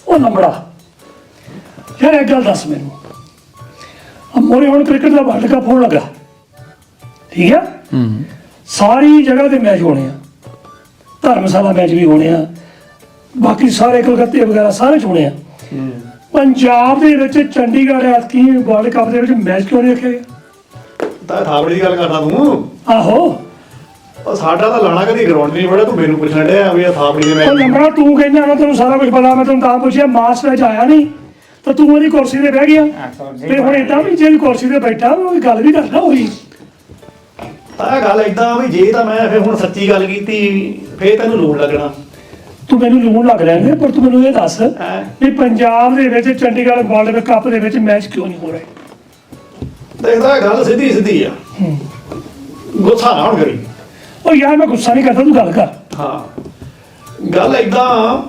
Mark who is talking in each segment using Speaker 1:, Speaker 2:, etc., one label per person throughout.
Speaker 1: ਉਹ ਲੰਬੜਾ ਯਾਰ ਇੱਕ ਗੱਲ ਦੱਸ ਮੈਨੂੰ, ਮੋਰੇ ਹੁਣ ਕ੍ਰਿਕਟ ਦਾ ਵਰਲਡ ਕੱਪ ਹੋਣ ਲੱਗਾ, ਠੀਕ ਆ? ਸਾਰੀ ਜਗ੍ਹਾ ਤੇ ਮੈਚ ਹੋਣੇ ਆ, ਧਰਮਸ਼ਾਲਾ ਮੈਚ ਵੀ ਹੋਣੇ ਆ, ਬਾਕੀ ਸਾਰੇ ਕਲਕੱਤੇ ਵਗੈਰਾ ਸਾਰੇ ਚ ਹੋਣੇ ਆ। ਪੰਜਾਬ ਦੇ ਵਿੱਚ ਚੰਡੀਗੜ੍ਹ ਐਤਕੀ ਵਰਲਡ ਕੱਪ ਦੇ ਵਿੱਚ ਮੈਚ ਕਿਉਂ ਨਹੀਂ ਰੱਖਿਆ ਗਿਆ?
Speaker 2: ਤਾਂ ਥਾਪੜੀ ਦੀ ਗੱਲ ਕਰਦਾ ਤੂੰ?
Speaker 1: ਆਹੋ,
Speaker 2: ਸਾਡਾ ਤਾਂ ਲਾਣਾ ਕਦੀ ਗਰਾਊਂਡ ਨਹੀਂ ਬੜਾ, ਤੂੰ ਮੈਨੂੰ ਪੁੱਛਣ ਡਿਆ ਵੀ ਆ ਥਾਪੜੀ ਦੇ
Speaker 1: ਉਹ
Speaker 2: ਮੈਚ।
Speaker 1: ਲੰਬੜਾ ਤੂੰ ਕਹਿੰਦਾ ਨਾ ਤੈਨੂੰ ਸਾਰਾ ਕੁਝ ਪਤਾ, ਮੈਂ ਤੈਨੂੰ ਤਾਂ ਪੁੱਛਿਆ ਮਾਸ ਵਿੱਚ ਆਇਆ ਨਹੀਂ ਤਾਂ ਤੂੰ ਉਹਦੀ ਕੁਰਸੀ ਤੇ ਬਹਿ ਗਿਆ, ਤੇ ਹੁਣ ਏਦਾਂ ਵੀ ਜੇ ਕੁਰਸੀ ਤੇ ਬੈਠਾ ਉਹ ਗੱਲ ਵੀ ਕਰਦਾ ਹੋਈ।
Speaker 2: ਤਾਂ ਗੱਲ ਏਦਾਂ ਵੀ ਜੇ ਤਾਂ ਮੈਂ ਫਿਰ ਹੁਣ ਸੱਚੀ ਗੱਲ ਕੀਤੀ ਫੇਰ ਤੈਨੂੰ ਲੂਣ ਲੱਗਣਾ।
Speaker 1: ਤੂੰ ਮੈਨੂੰ ਲੂਣ ਲੱਗ ਲੈਂਦੇ, ਪਰ ਤੂੰ ਮੈਨੂੰ ਇਹ ਦੱਸ
Speaker 2: ਹੈਂ?
Speaker 1: ਵੀ ਪੰਜਾਬ ਦੇ ਵਿੱਚ ਚੰਡੀਗੜ੍ਹ ਵਰਲਡ ਕੱਪ ਦੇ ਵਿੱਚ ਮੈਚ ਕਿਉਂ ਨਹੀਂ ਹੋ ਰਹੇ?
Speaker 2: ਦੇਖਦਾ ਗੱਲ ਸਿੱਧੀ ਸਿੱਧੀ ਆ, ਗੁੱਸਾ ਨਾ ਹੁਣ ਕਰੀ।
Speaker 1: ਉਹ ਯਾਰ ਮੈਂ ਗੁੱਸਾ ਨਹੀਂ ਕਰਦਾ, ਤੂੰ ਗੱਲ ਕਰ।
Speaker 2: ਹਾਂ, ਗੱਲ ਏਦਾਂ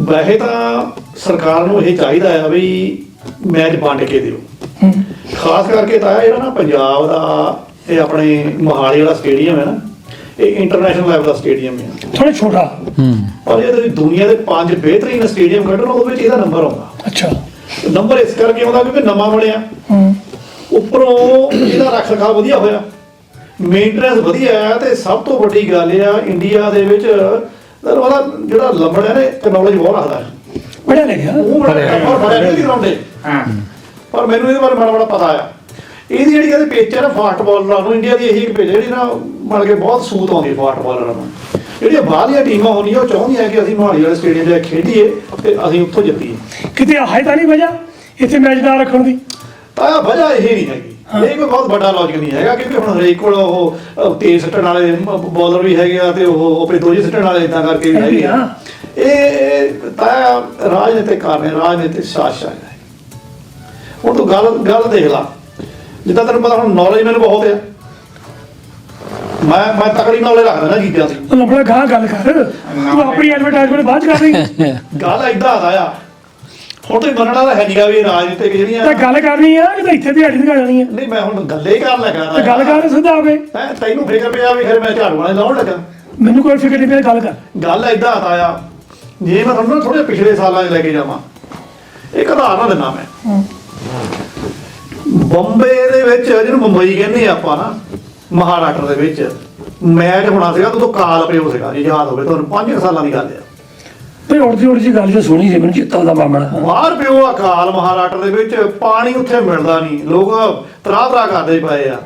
Speaker 2: ਵੈਸੇ ਤਾਂ ਸਰਕਾਰ ਨੂੰ ਇਹ ਚਾਹੀਦਾ ਆ ਵੀ ਮੈਚ ਵੰਡ ਕੇ ਦਿਓ, ਖਾਸ ਕਰਕੇ ਤਾਂ ਜਿਹੜਾ ਨਾ ਪੰਜਾਬ ਦਾ ਇਹ ਆਪਣੇ ਮੋਹਾਲੀ ਵਾਲਾ ਸਟੇਡੀਅਮ ਹੈ ਨਾ, ਇਹ ਇੰਟਰਨੈਸ਼ਨਲ ਲੈਵਲ ਦਾ ਸਟੇਡੀਅਮ ਹੈ,
Speaker 1: ਥੋੜਾ ਛੋਟਾ।
Speaker 2: ਔਰ ਇਹ ਤੁਸੀਂ ਦੁਨੀਆ ਦੇ 5 ਬਿਹਤਰੀਨ ਸਟੇਡੀਅਮ ਕੱਢੋ ਉਹਦੇ ਵਿੱਚ ਇਹਦਾ ਨੰਬਰ ਆਉਂਦਾ।
Speaker 1: ਅੱਛਾ,
Speaker 2: ਨੰਬਰ ਇਸ ਕਰਕੇ ਆਉਂਦਾ ਕਿਉਂਕਿ ਨਵਾਂ ਬਣਿਆ, ਉੱਪਰੋਂ ਇਹਦਾ ਰੱਖ ਰਖਾਵ ਵਧੀਆ ਹੋਇਆ, ਮੇਨਟੇਨੈਂਸ ਵਧੀਆ ਹੈ, ਤੇ ਸਭ ਤੋਂ ਵੱਡੀ ਗੱਲ ਇਹ ਆ ਇੰਡੀਆ ਦੇ ਵਿੱਚ ਉਹਦਾ ਜਿਹੜਾ ਲੰਬੜ ਹੈ ਨਾ ਨੌਲੇਜ ਬਹੁਤ ਰੱਖਦਾ ਹੈ,
Speaker 1: ਬੜਾ ਲੱਗਿਆ।
Speaker 2: ਉਹ ਬੜਾ ਨਹੀਂ ਗਰਾਉਂਡੇ। ਪਰ ਮੈਨੂੰ ਇਹਦੇ ਬਾਰੇ ਮਾੜਾ ਮਾੜਾ ਪਤਾ ਆ। ਇਹਦੀ ਜਿਹੜੀ ਇਹਦੇ ਪਿੱਚ ਹੈ ਨਾ ਫਾਸਟ ਬਾਲਰਾਂ ਨੂੰ, ਇੰਡੀਆ ਦੀ ਇਹੀ ਇੱਕ ਪਿੱਚ ਜਿਹੜੀ ਨਾ ਮਤਲਬ ਕਿ ਬਹੁਤ ਸੂਤ ਆਉਂਦੀ ਫਾਸਟ ਬਾਲਰਾਂ ਨੂੰ। ਜਿਹੜੀਆਂ ਬਾਹਰਲੀਆਂ ਟੀਮਾਂ ਹੁੰਦੀਆਂ ਉਹ ਚਾਹੁੰਦੀਆਂ ਕਿ ਅਸੀਂ ਮੋਹਾਲੀ ਵਾਲੇ ਸਟੇਡੀਅਮ 'ਤੇ ਖੇਡੀਏ ਤੇ ਅਸੀਂ ਉੱਥੋਂ ਜਿੱਤੀਏ।
Speaker 1: ਕਿਤੇ ਆਹ ਤਾਂ ਨਹੀਂ ਵਜ੍ਹਾ ਇੱਥੇ ਮੈਚ ਨਾ ਰੱਖਣ ਦੀ?
Speaker 2: ਤਾਂ ਵਜ੍ਹਾ ਇਹ ਨਹੀਂ ਹੈਗੀ, ਇਹ ਕੋਈ ਬਹੁਤ ਵੱਡਾ ਲੌਜਿਕ ਨਹੀਂ ਹੈਗਾ, ਕਿਉਂਕਿ ਹੁਣ ਹਰੇਕ ਕੋਲ ਉਹ ਤੇਜ਼ ਸੱਟਣ ਵਾਲੇ ਬੋਲਰ ਵੀ ਹੈਗੇ ਆ ਤੇ ਉਹ ਆਪਣੇ ਦੋਜੀ ਸੱਟਣ ਵਾਲੇ ਇਦਾਂ ਕਰਕੇ ਵੀ ਹੈਗੇ ਆ। ਇਹ ਤਾਂ ਰਾਜਨੀਤਿਕ ਕਾਰਨ ਹੈ, ਰਾਜਨੀਤਿਕ ਸਾਜ਼ਿਸ਼ ਹੈ। ਹੁਣ ਤੂੰ ਗੱਲ ਦੇਖ ਲਾ, ਜਿੱਦਾਂ ਤੈਨੂੰ ਪਤਾ ਹੁਣ ਨੌਲੇਜ ਮੈਨੂੰ ਬਹੁਤ ਆ, ਮੈਂ ਤਕੜੀ ਨੌਲੇਜ ਰੱਖਦਾ ਨਾ ਚੀਜ਼ਾਂ ਦੀ।
Speaker 1: ਉਹ ਲੰਬੜਾ ਗਾਹ ਗੱਲ ਕਰ, ਤੂੰ ਆਪਣੀ ਐਡਵਰਟਾਈਜ਼ਮੈਂਟ ਬਾਅਦ ਚ ਕਰ ਰਹੀ।
Speaker 2: ਗੱਲ ਏਦਾਂ ਆਦਾ ਆ, ਹੁਣ ਤੂੰ ਮੰਨਣਾ ਤਾਂ ਹੈ ਨਹੀਂਗਾ ਵੀ ਰਾਜਨੀਤਿਕ ਜਿਹੜੀਆਂ
Speaker 1: ਤਾਂ ਗੱਲ ਕਰਨੀ ਆ ਕਿ ਇੱਥੇ ਦਿਹਾੜੀ ਦਿਖਾ ਜਾਣੀ ਆ?
Speaker 2: ਨਹੀਂ, ਮੈਂ ਹੁਣ ਗੱਲੇ ਹੀ ਕਰਨ ਲੱਗਾ
Speaker 1: ਤੇ ਗੱਲ ਕਰ ਸਿੱਧਾ ਆਵੇ।
Speaker 2: ਤੈਨੂੰ ਫਿਕਰ ਪਿਆ ਵੀ ਫਿਰ ਮੈਂ ਝਾੜੂ ਵਾਲੇ ਲਾਉਣ ਲੱਗਾ।
Speaker 1: ਮੈਨੂੰ ਕੋਈ ਫਿਕਰ ਨਹੀਂ ਪਿਆ, ਗੱਲ ਕਰ।
Speaker 2: ਗੱਲ ਏਦਾਂ ਆਦਾ ਆ, ਜੇ ਮੈਂ ਤੁਹਾਨੂੰ ਥੋੜੇ ਪਿਛਲੇ ਸਾਲਾਂ 'ਚ ਲੈ ਕੇ ਜਾਵਾਂ, ਇੱਕ ਉਦਾਹਰਨ ਦਿੰਦਾ ਮੈਂ। ਬੰਬੇ ਦੇ ਵਿੱਚ, ਜਿਹਨੂੰ ਮੁੰਬਈ ਕਹਿੰਦੇ ਆ ਆਪਾਂ ਨਾ, ਮਹਾਰਾਸ਼ਟਰ ਦੇ ਵਿੱਚ ਮੈਚ ਹੋਣਾ ਸੀਗਾ, ਉਦੋਂ ਕਾਲ ਪਿਓ ਸੀਗਾ, ਜੇ ਯਾਦ ਹੋਵੇ ਤੁਹਾਨੂੰ, 5 ਸਾਲਾਂ ਦੀ ਗੱਲ ਆ।
Speaker 1: ਤੇ ਉੜਦੀ ਜੀ ਗੱਲ ਜੇ ਸੁਣੀ ਸੀ, ਮੈਨੂੰ ਚੇਤਾ ਉਹਦਾ ਮਾਮਲਾ।
Speaker 2: ਬਾਹਰ ਪਿਓ ਅਕਾਲ ਮਹਾਰਾਸ਼ਟਰ ਦੇ ਵਿੱਚ ਪਾਣੀ ਉੱਥੇ ਮਿਲਦਾ ਨਹੀਂ, ਲੋਕ ਤਰਾਹ ਕਰਦੇ ਪਏ ਆ,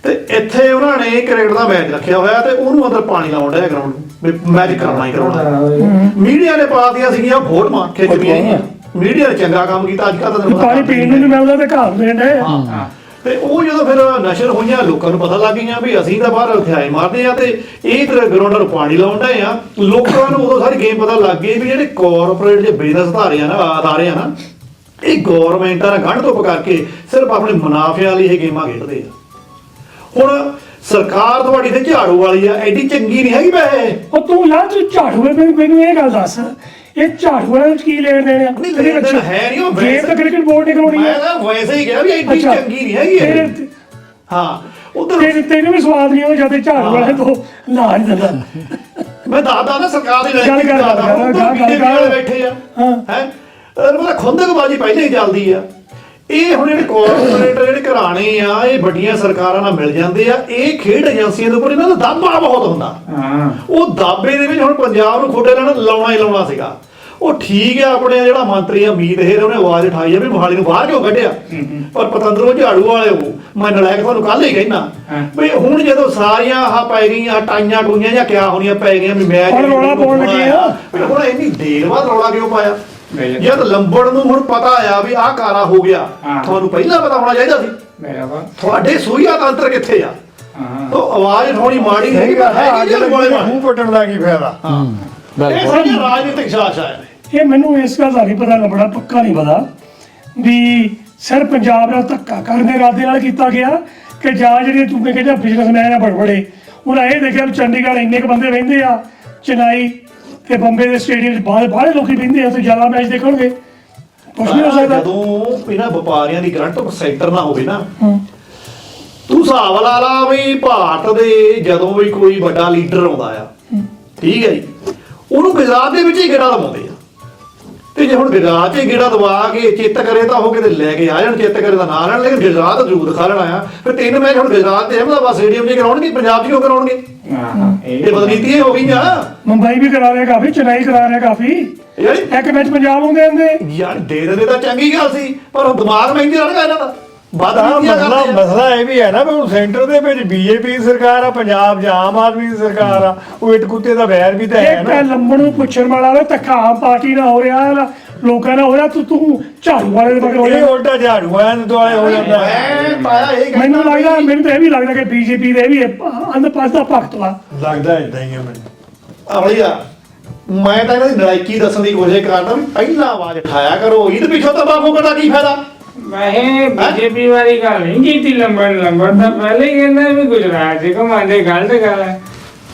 Speaker 2: ਤੇ ਇੱਥੇ ਉਹਨਾਂ ਨੇ ਕ੍ਰਿਕਟ ਦਾ ਮੈਚ ਰੱਖਿਆ ਹੋਇਆ ਤੇ ਉਹਨੂੰ ਅੰਦਰ ਪਾਣੀ ਲਾਉਣ ਡਿਆ ਗਰਾਊਂਡ ਨੂੰ, ਮੈਚ ਕਰਨਾ ਹੀ ਕਰਾਉਣਾ। ਮੀਡੀਆ ਨੇ ਪਾਤੀਆਂ ਸੀਗੀਆਂ ਫੋਟੋਆਂ ਖਿੱਚਦੀਆਂ, ਮੀਡੀਆ ਨੇ ਚੰਗਾ ਕੰਮ ਕੀਤਾ। ਅੱਜ ਕੱਲ੍ਹ ਤਾਂ
Speaker 1: ਪਾਣੀ ਪੀਣ ਨੂੰ ਨਹੀਂ ਮਿਲਦਾ ਤੇ ਘਰ ਦੇਣ ਡਏ ਆ।
Speaker 2: ਤੇ ਉਹ ਜਦੋਂ ਫਿਰ ਨਸ਼ਰ ਹੋਈਆਂ, ਲੋਕਾਂ ਨੂੰ ਪਤਾ ਲੱਗ ਗਈਆਂ ਵੀ ਅਸੀਂ ਤਾਂ ਬਾਹਰ ਹਥਿਆਰ ਮਾਰਦੇ ਆ ਤੇ ਇਹ ਗਰਾਊਂਡਾਂ ਨੂੰ ਪਾਣੀ ਲਾਉਣ ਡਏ ਆ। ਲੋਕਾਂ ਨੂੰ ਉਦੋਂ ਸਾਰੀ ਗੇਮ ਪਤਾ ਲੱਗ ਗਈ ਵੀ ਜਿਹੜੇ ਕਾਰਪੋਰੇਟ ਜੇ ਬਿਜ਼ਨਸ ਅਦਾਰੇ ਆ ਨਾ, ਇਹ ਗੌਰਮੈਂਟਾਂ ਨਾਲ ਗੰਢ ਧੁੱਪ ਕਰਕੇ ਸਿਰਫ ਆਪਣੇ ਮੁਨਾਫਿਆਂ ਲਈ ਇਹ ਗੇਮਾਂ ਖੇਡਦੇ ਆ। ਹੁਣ ਸਰਕਾਰ ਤੁਹਾਡੀ ਤੇ ਝਾੜੂ ਵਾਲੀ ਆ, ਐਡੀ ਚੰਗੀ ਨਹੀਂ ਹੈਗੀ ਵੈਸੇ।
Speaker 1: ਉਹ ਤੂੰ ਯਾਰ ਤੂੰ ਝਾੜੂ ਮੈਨੂੰ ਇਹ ਗੱਲ ਦੱਸ, ਇਹ ਝਾੜੂ ਵਾਲੇ ਵਿੱਚ ਕੀ ਲੈਣ ਦੇਣੇ ਆ?
Speaker 2: ਨਹੀਂ, ਲੈਣ ਦੇਣ ਹੈ ਨਹੀਂ, ਉਹ
Speaker 1: ਗੇਮ ਤਾਂ ਕ੍ਰਿਕਟ ਬੋਰਡ ਨੇ ਕਰਾਉਣੀ
Speaker 2: ਮੈਂ
Speaker 1: ਹੈ।
Speaker 2: ਤਾਂ ਵੈਸੇ ਹੀ ਕਿਹਾ ਵੀ ਐਡੀ ਚੰਗੀ ਨਹੀਂ ਹੈਗੀ ਇਹ। ਹਾਂ, ਉਧਰ
Speaker 1: ਤੈਨੂੰ ਵੀ ਸਵਾਦ ਨਹੀਂ ਉਹ ਜਦ ਝਾੜੂ ਵਾਲੇ ਤੋਂ ਲਾ ਨਹੀਂ ਦਿੰਦਾ।
Speaker 2: ਮੈਂ ਦੱਸਦਾ ਨਾ ਸਰਕਾਰ ਦੀ
Speaker 1: ਗੱਲ ਕਰ
Speaker 2: ਬੈਠੇ ਆ ਹੈ, ਮਤਲਬ ਖੁੰਦਕਬਾਜ਼ੀ ਪਹਿਲਾਂ ਹੀ ਚੱਲਦੀ ਆ। ਇਹ ਹੁਣ ਜਿਹੜੇ ਕਾਰਪੋਰੇਟ ਜਿਹੜੇ ਘਰਾਣੇ ਆ, ਇਹ ਵੱਡੀਆਂ ਸਰਕਾਰਾਂ ਨਾਲ ਮਿਲ ਜਾਂਦੇ ਆ, ਇਹ ਖੇਡ ਏਜੰਸੀਆਂ ਦੇ ਉੱਪਰ ਇਹਨਾਂ ਦਾ ਦਾਅਵਾ ਬਹੁਤ ਹੁੰਦਾ। ਉਹ ਦਾਅਵੇ ਦੇ ਵਿੱਚ ਹੁਣ ਪੰਜਾਬ ਨੂੰ ਖੋਟੇ ਲਾਉਣਾ ਹੀ ਲਾਉਣਾ ਸੀਗਾ। ਉਹ ਠੀਕ ਆ, ਆਪਣੇ ਜਿਹੜਾ ਮੰਤਰੀ ਅਮੀਤ ਹੇਰ ਉਹਨੇ ਆਵਾਜ਼ ਉਠਾਈ ਆ ਵੀ ਮੋਹਾਲੀ ਨੂੰ ਬਾਹਰ ਕਿਉਂ ਕੱਢਿਆ, ਪਰ ਪਤੰਦਰੋਂ ਝਾੜੂ ਵਾਲੇ ਉਹ ਮੈਂ ਨਲਾਇਕ ਤੁਹਾਨੂੰ ਕੱਲ ਹੀ ਕਹਿਣਾ ਵੀ ਹੁਣ ਜਦੋਂ ਸਾਰੀਆਂ ਆਹ ਪੈ ਗਈਆਂ ਟਾਈਆਂ ਟੂਈਆਂ ਜਾਂ ਕਿਆ ਹੋਣੀਆਂ ਪੈ ਗਈਆਂ ਵੀ ਮੈਚ
Speaker 1: ਰੌਲਾ ਪਾਉਣ ਲੱਗੇ ਆ,
Speaker 2: ਹੁਣ ਇੰਨੀ ਦੇਰ ਬਾਅਦ ਰੌਲਾ ਕਿਉਂ ਪਾਇਆ? ਜਦ ਲੰਬੜ ਨੂੰ ਹੁਣ ਪਤਾ ਆ ਵੀ ਆਹ ਕਾਰਾ ਹੋ ਗਿਆ, ਤੁਹਾਨੂੰ ਪਹਿਲਾਂ ਪਤਾ ਹੋਣਾ ਚਾਹੀਦਾ ਸੀ। ਤੁਹਾਡੇ ਸੂਈਆ ਤੰਤਰ ਕਿੱਥੇ ਆ? ਉਹ ਆਵਾਜ਼ ਉਠਾਉਣੀ ਮਾੜੀ ਨਹੀਂ ਹੈ,
Speaker 3: ਮੂੰਹ ਪਟਣ ਦਾ ਕੀ ਫਾਇਦਾ?
Speaker 2: ਇਹ ਸਾਡੀ ਰਾਜਨੀਤਿਕ ਸਾਜ਼ਿਸ਼ ਹੈ।
Speaker 1: ਇਹ ਮੈਨੂੰ ਇਸ ਗੱਲ ਦਾ ਨਹੀਂ ਪਤਾ, ਲੰਬੜਾ ਪੱਕਾ ਨਹੀਂ ਪਤਾ ਵੀ ਸਿਰ ਪੰਜਾਬ ਨਾਲ ਧੱਕਾ ਕਰਨ ਦੇ ਇਰਾਦੇ ਨਾਲ ਕੀਤਾ ਗਿਆ ਕਿ ਜਾਂ ਜਿਹੜੇ ਤੂੰ ਕਹਿੰਦਾ ਬਿਜ਼ਨਸਮੈਨ ਆ ਬੜੇ ਉਹਨਾਂ ਇਹ ਦੇਖਿਆ ਚੰਡੀਗੜ੍ਹ ਇੰਨੇ ਕੁ ਬੰਦੇ ਰਹਿੰਦੇ ਆ, ਚੇਨਈ ਤੇ ਬੰਬੇ ਦੇ ਸਟੇਡੀਅਮ 'ਚ ਬਾਹਲੇ ਲੋਕੀ ਰਹਿੰਦੇ ਆ ਤੇ ਜ਼ਿਆਦਾ ਮੈਚ ਦੇਖਣਗੇ, ਕੁਛ ਨਹੀਂ ਹੋ ਸਕਦਾ।
Speaker 2: ਜਦੋਂ ਇਹਨਾਂ ਵਪਾਰੀਆਂ ਦੀ ਗਰੰਟ ਸੈਂਟਰ ਨਾ ਹੋਵੇ ਨਾ, ਤੂੰ ਹਿਸਾਬ ਲਾ ਲਾ ਵੀ ਭਾਰਤ ਦੇ ਜਦੋਂ ਵੀ ਕੋਈ ਵੱਡਾ ਲੀਡਰ ਆਉਂਦਾ ਆ, ਠੀਕ ਹੈ ਜੀ, ਉਹਨੂੰ ਗੁਜਰਾਤ ਦੇ ਵਿੱਚ ਹੀ ਗੇੜਾ ਲਵਾਉਂਦੇ ਆ। ਤੇ ਜੇ ਹੁਣ ਗੁਜਰਾਤ 'ਚ ਹੀ ਗੇੜਾ ਦਵਾ ਕੇ ਚਿੱਤ ਕਰੇ ਤਾਂ ਉਹ ਕਿਤੇ ਲੈ ਕੇ ਆ ਜਾਣ, ਚਿੱਤ ਕਰੇ ਤਾਂ ਨਾ ਲੈਣ, ਲੇਕਿਨ ਗੁਜਰਾਤ ਜ਼ਰੂਰ ਦਿਖਾ ਲੈਣਾ ਆ। ਫਿਰ 3 ਮੈਚ ਹੁਣ ਗੁਜਰਾਤ ਤੇ ਅਹਿਮਦਾਬਾਦ ਸਟੇਡੀਅਮ 'ਚ ਕਰਾਉਣਗੇ, ਪੰਜਾਬ 'ਚ ਕਿਉਂ ਕਰਾਉਣਗੇ? ਇਹ ਬਦਨੀਤੀਆਂ ਹੋ ਗਈਆਂ
Speaker 1: ਮੁੰਬਈ ਵੀ ਕਰਾ ਰਿਹਾ ਕਾਫੀ, ਚੇਨਈ ਕਰਾ ਰਿਹਾ ਕਾਫੀ,
Speaker 2: ਯਾਰ।
Speaker 1: ਇੱਕ ਮੈਚ ਪੰਜਾਬ ਨੂੰ ਦੇ ਦਿੰਦੇ।
Speaker 2: ਯਾਰ ਦੇ ਦਿੰਦੇ ਤਾਂ ਚੰਗੀ ਗੱਲ ਸੀ, ਪਰ ਉਹ ਦਿਮਾਗ ਮਹਿੰਦੀ ਰਹਿਣਾ ਇਹਨਾਂ ਦਾ।
Speaker 3: ਮਸਲਾ ਇਹ ਵੀ ਹੈ ਨਾ ਵੀ ਹੁਣ ਸੈਂਟਰ ਦੇ ਵਿੱਚ ਬੀਜੇਪੀ ਸਰਕਾਰ ਆ, ਪੰਜਾਬ 'ਚ ਆਮ ਆਦਮੀ ਦੀ ਸਰਕਾਰ ਆ, ਉਹ ਇੱਟ ਕੁੱਤੇ ਦਾ ਵੈਰ ਵੀ ਤਾਂ ਹੈ
Speaker 1: ਇੱਕ
Speaker 3: ਨਾ।
Speaker 1: ਲੰਬੜ ਨੂੰ ਪੁੱਛਣ ਵਾਲਾ ਵਾ, ਧੱਕਾ ਆਮ ਪਾਰਟੀ ਨਾਲ ਹੋ ਰਿਹਾ, ਲੋਕਾਂ ਨਾਲ ਹੋ ਰਿਹਾ, ਤੂੰ ਝਾੜੂ ਵਾਲੇ ਦੇ ਮਗਰ ਹੋ
Speaker 3: ਇਹ
Speaker 1: ਰਿਹਾ।
Speaker 3: ਉਲਟਾ ਝਾੜੂ ਵਾਲਿਆਂ ਦੇ ਦੁਆਲੇ ਹੋ ਜਾਂਦਾ ਹੈ।
Speaker 2: ਮੈਂ ਪਾਇਆ ਇਹ
Speaker 1: ਮੈਨੂੰ ਲੱਗਦਾ, ਮੈਨੂੰ ਤਾਂ ਇਹ ਵੀ ਲੱਗਦਾ ਕਿ ਬੀਜੇਪੀ ਦੇ ਵੀ ਅੰਧ ਪਾਸ ਦਾ ਭਗਤ ਵਾ।
Speaker 3: ਲੱਗਦਾ ਇਦਾਂ ਹੀ ਆ ਮੈਨੂੰ।
Speaker 2: ਅਵਲੀਆ, ਮੈਂ ਤਾਂ ਇਹਨਾਂ ਦੀ ਨਲਾਇਕੀ ਦੱਸਣ ਦੀ ਕੋਸ਼ਿਸ਼ ਕਰਦਾ ਵੀ ਪਹਿਲਾਂ ਆਵਾਜ਼ ਉਠਾਇਆ ਕਰੋ, ਇਹਦੇ ਪਿੱਛੋਂ ਤਾਂ ਬਾਪੂ ਕਰਦਾ ਕੀ ਫਾਇਦਾ?
Speaker 4: ਮੈਂ ਬੀਜੇਪੀ ਵਾਲੀ ਗੱਲ ਨਹੀਂ ਕੀਤੀ। ਲੰਬੜ ਤਾਂ ਪਹਿਲੇ ਹੀ ਕਹਿੰਦਾ ਵੀ ਗੁਜਰਾਤ 'ਚ ਘੁਮਾਉਂਦੇ, ਗਲਤ ਗੱਲ ਹੈ।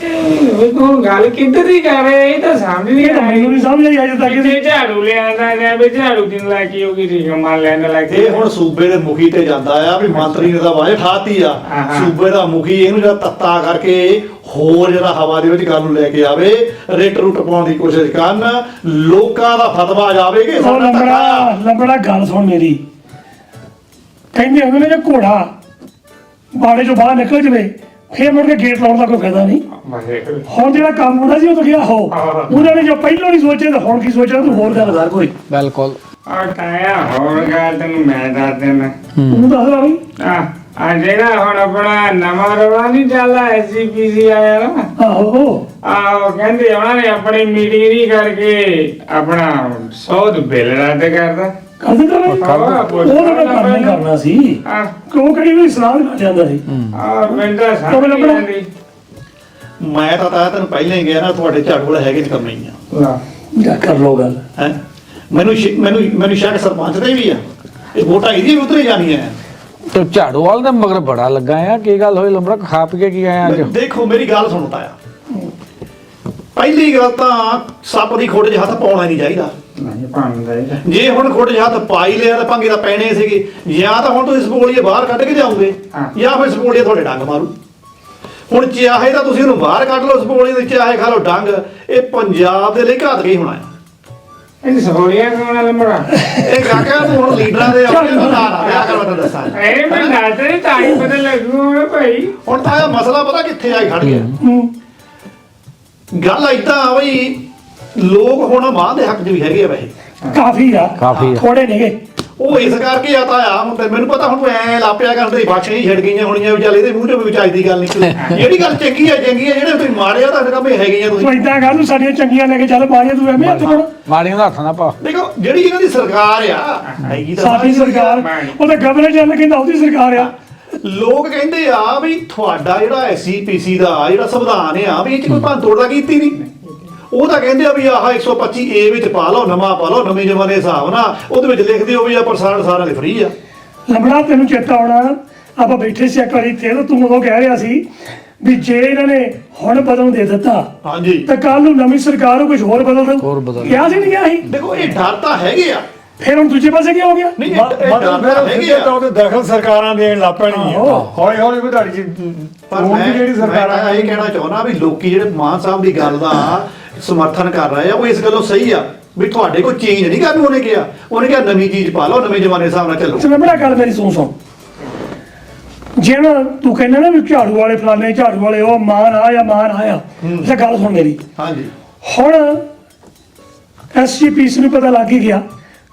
Speaker 4: ਇਹ ਉਹ ਗੱਲ ਕਿੱਧਰ ਦੀ ਕਰ ਰਹੇ, ਇਹ ਤਾਂ ਸਮਝ ਨਹੀਂ
Speaker 1: ਇਹ ਤਾਂ ਮੈਨੂੰ ਨਹੀਂ ਸਮਝ ਆਈ ਅਜੇ ਤੱਕ।
Speaker 4: ਕਿਤੇ ਝਾੜੂ ਲਿਆਂਦਾ ਜਾਂ ਵੀ ਝਾੜੂ ਦੀ ਨਲਾਇਕੀ ਹੋਗੀ, ਠੀਕ ਹੈ, ਮੰਨ ਲੈਣ ਨਲਾਇਕੀ।
Speaker 2: ਇਹ ਹੁਣ ਸੂਬੇ ਦੇ ਮੁਖੀ ਤੇ ਜਾਂਦਾ ਆ ਵੀ ਮੰਤਰੀ ਨੇ ਤਾਂ ਆਵਾਜ਼ ਉਠਾਤੀ ਆ।
Speaker 4: ਹਾਂ।
Speaker 2: ਸੂਬੇ ਦਾ ਮੁਖੀ ਇਹਨੂੰ ਜਿਹੜਾ ਤੱਤਾ ਕਰਕੇ ਹੋਰ ਜਿਹੜਾ ਹਵਾ ਦੇ ਵਿੱਚ ਗੱਲ ਨੂੰ ਲੈ ਕੇ ਆਵੇ, ਰਿਟ ਰੁੱਟ ਪਾਉਣ ਦੀ ਕੋਸ਼ਿਸ਼ ਕਰਨ, ਲੋਕਾਂ ਦਾ ਫਤਵਾ ਜਾਵੇ ਕਿ
Speaker 1: ਉਹ
Speaker 2: ਸਾਡਾ ਧੱਕਾ ਆ।
Speaker 1: ਲੰਬੜਾ ਗੱਲ ਸੁਣ ਮੇਰੀ। ਕਹਿੰਦੇ ਹੁੰਦੇ ਨੇ ਜੇ ਘੋੜਾ ਬਾੜੇ ਚੋਂ ਬਾਹਰ ਨਿਕਲ ਜਵੇ ਫੇਰ ਮੁੜ ਕੇ ਗੇਟ ਲਾਉਣ ਦਾ ਕੋਈ ਫਾਇਦਾ ਨਹੀਂ। ਹੁਣ ਜਿਹੜਾ ਕੰਮ ਹੁੰਦਾ ਸੀ ਉਹ ਤਾਂ ਗਿਆ ਹੋ, ਉਹਨਾਂ ਨੇ ਜੋ ਪਹਿਲਾਂ ਨਹੀਂ ਸੋਚਿਆ ਤਾਂ ਹੁਣ ਕੀ ਸੋਚਣਾ? ਤੂੰ ਹੋਰ ਗੱਲ ਕਰ ਕੋਈ।
Speaker 5: ਬਿਲਕੁਲ।
Speaker 4: ਆ ਤਾਇਆ ਹੋਰ ਗੱਲ ਤੈਨੂੰ ਮੈਂ ਦੱਸ ਦੇਣਾ।
Speaker 1: ਤੂੰ ਦੱਸ ਲਾ ਬਈ।
Speaker 4: ਆ ਜਿਹੜਾ ਹੁਣ ਆਪਣਾ ਨਵਾਂ ਰੌਲਾ ਨਹੀਂ ਚੱਲਦਾ, ਐਸਜੀਪੀਸੀ ਆਇਆ ਨਾ।
Speaker 1: ਆਹੋ
Speaker 4: ਆਹੋ, ਕਹਿੰਦੇ ਉਹਨਾਂ ਨੇ ਆਪਣੀ ਮੀਟਿੰਗ ਨਹੀਂ ਕਰਕੇ ਆਪਣਾ 100 ਬਿੱਲ ਰੱਦ ਕਰਦਾ।
Speaker 1: ਕਰ ਦਿੱਤਾ ਨਾ। ਉਹ ਤਾਂ ਮੈਂ ਕਰਨਾ ਹੀ ਕਰਨਾ ਸੀ, ਕਿਉਂ ਕਿਹੜੀ ਵੀ ਸਲਾਹ ਕਰ ਜਾਂਦਾ ਸੀ।
Speaker 4: ਮੈਨੂੰ ਤਾਂ ਸਮਝ ਨਹੀਂ ਆਉਂਦੀ।
Speaker 2: ਮੈਂ ਤਾਂ ਤੈਨੂੰ ਪਹਿਲਾਂ ਹੀ ਗਿਆ ਨਾ, ਤੁਹਾਡੇ ਝਾੜੂ ਵਾਲੇ ਹੈਗੇ ਕੰਮ ਨਹੀਂ ਆ।
Speaker 1: ਜਾ ਕਰ ਲੋ ਗੱਲ।
Speaker 2: ਹੈ ਮੈਨੂੰ ਸ਼ਾਇਦ ਸਰਪੰਚ ਦੇ ਵੀ ਆ, ਇਹ ਵੋਟਾਂ ਇਹਦੀ ਵੀ ਉਤਰੇ ਜਾਣੀਆਂ।
Speaker 5: ਤੇ ਝਾੜੂ ਵਾਲ ਦਾ ਮਗਰ ਬੜਾ ਲੱਗਾ ਆ। ਕੀ ਗੱਲ ਹੋਈ ਲੰਬੜਾ, ਖਾ ਪੀ ਕੇ ਕੀ ਆਇਆ ਅੱਜ?
Speaker 2: ਦੇਖੋ ਮੇਰੀ ਗੱਲ ਸੁਣੋ ਤਾਇਆ, ਪਹਿਲੀ ਗੱਲ ਤਾਂ ਸੱਪ ਦੀ ਖੋਟ 'ਚ ਹੱਥ ਪਾਉਣਾ ਨਹੀਂ ਚਾਹੀਦਾ।
Speaker 4: ਨਹੀਂ ਪਾਉਂਦਾ ਇਹ।
Speaker 2: ਜੇ ਹੁਣ ਖੋਟ 'ਚ ਹੱਥ ਪਾਈ ਲਿਆ ਤਾਂ ਪੰਗੇ ਤਾਂ ਪੈਣੇ ਸੀਗੇ। ਜਾਂ ਤਾਂ ਹੁਣ ਤੁਸੀਂ ਸਪੋਲੀਏ ਬਾਹਰ ਕੱਢ ਕੇ ਜਾਓਗੇ, ਜਾਂ ਫਿਰ ਸਪੋਲੀਏ ਤੁਹਾਡੇ ਡੰਗ ਮਾਰੂ। ਹੁਣ ਚਾਹੇ ਤਾਂ ਤੁਸੀਂ ਉਹਨੂੰ ਬਾਹਰ ਕੱਢ ਲਓ ਸਪੋਲੀਏ ਦੇ, ਚਾਹੇ ਖਾ ਲਓ ਡੰਗ। ਇਹ ਪੰਜਾਬ ਦੇ ਲਈ ਘਾਤਕ ਹੀ ਹੋਣਾ ਹੈ।
Speaker 4: ਇਹ ਸਹੋਲੀਆਂ ਕੋਣਾ ਲੰਬੜਾ।
Speaker 2: ਇਹ ਕਾਕਾ ਤੂੰ ਹੁਣ ਲੀਡਰਾਂ ਦੇ ਆਪਣੇ ਨਾਲ ਆ ਰਿਹਾ ਕਰ, ਮੈਂ ਦੱਸਾਂ।
Speaker 4: ਇਹ ਮੈਂ ਦੱਸਦੇ ਤਾਂ ਹੀ ਪਤਾ ਲੱਗੂ ਭਾਈ।
Speaker 2: ਹੁਣ ਤਾਂ ਇਹ ਮਸਲਾ ਪਤਾ ਕਿੱਥੇ ਆਈ ਖੜ ਗਿਆ। ਗੱਲ ਏਦਾਂ ਆ ਬਈ, ਲੋਕ ਹੁਣ ਮਾਂ ਦੇ ਹੱਕ 'ਚ ਵੀ ਹੈਗੇ ਆ ਵੈਸੇ।
Speaker 1: ਕਾਫੀ ਆ,
Speaker 5: ਕਾਫੀ ਆ।
Speaker 1: ਥੋੜੇ ਨੇਗੇ।
Speaker 2: ਉਹ ਇਸ ਕਰਕੇ ਆਤਾ ਆ। ਹੁਣ ਤੇ ਮੈਨੂੰ ਪਤਾ, ਹੁਣ ਤੂੰ ਐ ਲਾਪਿਆ ਕਰਦੇ ਬਾਛੀਆਂ ਹੀ ਛਿੜ ਗਈਆਂ ਹੋਣੀਆਂ ਵੀ ਚੱਲ ਇਹਦੇ ਮੂੰਹ 'ਚੋਂ ਵੀ ਵਿਚਾਈ ਦੀ ਗੱਲ ਨਿਕਲੀ। ਜਿਹੜੀ ਗੱਲ ਚੰਗੀ ਆ ਚੰਗੀ ਆ, ਜਿਹੜੇ ਤੁਸੀਂ ਮਾੜੇ ਆ ਤਾਂ ਕੰਮ ਇਹ ਹੈਗੀਆਂ
Speaker 1: ਤੂੰ
Speaker 2: ਤੁਸੀਂ।
Speaker 1: ਏਦਾਂ ਕਰ, ਤੂੰ ਸਾਡੀਆਂ ਚੰਗੀਆਂ ਲੈ ਕੇ ਚੱਲ, ਮਾਰੀਆਂ ਤੂੰ ਐਵੇਂ ਹੱਥ ਫੜ।
Speaker 5: ਮਾੜੀਆਂ ਦਾ ਹੱਥ ਨਾ ਪਾ।
Speaker 2: ਦੇਖੋ ਜਿਹੜੀ ਇਹਨਾਂ ਦੀ ਸਰਕਾਰ ਆ, ਹੈਗੀ ਤਾਂ
Speaker 1: ਸਾਡੀ ਸਰਕਾਰ, ਉਹ ਤਾਂ ਗਵਰਨਰ ਜਨਰਲ ਕਹਿੰਦਾ ਉਹਦੀ ਸਰਕਾਰ ਆ।
Speaker 2: ਲੋਕ ਕਹਿੰਦੇ ਆ ਵੀ ਤੁਹਾਡਾ ਜਿਹੜਾ ਐਸਜੀਪੀਸੀ ਦਾ ਜਿਹੜਾ ਸੰਵਿਧਾਨ ਆ ਵੀ ਇਹ 'ਚ ਕੋਈ ਭੰਨ-ਤੋੜ ਤਾਂ ਕੀਤੀ ਨਹੀਂ। ਉਹ ਤਾਂ ਕਹਿੰਦੇ ਆ ਵੀ ਆਹ 125A ਵਿੱਚ ਪਾ ਲਓ, ਨਵਾਂ ਪਾ ਲਓ, ਨਵੇਂ ਜਮਾਨੇ ਦੇ ਹਿਸਾਬ ਨਾਲ। ਉਹਦੇ ਵਿੱਚ ਲਿਖਦੇ ਹੋ ਵੀ ਆ ਪ੍ਰਸਾਰਣ ਸਾਰਿਆਂ ਲਈ ਫ੍ਰੀ ਆ।
Speaker 1: ਲੰਬੜਾ ਤੈਨੂੰ ਚੇਤਾ ਆਉਣਾ, ਆਪਾਂ ਬੈਠੇ ਸੀ ਇੱਕ ਵਾਰੀ ਇੱਥੇ, ਤਾਂ ਤੂੰ ਉਦੋਂ ਕਹਿ ਰਿਹਾ ਸੀ ਵੀ ਜੇ ਇਹਨਾਂ ਨੇ ਹੁਣ ਬਦਲ ਦੇ ਦਿੱਤਾ
Speaker 2: ਹਾਂਜੀ,
Speaker 1: ਤਾਂ ਕੱਲ ਨੂੰ ਨਵੀਂ ਸਰਕਾਰ ਨੂੰ ਕੁਝ ਹੋਰ ਬਦਲ
Speaker 5: ਹੋਰ
Speaker 1: ਦਊ।
Speaker 5: ਬਦਲ।
Speaker 1: ਕਿਹਾ ਸੀ ਨਹੀਂ ਕਿਹਾ ਸੀ?
Speaker 2: ਦੇਖੋ ਇਹ ਡਰ ਤਾਂ ਹੈਗੇ ਆ।
Speaker 1: ਫਿਰ ਹੁਣ ਦੂਜੇ ਪਾਸੇ ਕੀ ਹੋ ਗਿਆ?
Speaker 2: ਨਹੀਂ ਇਹ ਡਰ
Speaker 3: ਮਤਲਬ
Speaker 2: ਤਾਂ
Speaker 3: ਫਿਰ
Speaker 2: ਹੈਗੇ
Speaker 3: ਸਿੱਧੇ
Speaker 2: ਆ।
Speaker 3: ਤੌਰ ਤੇ ਦਖਲ ਸਰਕਾਰਾਂ ਦੇਣ ਲੱਗ ਪੈਣੀ ਆ। ਹੌਲੀ ਹੌਲੀ ਵੀ ਤੁਹਾਡੀ
Speaker 2: ਪਰ
Speaker 3: ਹੁਣ ਦੀ ਜਿਹੜੀ ਸਰਕਾਰਾਂ
Speaker 2: ਮੈਂ ਇਹ ਕਹਿਣਾ ਚਾਹੁੰਦਾ ਵੀ ਲੋਕੀ ਜਿਹੜੇ ਮਾਨ ਸਾਹਿਬ ਦੀ ਗੱਲ ਦਾ ਸਮਰਥਨ ਕਰ ਰਹੇ ਆ, ਉਹ ਇਸ ਗੱਲੋਂ ਸਹੀ ਆ ਵੀ ਤੁਹਾਡੇ ਕੋਲ ਚੇਂਜ ਨਹੀਂ ਕਰਨ। ਉਹਨੇ ਕਿਹਾ ਨਵੀਂ ਚੀਜ਼ ਪਾ ਲਓ, ਨਵੇਂ ਜ਼ਮਾਨੇ ਦੇ ਹਿਸਾਬ ਨਾਲ ਚੱਲੋ।
Speaker 1: ਲੰਬੜਾ ਗੱਲ ਮੇਰੀ ਸੁਣ। ਜਿਹੜਾ ਤੂੰ ਕਹਿੰਦਾ ਨਾ ਵੀ ਝਾੜੂ ਵਾਲੇ ਫਲਾਣੇ, ਝਾੜੂ ਵਾਲੇ ਉਹ ਮਾਨ ਆ ਜਾਂ ਮਾਨ ਆਇਆ, ਇਹ ਗੱਲ ਸੁਣ ਮੇਰੀ।
Speaker 2: ਹਾਂਜੀ,
Speaker 1: ਹੁਣ ਐਸਜੀਪੀਸੀ ਨੂੰ ਪਤਾ ਲੱਗ ਹੀ ਗਿਆ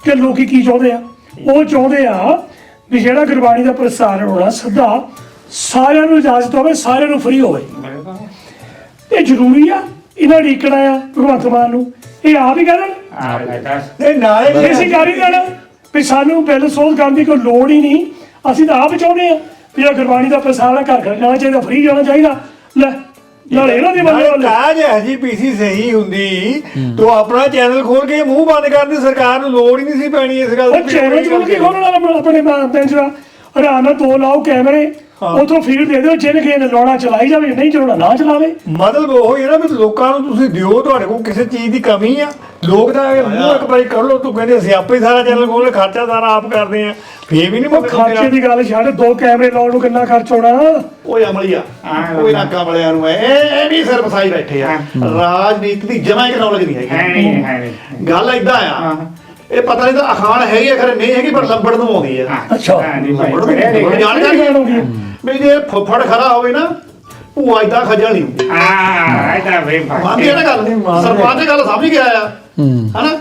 Speaker 1: ਕਿ ਲੋਕੀ ਕੀ ਚਾਹੁੰਦੇ ਆ। ਉਹ ਚਾਹੁੰਦੇ ਆ ਵੀ ਜਿਹੜਾ ਗੁਰਬਾਣੀ ਦਾ ਪ੍ਰਸਾਰਣ ਹੋਣਾ ਸਿੱਧਾ ਸਾਰਿਆਂ ਨੂੰ ਇਜਾਜ਼ਤ ਹੋਵੇ, ਸਾਰਿਆਂ ਨੂੰ ਫ੍ਰੀ ਹੋਵੇ। ਇਹ ਜ਼ਰੂਰੀ ਆ, ਇਹਨਾਂ ਨੇ ਇਕੜਾ ਆ ਭਗਵੰਤ ਮਾਨ ਨੂੰ। ਇਹ ਆਪ ਹੀ ਕਹਿਣ
Speaker 3: ਇਹ ਨਾਲੇ
Speaker 1: ਅਸੀਂ ਕਰ ਹੀ ਦੇਣਾ ਵੀ ਸਾਨੂੰ ਬਿੱਲ ਸੋਧ ਕਰਨ ਦੀ ਕੋਈ ਲੋੜ ਹੀ ਨਹੀਂ। ਅਸੀਂ ਤਾਂ ਆਪ ਚਾਹੁੰਦੇ ਆ ਵੀ ਇਹ ਗੁਰਬਾਣੀ ਦਾ ਪ੍ਰਸਾਰਣ ਘਰ ਘਰ ਜਾਣਾ ਚਾਹੀਦਾ, ਫ੍ਰੀ ਜਾਣਾ ਚਾਹੀਦਾ। ਲੈ ਨਾਲ ਇਹਨਾਂ ਦੀ
Speaker 3: ਨਾਲੇ
Speaker 1: ਬੰਦੇ
Speaker 3: ਕਾਜ ਐਸਜੀਪੀਸੀ ਸਹੀ ਹੁੰਦੀ ਤੂੰ ਆਪਣਾ ਚੈਨਲ ਖੋਲ ਕੇ ਮੂੰਹ ਬੰਦ ਕਰਦੀ, ਸਰਕਾਰ ਨੂੰ ਲੋੜ ਹੀ ਨਹੀਂ ਸੀ ਪੈਣੀ ਇਸ ਗੱਲ
Speaker 1: ਉਹ ਚੈਨਲ ਚੋਂ ਕੀ ਖੋਲਣਾ ਆਪਣੇ ਪੈਂਜਰਾ। ਆਰਾਮ ਨਾਲ 2 ਲਾਓ ਕੈਮਰੇ, ਉਥੋਂ ਫੀਡ ਦੇ ਦਿਓ, ਜਿਹਨੇ ਕਿਸੇ ਨੇ ਲਾਉਣਾ ਚਲਾਈ ਜਾਵੇ, ਨਹੀਂ ਚਲਾਉਣਾ ਨਾ ਚਲਾਵੇ।
Speaker 3: ਮਤਲਬ ਉਹ ਹੀ ਹੈ ਨਾ ਵੀ ਲੋਕਾਂ ਨੂੰ ਤੁਸੀਂ ਦਿਓ, ਤੁਹਾਡੇ ਕੋਲ ਕਿਸੇ ਚੀਜ਼ ਦੀ ਕਮੀ ਆ। ਲੋਕ ਤਾਂ ਮੂੰਹ ਇੱਕ ਵਾਰੀ ਕਰ ਲਓ, ਤੂੰ ਕਹਿੰਦੇ ਅਸੀਂ ਆਪੇ ਹੀ ਸਾਰਾ ਚੈਨਲ ਖੋਲ੍ਹ, ਖਰਚਾ ਸਾਰਾ ਆਪ ਕਰਦੇ ਆ, ਫੇਰ ਵੀ ਨਹੀਂ
Speaker 1: ਉਹ ਖਰਚੇ ਦੀ ਗੱਲ ਛੱਡ, 2 ਕੈਮਰੇ ਲਾਉਣ ਨੂੰ ਕਿੰਨਾ ਖਰਚ ਹੋਣਾ?
Speaker 2: ਓਏ ਅਮਲੀਆ, ਕੋਈ ਨਾ ਕਮਲਿਆਂ ਨੂੰ ਇਹ ਵੀ ਸਿਰ ਫਸਾਈ ਬੈਠੇ ਆ। ਰਾਜਨੀਤੀ ਦੀ ਜਮਾਂ ਹੀ ਨੌਲੇਜ ਨਹੀਂ ਹੈਗੀ।
Speaker 4: ਹੈ ਨਹੀਂ
Speaker 2: ਗੱਲ ਏਦਾਂ ਆ, ਇਹ ਪਤਾ ਨਹੀਂ ਤਾਂ ਅਖਾਣ ਹੈਗੀ ਆ, ਖਰੇ ਨਹੀਂ ਹੈਗੀ, ਪਰ ਲੰਬੜ ਨੂੰ ਆਉਂਦੀ ਆ।
Speaker 1: ਅੱਛਾ।
Speaker 2: ਜਾਣਕਾਰੀ
Speaker 1: ਆਉਂਦੀ
Speaker 2: ਵੀ ਜੇ ਫੁੱਫੜ ਖਰਾ ਹੋਵੇ ਨਾ, ਭੂਆ ਏਦਾਂ ਖੱਜਲ ਨਹੀਂ ਹੁੰਦੀ।
Speaker 4: ਇਹਦਾ ਵੇ
Speaker 2: ਮੰਨਦੀ ਆ ਨਾ ਗੱਲ? ਸਰਪੰਚ ਗੱਲ ਸਮਝ ਗਿਆ ਆ, ਹਨਾ?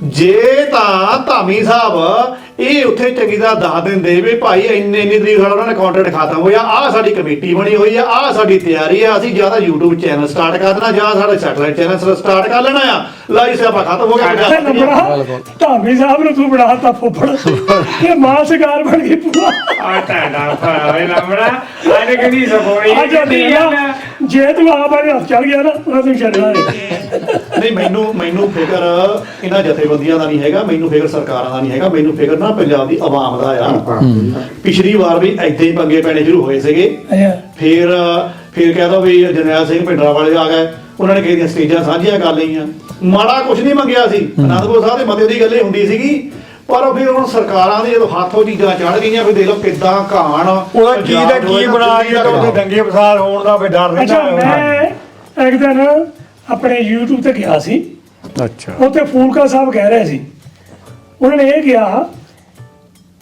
Speaker 2: ਜੇ ਤਾਂ ਧਾਮੀ ਸਾਹਿਬ ਇਹ ਉੱਥੇ ਚੰਗੀ ਤਰ੍ਹਾਂ ਦੱਸ ਦਿੰਦੇ ਵੀ ਭਾਈ ਇੰਨੇ ਤਰੀਕ ਸਾਡਾ ਉਹਨਾਂ ਨੇ ਕੰਟਰੈਕਟ ਖਤਮ ਹੋਇਆ, ਆਹ ਸਾਡੀ ਕਮੇਟੀ ਬਣੀ ਹੋਈ ਆ, ਆਹ ਸਾਡੀ ਤਿਆਰੀ ਆ, ਅਸੀਂ ਜਾਂ ਤਾਂ YouTube ਚੈਨਲ ਸਟਾਰਟ ਕਰ ਦੇਣਾ, ਜਾਂ ਸਾਡਾ ਸੈਟਲਾਈਟ ਚੈਨਲ ਸਟਾਰਟ ਕਰ ਲੈਣਾ ਆ, ਲਾਈ ਸਿਆਪਾ ਖਤਮ ਹੋ ਗਿਆ।
Speaker 1: ਧਾਮੀ ਸਾਹਿਬ ਨੂੰ ਤੂੰ ਬਣਾਤਾ ਫੁੱਫੜ, ਇਹ ਮਾਂ ਸਰਕਾਰ ਬਣ ਗਈ ਪੂਰਾ।
Speaker 4: ਅੱਜ ਕਿਹਦੀ ਸਪੋਰੀ
Speaker 1: ਅੱਜ ਜੇ ਤੂੰ ਆਪ ਆ ਹੱਥ ਚੜ ਗਿਆ ਨਾ, ਉਹਨਾਂ ਤੂੰ ਛੱਡਣਾ ਨਹੀਂ।
Speaker 2: ਨਹੀਂ, ਮੈਨੂੰ ਫਿਕਰ ਇਹਨਾਂ ਜਥੇਬੰਦੀਆਂ ਦਾ ਨਹੀਂ ਹੈਗਾ, ਮੈਨੂੰ ਫਿਕਰ ਸਰਕਾਰਾਂ ਦਾ ਨਹੀਂ ਹੈਗਾ, ਮੈਨੂੰ ਫਿਕਰ ਨਾ ਪੰਜਾਬ ਦੀ ਆਵਾਮ ਦਾ ਆ। ਪਿਛਲੀ ਵਾਰ ਵੀ ਏਦਾਂ ਹੀ ਪੰਗੇ ਪੈਣੇ ਸ਼ੁਰੂ ਹੋਏ ਸੀਗੇ। ਫਿਰ ਕਹਿ ਦੋ ਵੀ ਜਰਨੈਲ ਸਿੰਘ ਭਿੰਡਰਾਂ ਵਾਲੇ ਆ ਗਏ, ਉਹਨਾਂ ਨੇ ਕਿਸੇ ਦੀਆਂ ਸਟੇਜਾਂ ਸਾਂਝੀਆਂ ਕਰ ਲਈਆਂ। ਮਾੜਾ ਕੁਝ ਨਹੀਂ ਮੰਗਿਆ ਸੀ, ਅਨੰਦਪੁਰ ਸਾਹਿਬ ਦੇ ਮਤੇ ਦੀ ਗੱਲੇ ਹੁੰਦੀ ਸੀਗੀ, ਪਰ ਫਿਰ ਹੁਣ ਸਰਕਾਰਾਂ ਦੇ ਜਦੋਂ ਹੱਥੋਂ ਚੀਜ਼ਾਂ ਚੜ ਗਈਆਂ, ਫਿਰ ਦੇਖ ਲਓ ਕਿੱਦਾਂ ਘਾਣ
Speaker 3: ਉਹਦਾ ਕੀ ਦਾ ਕੀ ਬਣਾ ਕੇ ਤਾਂ ਉੱਥੇ ਦੰਗੇ ਫਸਾਦ ਹੋਣ ਦਾ ਫਿਰ ਡਰ
Speaker 1: ਅੱਛਾ,
Speaker 3: ਰਹਿੰਦਾ।
Speaker 1: ਮੈਂ ਇੱਕ ਦਿਨ ਆਪਣੇ YouTube ਤੇ ਗਿਆ ਸੀ,
Speaker 3: ਅੱਛਾ,
Speaker 1: ਉੱਥੇ ਫੂਲਕਾ ਸਾਹਿਬ ਕਹਿ ਰਹੇ ਸੀ, ਉਹਨਾਂ ਨੇ ਇਹ ਕਿਹਾ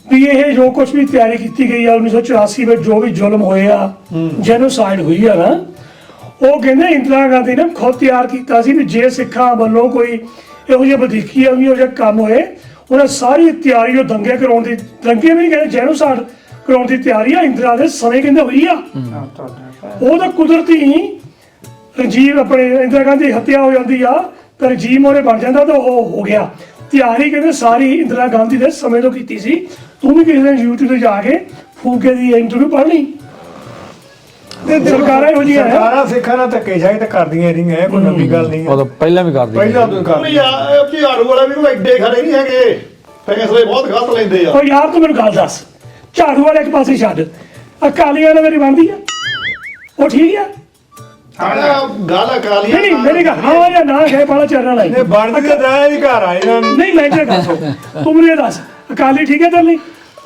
Speaker 1: ਵੀ ਇਹ ਜੋ ਕੁਝ ਵੀ ਤਿਆਰੀ ਕੀਤੀ ਗਈ ਆ 1984 ਵਿੱਚ, ਜੋ ਵੀ ਜ਼ੁਲਮ ਹੋਏ ਆ, ਜੈਨੋਸਾਈਡ ਹੋਈ ਆ ਨਾ, ਉਹ ਕਹਿੰਦੇ ਇੰਦਰਾ ਗਾਂਧੀ ਨੇ ਖੁਦ ਤਿਆਰ ਕੀਤਾ ਸੀ ਵੀ ਜੇ ਸਿੱਖਾਂ ਵੱਲੋਂ ਕੋਈ ਇਹੋ ਜਿਹੀ ਵਧੀਕੀ ਇਹੋ ਜਿਹੇ ਕੰਮ ਹੋਏ, ਉਹਨੇ ਸਾਰੀ ਤਿਆਰੀ ਉਹ ਦੰਗੇ ਕਰਾਉਣ ਦੀ, ਦੰਗੇ ਵੀ ਨਹੀਂ ਕਹਿੰਦੇ, ਜੈਨੋਸਾਈਡ ਕਰਾਉਣ ਦੀ ਤਿਆਰੀ ਆ ਇੰਦਰਾ ਦੇ ਸਮੇਂ ਕਹਿੰਦੇ ਹੋਈ ਆ। ਉਹ ਤਾਂ ਕੁਦਰਤੀ ਰਜੀਮ, ਆਪਣੇ ਇੰਦਰਾ ਗਾਂਧੀ ਦੀ ਹੱਤਿਆ ਹੋ ਜਾਂਦੀ ਆ ਤਾਂ ਰਜੀਮ ਉਹਨੇ ਬਣ ਜਾਂਦਾ, ਤਾਂ ਉਹ ਹੋ ਗਿਆ। ਤਿਆਰੀ ਕਹਿੰਦੇ ਸਾਰੀ ਇੰਦਰਾ ਗਾਂਧੀ ਦੇ ਸਮੇਂ ਤੋਂ ਕੀਤੀ ਸੀ। ਤੂੰ ਵੀ ਕਿਸੇ ਦਿਨ YouTube ਤੇ ਜਾ ਕੇ ਫੂਕੇ ਦੀ ਇੰਟਰਵਿਊ ਪੜ੍ਹ ਲਈ। ਸਰਕਾਰਾਂ ਇਹੋ ਜਿਹੀਆਂ ਹੈ,
Speaker 3: ਸਰਕਾਰਾਂ ਸਿੱਖਾਂ ਨਾਲ ਧੱਕੇਸ਼ਾਹੀ ਤਾਂ ਕਰਦੀਆਂ ਰਹੀਆਂ, ਇਹ ਕੋਈ ਨਵੀਂ ਗੱਲ ਨਹੀਂ
Speaker 5: ਉਹ ਤਾਂ ਪਹਿਲਾਂ ਵੀ ਕਰਦੇ
Speaker 3: ਪਹਿਲਾਂ ਤੋਂ ਕਰਦੀਆਂ।
Speaker 2: ਝਾੜੂ ਵਾਲੇ ਵੀ ਕੋਈ ਐਡੇ ਖੜੇ ਨਹੀਂ ਹੈਗੇ, ਫੈਸਲੇ ਬਹੁਤ ਗਲਤ ਲੈਂਦੇ ਆ।
Speaker 1: ਉਹ ਯਾਰ ਤੂੰ ਮੈਨੂੰ ਗੱਲ ਦੱਸ, ਝਾੜੂ ਵਾਲੇ ਇੱਕ ਪਾਸੇ ਛੱਡ, ਅਕਾਲੀਆਂ ਨਾਲ ਮੇਰੀ ਬਣਦੀ ਆ, ਉਹ ਠੀਕ ਆ?
Speaker 2: ਗੱਲ ਅਕਾਲੀਆਂ
Speaker 1: ਨਹੀਂ ਮੇਰੀ ਗੱਲ ਹਾਂ ਜਾਂ ਨਾ ਹੈ, ਬਾਲਾ ਚੱਲਣਾ
Speaker 3: ਇਹ
Speaker 1: ਨਹੀਂ
Speaker 3: ਬਣਦੀ ਤਾਂ ਰਾਹ ਦੀ ਘਰ ਆ ਇਹਨਾਂ ਨੂੰ।
Speaker 1: ਨਹੀਂ। ਮੈਂ ਤੇ ਦੱਸ, ਤੂੰ ਮੈਨੂੰ ਇਹ ਦੱਸ, ਅਕਾਲੀ ਠੀਕ ਹੈ ਤੇਰੇ ਲਈ?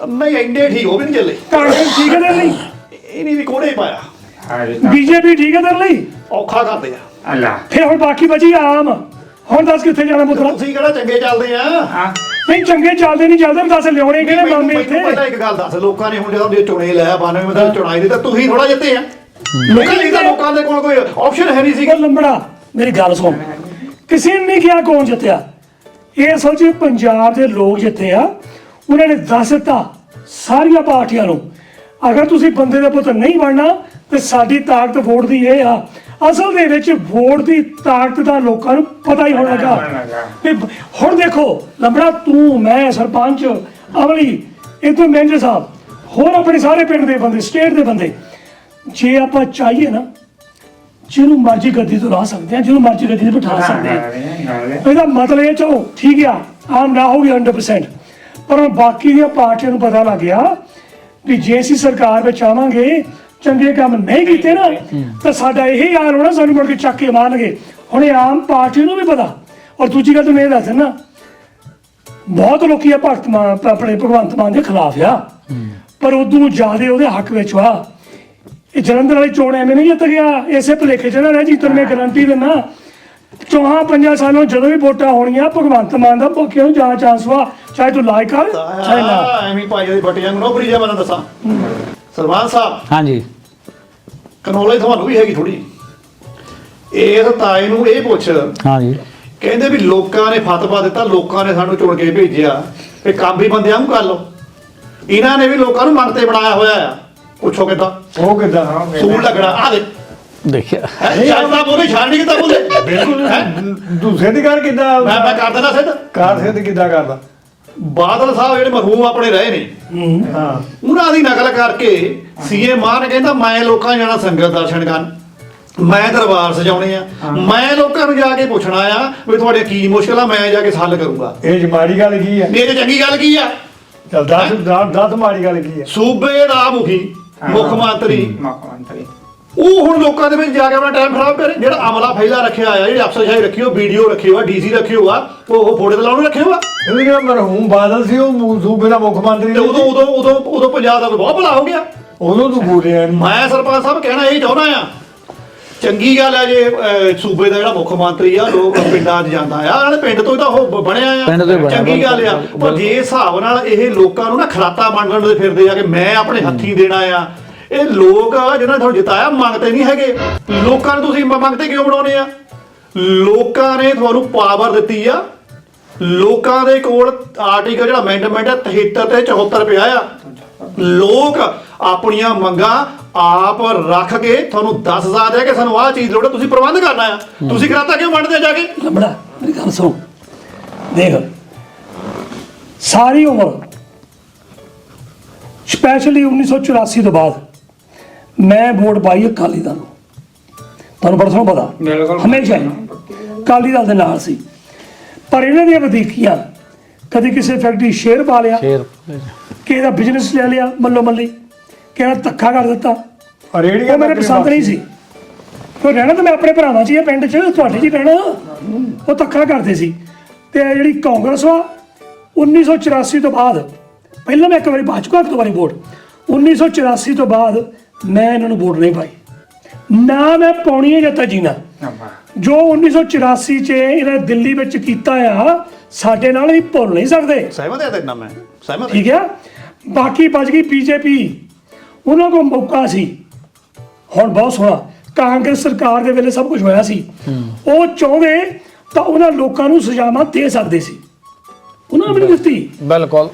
Speaker 2: ਨਹੀਂ, ਐਡੇ ਠੀਕ ਉਹ ਵੀ ਨਹੀਂ ਚੱਲੇ।
Speaker 1: ਕਾਂਗਰਸ ਠੀਕ ਹੈ ਤੇਰੇ ਲਈ?
Speaker 2: ਇਹ ਨਹੀਂ ਵੀ ਕੋੜੇ ਪਾਇਆ,
Speaker 1: ਬੀਜੇਪੀ ਠੀਕ ਹੈ ਤੇਰੇ ਲਈ?
Speaker 2: ਔਖਾ ਕਰਦੇ ਆ।
Speaker 4: ਅੱਲਾ
Speaker 1: ਫਿਰ ਹੁਣ ਬਾਕੀ ਬਚੀ ਆਮ, ਹੁਣ ਦੱਸ ਕਿੱਥੇ ਜਾਣਾ ਪੁੱਤਰਾ?
Speaker 2: ਤੁਸੀਂ ਕਿਹੜਾ ਚੰਗੇ ਚੱਲਦੇ ਆ?
Speaker 1: ਨਹੀਂ ਚੰਗੇ ਚੱਲਦੇ ਨਹੀਂ ਚੱਲਦੇ, ਦੱਸ ਲਿਆਉਣੇ ਕਿਹੜੇ ਮਾਮੇ ਇੱਥੇ?
Speaker 2: ਪਹਿਲਾਂ ਇੱਕ ਗੱਲ ਦੱਸ, ਲੋਕਾਂ ਨੇ ਹੁਣ ਜਦੋਂ ਦੇ ਚੁਣੇ ਲਿਆ 92 ਮਤਲਬ ਚੁਣਾਈ ਦੇ, ਤਾਂ ਤੁਸੀਂ ਥੋੜਾ ਜਿੱਤੇ ਆ। ਲੋਕਾਂ ਲਈ ਤਾਂ ਲੋਕਾਂ ਦੇ ਕੋਲ ਕੋਈ ਆਪਸ਼ਨ ਹੈ ਨਹੀਂ ਸੀ।
Speaker 1: ਉਹ ਲੰਬੜਾ ਮੇਰੀ ਗੱਲ ਸੁਣ, ਕਿਸੇ ਨੇ ਨਹੀਂ ਕਿਹਾ ਕੌਣ ਜਿੱਤਿਆ, ਇਹ ਸੋਚ ਪੰਜਾਬ ਦੇ ਲੋਕ ਜਿੱਤੇ ਆ, ਉਹਨਾਂ ਨੇ ਦੱਸ ਦਿੱਤਾ ਸਾਰੀਆਂ ਪਾਰਟੀਆਂ ਨੂੰ, ਅਗਰ ਤੁਸੀਂ ਬੰਦੇ ਦਾ ਪੁੱਤ ਨਹੀਂ ਬਣਨਾ ਤੇ ਸਾਡੀ ਤਾਕਤ ਵੋਟ ਦੀ ਇਹ ਆ। ਅਸਲ ਦੇ ਵਿੱਚ ਵੋਟ ਦੀ ਤਾਕਤ ਦਾ ਲੋਕਾਂ ਨੂੰ ਪਤਾ ਹੀ ਹੋਣਾ ਗਾ। ਹੁਣ ਦੇਖੋ ਲੰਬੜਾ, ਤੂੰ, ਮੈਂ, ਸਰਪੰਚ, ਅਮਲੀ, ਇਤੋਂ ਮੈਨੇਜਰ ਸਾਹਿਬ, ਹੋਰ ਆਪਣੇ ਸਾਰੇ ਪਿੰਡ ਦੇ ਬੰਦੇ, ਸਟੇਟ ਦੇ ਬੰਦੇ, ਜੇ ਆਪਾਂ ਚਾਹੀਏ ਨਾ, ਜਿਹਨੂੰ ਮਰਜ਼ੀ ਗੱਦੀ ਤੋਂ ਲਾ ਸਕਦੇ ਆ, ਜਿਹਨੂੰ ਮਰਜ਼ੀ ਗੱਦੀ ਤੇ ਬਿਠਾ ਸਕਦੇ ਆ। ਇਹਦਾ ਮਤਲਬ ਇਹ ਚਲੋ ਠੀਕ ਆ, ਆਮ ਨਾ ਹੋਊਗੀ 100%, ਪਰ ਬਾਕੀ ਦੀਆਂ ਪਾਰਟੀਆਂ ਨੂੰ ਪਤਾ ਲੱਗ ਗਿਆ ਵੀ ਜੇ ਅਸੀਂ ਸਰਕਾਰ ਵਿੱਚ ਆਵਾਂਗੇ, ਚੰਗੇ ਕੰਮ ਨਹੀਂ ਕੀਤੇ ਨਾ, ਤਾਂ ਸਾਡਾ ਇਹ ਹਾਲ ਹੋਣਾ, ਸਾਨੂੰ ਮੁੜ ਕੇ ਚੱਕ ਕੇ ਮਾਰਨਗੇ। ਹੁਣ ਇਹ ਆਮ ਪਾਰਟੀ ਨੂੰ ਵੀ ਪਤਾ। ਔਰ ਦੂਜੀ ਗੱਲ ਤੈਨੂੰ ਇਹ ਦੱਸ ਨਾ, ਬਹੁਤ ਲੋਕੀ ਆ ਆਪਣੇ ਭਗਵੰਤ ਮਾਨ ਦੇ ਖਿਲਾਫ ਆ, ਪਰ ਉਦੋਂ ਜ਼ਿਆਦਾ ਉਹਦੇ ਹੱਕ ਵਿੱਚ ਵਾ। ਇਹ ਜਲੰਧਰ ਵਾਲੀ ਚੋਣ ਐਵੇਂ ਨਹੀਂ ਜਿੱਤ ਗਿਆ, ਇਸੇ ਭੁਲੇਖੇ 'ਚ ਨਾ ਰਹਿ ਜੀ। ਤੈਨੂੰ ਮੈਂ ਗਰੰਟੀ ਦਿੰਦਾ, 4-5 ਸਾਲਾਂ ਜਦੋਂ ਵੀ ਵੋਟਾਂ ਹੋਣੀਆਂ, ਭਗਵੰਤ ਮਾਨ ਦਾ ਬਾਕੀਆਂ ਨੂੰ ਜ਼ਿਆਦਾ ਚਾਂਸ ਵਾ, ਚਾਹੇ ਤੂੰ ਲਾਇਕ ਕਰ ਚਾਹੇ ਨਾ।
Speaker 2: ਐਵੇਂ ਭਾਈ ਦੀ ਬੱਟੀਆਂ ਨੂੰ ਨੌਕਰੀ ਜਾ, ਮੈਂ ਦੱਸਾਂ ਸਰਪੰਚ ਸਾਹਿਬ,
Speaker 5: ਹਾਂਜੀ,
Speaker 2: ਕਨੌਲੇਜ ਤੁਹਾਨੂੰ ਵੀ ਹੈਗੀ ਥੋੜੀ। ਇਸ ਤਾਏ ਨੂੰ ਇਹ ਪੁੱਛ,
Speaker 5: ਹਾਂਜੀ,
Speaker 2: ਕਹਿੰਦੇ ਵੀ ਲੋਕਾਂ ਨੇ ਫਤਵਾ ਦਿੱਤਾ, ਲੋਕਾਂ ਨੇ ਸਾਨੂੰ ਚੁਣ ਕੇ ਭੇਜਿਆ, ਇਹ ਕੰਮ ਵੀ ਬੰਦਿਆਂ ਨੂੰ ਕਰ ਲਓ। ਇਹਨਾਂ ਨੇ ਵੀ ਲੋਕਾਂ ਨੂੰ ਮਨ ਤੇ ਬਣਾਇਆ ਹੋਇਆ ਆ, ਪੁੱਛੋ ਕਿੱਦਾਂ?
Speaker 3: ਉਹ ਕਿੱਦਾਂ
Speaker 2: ਸੂਲ ਲੱਗਣਾ ਆ ਦੇ
Speaker 5: ਦੇਖਿਆ
Speaker 2: ਚੱਲਦਾ ਬੋਲੇ, ਛਾਣ ਨਹੀਂ ਕਿੱਦਾਂ ਬੋਲੇ।
Speaker 3: ਬਿਲਕੁਲ ਦੂਸਰੇ ਦੀ ਗੱਲ ਕਿੱਦਾਂ
Speaker 2: ਮੈਂ ਕਰ ਦੇਣਾ ਸਿੱਧ।
Speaker 3: ਕਾਰ ਸਿੱਧ ਕਿੱਦਾਂ ਕਰਦਾ?
Speaker 2: ਬਾਦਲ ਸਾਹਿਬ ਜਿਹੜੇ ਮਰਹੂਮ ਆਪਣੇ ਰਹੇ ਨੇ,
Speaker 3: ਹਾਂ,
Speaker 2: ਉਹਨਾਂ ਦੀ ਨਕਲ ਕਰਕੇ ਸੀਐਮ ਮਾਨ ਕਹਿੰਦਾ ਮੈਂ ਲੋਕਾਂ ਜਾਣਾ ਸੰਗਤ ਦਰਸ਼ਨ ਕਰਨ, ਮੈਂ ਦਰਬਾਰ ਸਜਾਉਣੇ ਆ, ਮੈਂ ਲੋਕਾਂ ਨੂੰ ਜਾ ਕੇ ਪੁੱਛਣਾ ਆ ਵੀ ਤੁਹਾਡੇ ਕੀ ਮੁਸ਼ਕਲ ਆ, ਮੈਂ ਜਾ ਕੇ ਹੱਲ ਕਰੂੰਗਾ।
Speaker 3: ਇਹ ਮਾੜੀ ਗੱਲ ਕੀ ਹੈ?
Speaker 2: ਇਹ ਚੰਗੀ ਗੱਲ ਕੀ ਆ?
Speaker 3: ਚਲ ਦੱਸ ਮਾੜੀ ਗੱਲ ਕੀ ਹੈ?
Speaker 2: ਸੂਬੇ ਦਾ ਮੁਖੀ ਮੁੱਖ ਮੰਤਰੀ
Speaker 4: ਮੁੱਖ ਮੰਤਰੀ
Speaker 2: ਉਹ ਹੁਣ ਲੋਕਾਂ ਦੇ ਵਿੱਚ ਜਾ ਕੇ ਆਪਣਾ ਟਾਈਮ ਖਰਾਬ ਕਰੇ। ਜਿਹੜਾ ਅਮਲਾ ਫੈਲਾ ਰੱਖਿਆ ਆ, ਜਿਹੜੀ ਅਫਸਰਸ਼ਾਹੀ ਰੱਖੀ ਉਹ ਵੀਡੀਓ ਰੱਖੀ ਹੋਆ, ਡੀਸੀ ਰੱਖੇ ਹੋਆ, ਉਹ ਫੋੜੇ ਤੇ ਲਾਉਣ ਰੱਖੇ ਹੋਆ।
Speaker 3: ਇਹ ਜਿਹੜਾ ਮਰਹੂਮ ਬਾਦਲ ਸੀ ਉਹ ਸੂਬੇ ਦਾ ਮੁੱਖ ਮੰਤਰੀ
Speaker 2: ਤੇ ਉਦੋਂ ਪੰਜਾਬ ਦਾ ਬਹੁਤ ਭਲਾ ਹੋ ਗਿਆ।
Speaker 3: ਉਦੋਂ ਤੂੰ ਬੋਲਿਆ ਨੀ।
Speaker 2: ਮੈਂ ਸਰਪੰਚ ਸਾਹਿਬ ਕਹਿਣਾ ਇਹ ਚਾਹੁੰਦਾ ਆ, ਚੰਗੀ ਗੱਲ ਹੈ ਜੇ ਸੂਬੇ ਦਾ ਜਿਹੜਾ ਮੁੱਖ ਮੰਤਰੀ ਆ ਲੋਕ ਪਿੰਡਾਂ 'ਚ ਜਾਂਦਾ ਆ, ਨਾਲੇ ਪਿੰਡ ਤੋਂ ਹੀ ਤਾਂ ਉਹ ਬਣਿਆ
Speaker 5: ਪਿੰਡ ਤੋਂ ਹੀ
Speaker 2: ਆ,
Speaker 5: ਬਣਿਆ,
Speaker 2: ਚੰਗੀ ਗੱਲ ਆ। ਪਰ ਜੇ ਹਿਸਾਬ ਨਾਲ ਇਹ ਲੋਕਾਂ ਨੂੰ ਨਾ ਖਰਾਤਾ ਮੰਗਣ ਦੇ ਫਿਰਦੇ ਆ ਕਿ ਮੈਂ ਆਪਣੇ ਹੱਥੀਂ ਦੇਣਾ ਆ, ਇਹ ਲੋਕ ਜਿਹਨਾਂ ਨੇ ਤੁਹਾਨੂੰ ਜਿਤਾਇਆ ਮੰਗਤੇ ਨਹੀਂ ਹੈਗੇ। ਲੋਕਾਂ ਨੂੰ ਤੁਸੀਂ ਮੰਗਤੇ ਕਿਉਂ ਬਣਾਉਨੇ ਆ? ਲੋਕਾਂ ਨੇ ਤੁਹਾਨੂੰ ਪਾਵਰ ਦਿੱਤੀ ਆ, ਲੋਕਾਂ ਦੇ ਕੋਲ ਆਰਟੀਕਲ ਜਿਹੜਾ ਅਮੈਂਡਮੈਂਟ ਹੈ 73 ਤੇ 74 ਪਿਆ ਆ। ਲੋਕ ਆਪਣੀਆਂ ਮੰਗਾਂ ਆਪ ਰੱਖ ਕੇ ਤੁਹਾਨੂੰ ਦੱਸ ਸਕਦੇ ਆ ਕਿ ਸਾਨੂੰ ਆਹ ਚੀਜ਼ ਲੋੜ ਹੈ, ਤੁਸੀਂ ਪ੍ਰਬੰਧ ਕਰਨਾ ਆ। ਤੁਸੀਂ ਕਰਾਤਾ ਕਿਉਂ ਵੰਡਦੇ ਆ ਜਾ ਕੇ?
Speaker 1: ਲੰਬੜਾ ਮੇਰੀ ਗੱਲ ਸੁਣ, ਦੇਖ ਸਾਰੀ ਉਮਰ ਸਪੈਸ਼ਲੀ 1984 ਤੋਂ ਬਾਅਦ ਮੈਂ ਵੋਟ ਪਾਈ ਅਕਾਲੀ ਦਲ ਨੂੰ, ਤੁਹਾਨੂੰ ਬੜਾ ਸੋਹਣਾ ਪਤਾ,
Speaker 4: ਬਿਲਕੁਲ।
Speaker 1: ਹਮੇਸ਼ਾ ਹੀ ਅਕਾਲੀ ਦਲ ਦੇ ਨਾਲ ਸੀ। ਪਰ ਇਹਨਾਂ ਦੀਆਂ ਵਧੀਕੀਆਂ, ਕਦੇ ਕਿਸੇ ਫੈਕਟਰੀ ਸ਼ੇਅਰ ਪਾ ਲਿਆ,
Speaker 5: ਸ਼ੇਰ
Speaker 1: ਕਿਸੇ ਦਾ ਬਿਜ਼ਨਸ ਲੈ ਲਿਆ ਮੱਲੋ ਮੱਲੀ, ਕਿਸੇ ਦਾ ਧੱਕਾ ਕਰ ਦਿੱਤਾ,
Speaker 3: ਰੇਹੜੀਆਂ
Speaker 1: ਉਹ ਮੇਰੇ
Speaker 3: ਤੱਕ
Speaker 1: ਪਸੰਦ ਨਹੀਂ ਸੀ। ਫਿਰ ਰਹਿਣਾ ਤਾਂ ਮੈਂ ਆਪਣੇ ਭਰਾਵਾਂ 'ਚ ਹੀ ਆ, ਪਿੰਡ 'ਚ ਤੁਹਾਡੇ 'ਚ ਹੀ ਰਹਿਣਾ। ਉਹ ਧੱਕਾ ਕਰਦੇ ਸੀ। ਤੇ ਜਿਹੜੀ ਕਾਂਗਰਸ ਵਾ 1984 ਤੋਂ ਬਾਅਦ, ਪਹਿਲਾਂ ਮੈਂ ਇੱਕ ਵਾਰੀ ਪਾ ਚੁੱਕਾ, ਇੱਕ ਦੋ ਵਾਰੀ ਵੋਟ। 1984 ਤੋਂ ਬਾਅਦ ਮੈਂ ਇਹਨਾਂ ਨੂੰ ਵੋਟ ਨਹੀਂ ਪਾਈ, ਨਾ ਮੈਂ ਪਾਉਣੀ ਹੈ ਜਦ ਤੱਕ ਜੀਣਾ। ਜੋ 1984 'ਚ ਇਹਨਾਂ ਨੇ ਦਿੱਲੀ ਵਿੱਚ ਕੀਤਾ ਆ, ਸਾਡੇ ਨਾਲ ਵੀ ਭੁੱਲ ਨਹੀਂ ਸਕਦੇ।
Speaker 2: ਸਹਿਮਤ ਹੈ ਤੇਰੇ ਨਾਲ, ਮੈਂ ਸਹਿਮਤ
Speaker 1: ਠੀਕ ਹੈ। ਬਾਕੀ ਬਚ ਗਈ ਬੀਜੇਪੀ, ਉਹਨਾਂ ਕੋਲ ਮੌਕਾ ਸੀ। ਹੁਣ ਬਹੁਤ ਸੋਹਣਾ ਕਾਂਗਰਸ ਸਰਕਾਰ ਦੇ ਵੇਲੇ ਸਭ ਕੁਝ ਹੋਇਆ ਸੀ। ਉਹ ਚਾਹੁੰਦੇ ਤਾਂ ਉਹਨਾਂ ਲੋਕਾਂ ਨੂੰ ਸਜ਼ਾਵਾਂ ਦੇ ਸਕਦੇ ਸੀ, ਉਹਨਾਂ ਨੇ ਵੀ ਨਹੀਂ ਦਿੱਤੀ।
Speaker 5: ਬਿਲਕੁਲ।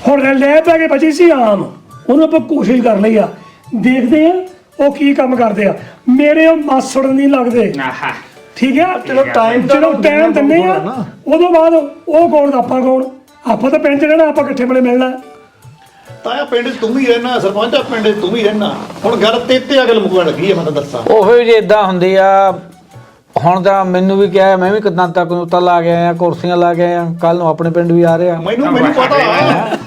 Speaker 1: ਹੁਣ ਲੈ ਪੈ ਕੇ ਬਚੀ ਸੀ ਆਮ, ਉਹਨੂੰ ਆਪਾਂ ਕੋਸ਼ਿਸ਼ ਕਰ ਲਈ ਆ, ਦੇਖਦੇ ਆ ਉਹ ਕੀ ਕੰਮ ਕਰਦੇ ਆ। ਮੇਰੇ ਉਹ ਮਾਸੜ ਨਹੀਂ ਲੱਗਦੇ,
Speaker 4: ਆਹਾ
Speaker 1: ਠੀਕ ਹੈ।
Speaker 3: ਚਲੋ time ਤਾਂ
Speaker 1: ਜਦੋਂ ਟਾਈਮ ਦਿੰਦੇ ਆ,
Speaker 3: ਨਾ।
Speaker 1: ਉਦੋਂ ਬਾਅਦ ਉਹ ਕੌਣ ਤਾਂ ਆਪਾਂ ਕੌਣ, ਆਪਾਂ ਤਾਂ ਪਿੰਡ 'ਚ ਰਹਿਣਾ, ਆਪਾਂ ਇਕੱਠੇ ਬਣੇ ਮਿਲਣਾ।
Speaker 2: ਤਾਇਆ ਪਿੰਡ 'ਚ ਤੂੰ ਵੀ ਰਹਿਣਾ, ਸਰਪੰਚ ਆ ਪਿੰਡ 'ਚ ਤੂੰ ਵੀ ਰਹਿਣਾ। ਹੁਣ ਗੱਲ ਤੇ ਆ ਗੱਲ ਮੁੱਕਣ ਲੱਗੀ ਆ, ਮੈਂ ਤਾਂ ਦੱਸਾਂ।
Speaker 5: ਉਹ ਜੇ ਇਦਾਂ ਹੁੰਦੀ ਆ, ਹੁਣ ਤਾਂ ਮੈਨੂੰ ਵੀ ਕਿਹਾ, ਮੈਂ ਵੀ ਕਿਦਾਂ ਤੱਕ ਨੁੱਤਾ ਲਾ ਕੇ ਆਇਆ, ਕੁਰਸੀਆਂ ਲਾ ਕੇ ਆਇਆ, ਕੱਲ ਨੂੰ ਆਪਣੇ ਪਿੰਡ ਵੀ ਆ ਰਿਹਾ।
Speaker 2: ਮੈਨੂੰ ਪਤਾ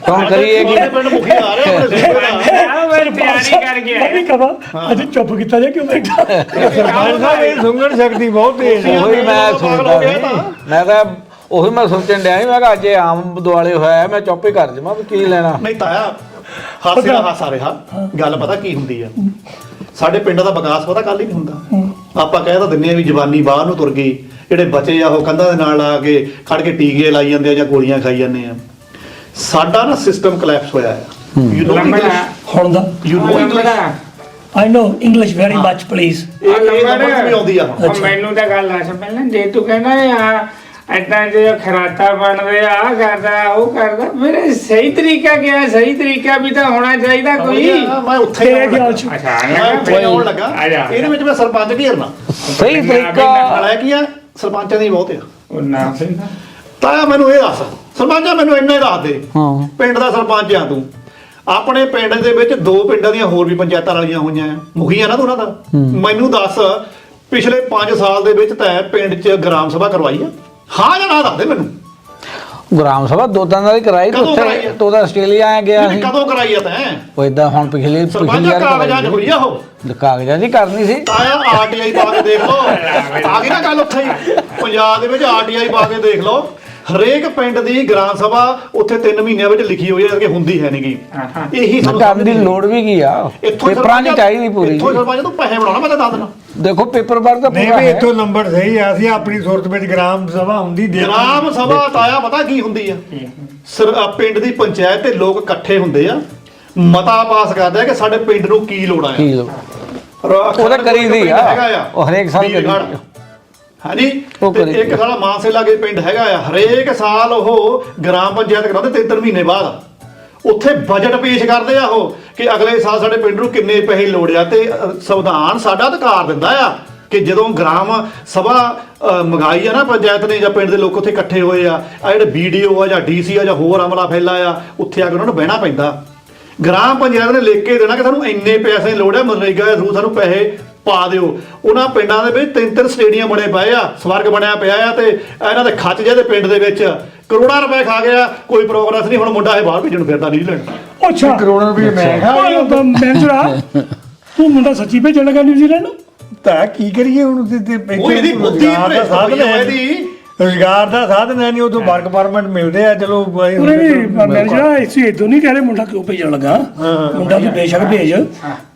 Speaker 5: ਕੌਣ ਕਰੀਏ ਕੀ?
Speaker 2: ਪਿੰਡ ਮੁਖੀ ਆ ਰਿਹਾ ਆਪਣੇ ਸੂਬੇ ਦਾ।
Speaker 4: ਆਹ ਮੈਂ ਤਿਆਰੀ ਕਰਕੇ
Speaker 1: ਮੈਂ ਵੀ ਕਹਾਂ ਅੱਜ ਚੁੱਪ ਕੀਤਾ ਜੇ ਕਿਉਂ ਬੈਠਾ।
Speaker 3: ਸਰਪੰਚ ਸਾਹਿਬ ਇਹ ਸੁੰਗਣ ਸ਼ਕਤੀ ਬਹੁਤ ਤੇਜ਼ ਹੈ।
Speaker 5: ਉਹੀ ਮੈਂ ਸੋਚਦਾ ਸੀ, ਮੈਂ ਤਾਂ ਉਹੀ ਮੈਂ ਸੋਚਣ ਡਿਆ ਸੀ, ਮੈਂ ਕਿਹਾ ਅੱਜ ਇਹ ਆਮ ਦੁਆਲੇ ਹੋਇਆ, ਮੈਂ ਚੁੱਪ ਹੀ ਕਰ ਜਾਵਾਂ ਵੀ ਕੀ ਲੈਣਾ।
Speaker 2: ਨਹੀਂ ਤਾਇਆ, ਹਾਸੇ ਦਾ ਹਾਸਾ ਰਿਹਾ। ਗੱਲ ਪਤਾ ਕੀ ਹੁੰਦੀ ਆ, ਸਾਡੇ ਪਿੰਡ ਦਾ ਵਿਕਾਸ ਪਤਾ ਕੱਲ ਹੀ ਨਹੀਂ ਹੁੰਦਾ। ਆਪਾਂ ਕਹਿ ਤਾਂ ਦਿੰਨੇ ਆ ਵੀ ਜਵਾਨੀ ਬਾਹਰ ਨੂੰ ਤੁਰ ਗਈ, ਜਿਹੜੇ ਬੱਚੇ ਆ ਉਹ ਕੰਧਾਂ ਦੇ ਨਾਲ ਲਾ ਕੇ ਖੜ ਕੇ ਟੀਕੇ ਲਾਈ ਜਾਂਦੇ ਆ ਜਾਂ ਗੋਲੀਆਂ ਖਾਈ ਜਾਂਦੇ ਆ। ਸਾਡਾ ਨਾ ਸਿਸਟਮ ਕਲੈਪਸ ਹੋਇਆ ਹੈ। ਯੂ ਨੋ
Speaker 1: ਹੁਣ ਦਾ
Speaker 4: ਲੰਬੜਾ
Speaker 1: ਆਈ ਨੋ ਇੰਗਲਿਸ਼ ਵੈਰੀ ਮੱਚ ਪਲੀਜ਼।
Speaker 2: ਇਹ ਸਮਝ ਵੀ ਆਉਂਦੀ ਆ ਹੁਣ।
Speaker 4: ਉਹ ਮੈਨੂੰ ਤਾਂ ਗੱਲ ਦੱਸ ਪਹਿਲਾਂ, ਜੇ ਤੂੰ ਕਹਿੰਦਾ ਆ ਏਦਾਂ ਜੇ ਖਰਾਤਾ ਬਣਦੇ ਆ ਕਰਦਾ ਉਹ ਕਰਦਾ, ਮੇਰੇ ਸਹੀ ਤਰੀਕਾ ਕਿਹਾ, ਸਹੀ ਤਰੀਕਾ ਵੀ ਤਾਂ ਹੋਣਾ ਚਾਹੀਦਾ ਕੋਈ।
Speaker 2: ਮੈਂ ਉੱਥੇ
Speaker 1: ਤੇਰੇ ਖਿਆਲ 'ਚ
Speaker 4: ਅੱਛਾ
Speaker 2: ਮੈਂ ਉੱਥੇ ਆਉਣ ਲੱਗਾ,
Speaker 4: ਆ ਜਾ।
Speaker 2: ਇਹਦੇ ਵਿੱਚ ਮੈਂ ਸਰਪੰਚ ਘੇਰਨਾ
Speaker 5: ਸਹੀ ਤਰੀਕਾ
Speaker 2: ਵਾਲਾ ਕੀ ਆ, ਸਰਪੰਚਾਂ ਦੀ ਬਹੁਤ ਆ।
Speaker 4: ਉਹ ਨਾ
Speaker 2: ਤਾਇਆ ਮੈਨੂੰ ਇਹ ਦੱਸ, ਸਰਪੰਚਾ ਮੈਨੂੰ ਇੰਨਾ ਹੀ ਦੱਸ ਦੇ,
Speaker 5: ਹਾਂ
Speaker 2: ਪਿੰਡ ਦਾ ਸਰਪੰਚ ਆ ਤੂੰ, ਆਪਣੇ ਪਿੰਡ ਦੇ ਵਿੱਚ 2 ਪਿੰਡਾਂ ਦੀਆਂ ਹੋਰ ਵੀ ਪੰਚਾਇਤਾਂ ਰਲੀਆਂ ਹੋਈਆਂ ਆ, ਮੁਖੀਆਂ ਨਾ ਤੂੰ ਉਹਨਾਂ ਦਾ। ਮੈਨੂੰ ਦੱਸ ਪਿਛਲੇ 5 ਸਾਲ ਦੇ ਵਿੱਚ ਤੈਂ ਪਿੰਡ 'ਚ ਗ੍ਰਾਮ ਸਭਾ ਕਰਵਾਈ ਆ? ਹਾਂ ਜਾਂ ਨਾ ਦੱਸ ਦੇ ਮੈਨੂੰ।
Speaker 5: ਗ੍ਰਾਮ ਸਭਾ 2 ਦਿਨ ਦੀ ਕਰਾਈ ਤੇ
Speaker 2: ਕਦੋਂ ਕਰਾਈ ਆ?
Speaker 5: ਉੱਥੇ ਤੂੰ ਤਾਂ ਆਸਟ੍ਰੇਲੀਆ ਆ ਗਿਆ ਸੀ।
Speaker 2: ਕਦੋਂ ਕਰਾਈ ਆ ਤੈਂ?
Speaker 5: ਉਹ ਇਦਾਂ ਹੁਣ ਪਿਛਲੀ
Speaker 2: ਸਰਪੰਚਾ ਕਾਗਜ਼ਾਂ 'ਚ ਹੋਈ ਆ ਉਹ।
Speaker 5: ਕਾਗਜ਼ਾਂ ਦੀ ਕਰਨੀ ਸੀ।
Speaker 2: ਤਾਇਆ ਆਰਟੀਆਈ ਪਾ ਕੇ ਦੇਖ ਲਓ, ਆ ਗਈ ਨਾ ਗੱਲ ਉੱਥੇ ਹੀ। ਪੰਜਾਬ ਦੇ ਵਿੱਚ ਆਰਟੀਆਈ ਪਾ ਕੇ ਦੇਖ ਲਓ, ਹਰੇਕ ਪਿੰਡ ਦੀ ਗ੍ਰਾਮ ਸਭਾ ਉੱਥੇ 3 ਮਹੀਨਿਆਂ ਵਿੱਚ ਲਿਖੀ ਹੋਈ ਹੈ ਕਿ ਹੁੰਦੀ ਹੈ ਨਹੀਂਗੀ। ਇਹੀ ਸਾਨੂੰ
Speaker 5: ਕਰਨ ਦੀ ਲੋੜ ਵੀ ਕੀ ਆ, ਪੇਪਰਾਂ 'ਚ ਚਾਹੀਦੀ ਪੂਰੀ।
Speaker 2: ਇੱਥੋਂ ਸਰਪੰਚ ਤੂੰ ਪੈਸੇ ਬਣਾਉਣਾ, ਮੈਂ ਤਾਂ ਦੱਸ ਦੇਣਾ।
Speaker 5: ਦੇਖੋ ਪੇਪਰ ਵਰ ਤਾਂ
Speaker 3: ਨਹੀਂ
Speaker 5: ਪੂਰਾ
Speaker 3: ਵੀ
Speaker 5: ਹੈ।
Speaker 3: ਇੱਥੋਂ ਨੰਬਰ ਸਹੀ ਆ, ਅਸੀਂ ਆਪਣੀ ਸੁਰਤ ਵਿੱਚ ਗ੍ਰਾਮ ਸਭਾ ਹੁੰਦੀ ਦੇ
Speaker 2: ਗ੍ਰਾਮ ਸਭਾ ਤਾਇਆ ਪਤਾ ਕੀ ਹੁੰਦੀ ਆ? ਪਿੰਡ ਦੀ ਪੰਚਾਇਤ ਤੇ ਲੋਕ ਇਕੱਠੇ ਹੁੰਦੇ ਆ, ਮਤਾ ਪਾਸ ਕਰਦੇ ਆ ਕਿ ਸਾਡੇ ਪਿੰਡ ਨੂੰ ਕੀ ਲੋੜਾਂ
Speaker 5: ਕੀ
Speaker 2: ਆ।
Speaker 5: ਲੋ ਉਹ ਤਾਂ ਕਰੀਦੀ ਆ, ਉਹ ਹਰੇਕ ਸਾਲ ਕਰੀਦੀ ਆ।
Speaker 2: ਹਾਂਜੀ
Speaker 5: ਉਹ
Speaker 2: ਤੇ
Speaker 5: ਕਰੀ
Speaker 2: ਇੱਕ ਸਾਲਾ ਮਾਨਸੇ ਲਾਗੇ ਪਿੰਡ ਹੈਗਾ ਆ, ਹਰੇਕ ਸਾਲ ਉਹ ਗ੍ਰਾਮ ਪੰਚਾਇਤ ਕਰਾਉਂਦੇ 3 ਮਹੀਨੇ ਬਾਅਦ। ਉੱਥੇ ਬਜਟ ਪੇਸ਼ ਕਰਦੇ ਆ ਉਹ ਕਿ ਅਗਲੇ ਸਾਲ ਸਾਡੇ ਪਿੰਡ ਨੂੰ ਕਿੰਨੇ ਪੈਸੇ ਲੋੜ ਆ, ਤੇ ਸੰਵਿਧਾਨ ਸਾਡਾ ਅਧਿਕਾਰ ਦਿੰਦਾ ਆ ਕਿ ਜਦੋਂ ਗ੍ਰਾਮ ਸਭਾ ਮੰਗਾਈ ਆ ਨਾ ਪੰਚਾਇਤ ਨੇ ਜਾਂ ਪਿੰਡ ਦੇ ਲੋਕ ਉੱਥੇ ਇਕੱਠੇ ਹੋਏ ਆ ਜਿਹੜੇ BDO ਆ ਜਾਂ DC ਆ ਜਾਂ ਹੋਰ ਅਮਲਾ ਫੈਲਾ ਆ, ਉੱਥੇ ਆ ਕੇ ਉਹਨਾਂ ਨੂੰ ਬਹਿਣਾ ਪੈਂਦਾ। ਗ੍ਰਾਮ ਪੰਚਾਇਤ ਨੇ ਲਿਖ ਕੇ ਦੇਣਾ ਕਿ ਸਾਨੂੰ ਇੰਨੇ ਪੈਸੇ ਦੀ ਲੋੜ ਹੈ, ਮਨਰੇਗਾ ਦੇ ਥਰੂ ਸਾਨੂੰ ਪੈਸੇ ਪਾ ਦਿਓ। ਉਹਨਾਂ ਪਿੰਡਾਂ ਦੇ ਵਿੱਚ 3 ਸਟੇਡੀਅਮ ਬਣੇ ਪਏ ਆ, ਸਵਰਗ ਬਣਿਆ ਪਿਆ ਆ, ਤੇ ਇਹਨਾਂ ਦੇ ਖੱਚ ਜਿਹੇ ਦੇ ਪਿੰਡ ਦੇ ਵਿੱਚ ਕਰੋੜਾਂ ਰੁਪਏ ਖਾ ਗਿਆ, ਕੋਈ ਪ੍ਰੋਗਰੈਸ ਨਹੀਂ। ਹੁਣ ਮੁੰਡਾ ਇਹ ਬਾਹਰ ਭੇਜਣ ਫਿਰਦਾ ਨਿਊਜ਼ੀਲੈਂਡ।
Speaker 1: ਅੱਛਾ
Speaker 3: ਕਰੋੜਾਂ ਰੁਪਏ ਮੈਂ ਕਿਹਾ
Speaker 1: ਮੈਨੇਜਰਾ ਤੂੰ ਮੁੰਡਾ ਸੱਚੀ ਭੇਜਣ ਲੱਗਾ ਨਿਊਜ਼ੀਲੈਂਡ ਨੂੰ?
Speaker 3: ਤਾਂ ਕੀ ਕਰੀਏ ਹੁਣ
Speaker 2: ਉਹ ਇਹਦੀ ਬੁੱਧੀ
Speaker 3: ਰੁਜ਼ਗਾਰ ਦਾ ਸਾਧਨ ਹੈ
Speaker 2: ਇਹਦੀ
Speaker 3: ਰੁਜ਼ਗਾਰ ਦਾ ਸਾਧਨ ਹੈ ਨਹੀਂ ਉਦੋਂ ਵਰਕ ਪਰਮਿਟ ਮਿਲਦੇ ਆ ਚਲੋ
Speaker 1: ਉਹਨੇ ਵੀ ਮੈਨੇਜਰਾ ਇਸੇ ਇਦੋਂ ਨਹੀਂ ਕਹਿ ਰਹੇ ਮੁੰਡਾ ਕਿਉਂ ਭੇਜਣ ਲੱਗਾ, ਮੁੰਡਾ ਤੂੰ ਬੇਸ਼ੱਕ ਭੇਜ,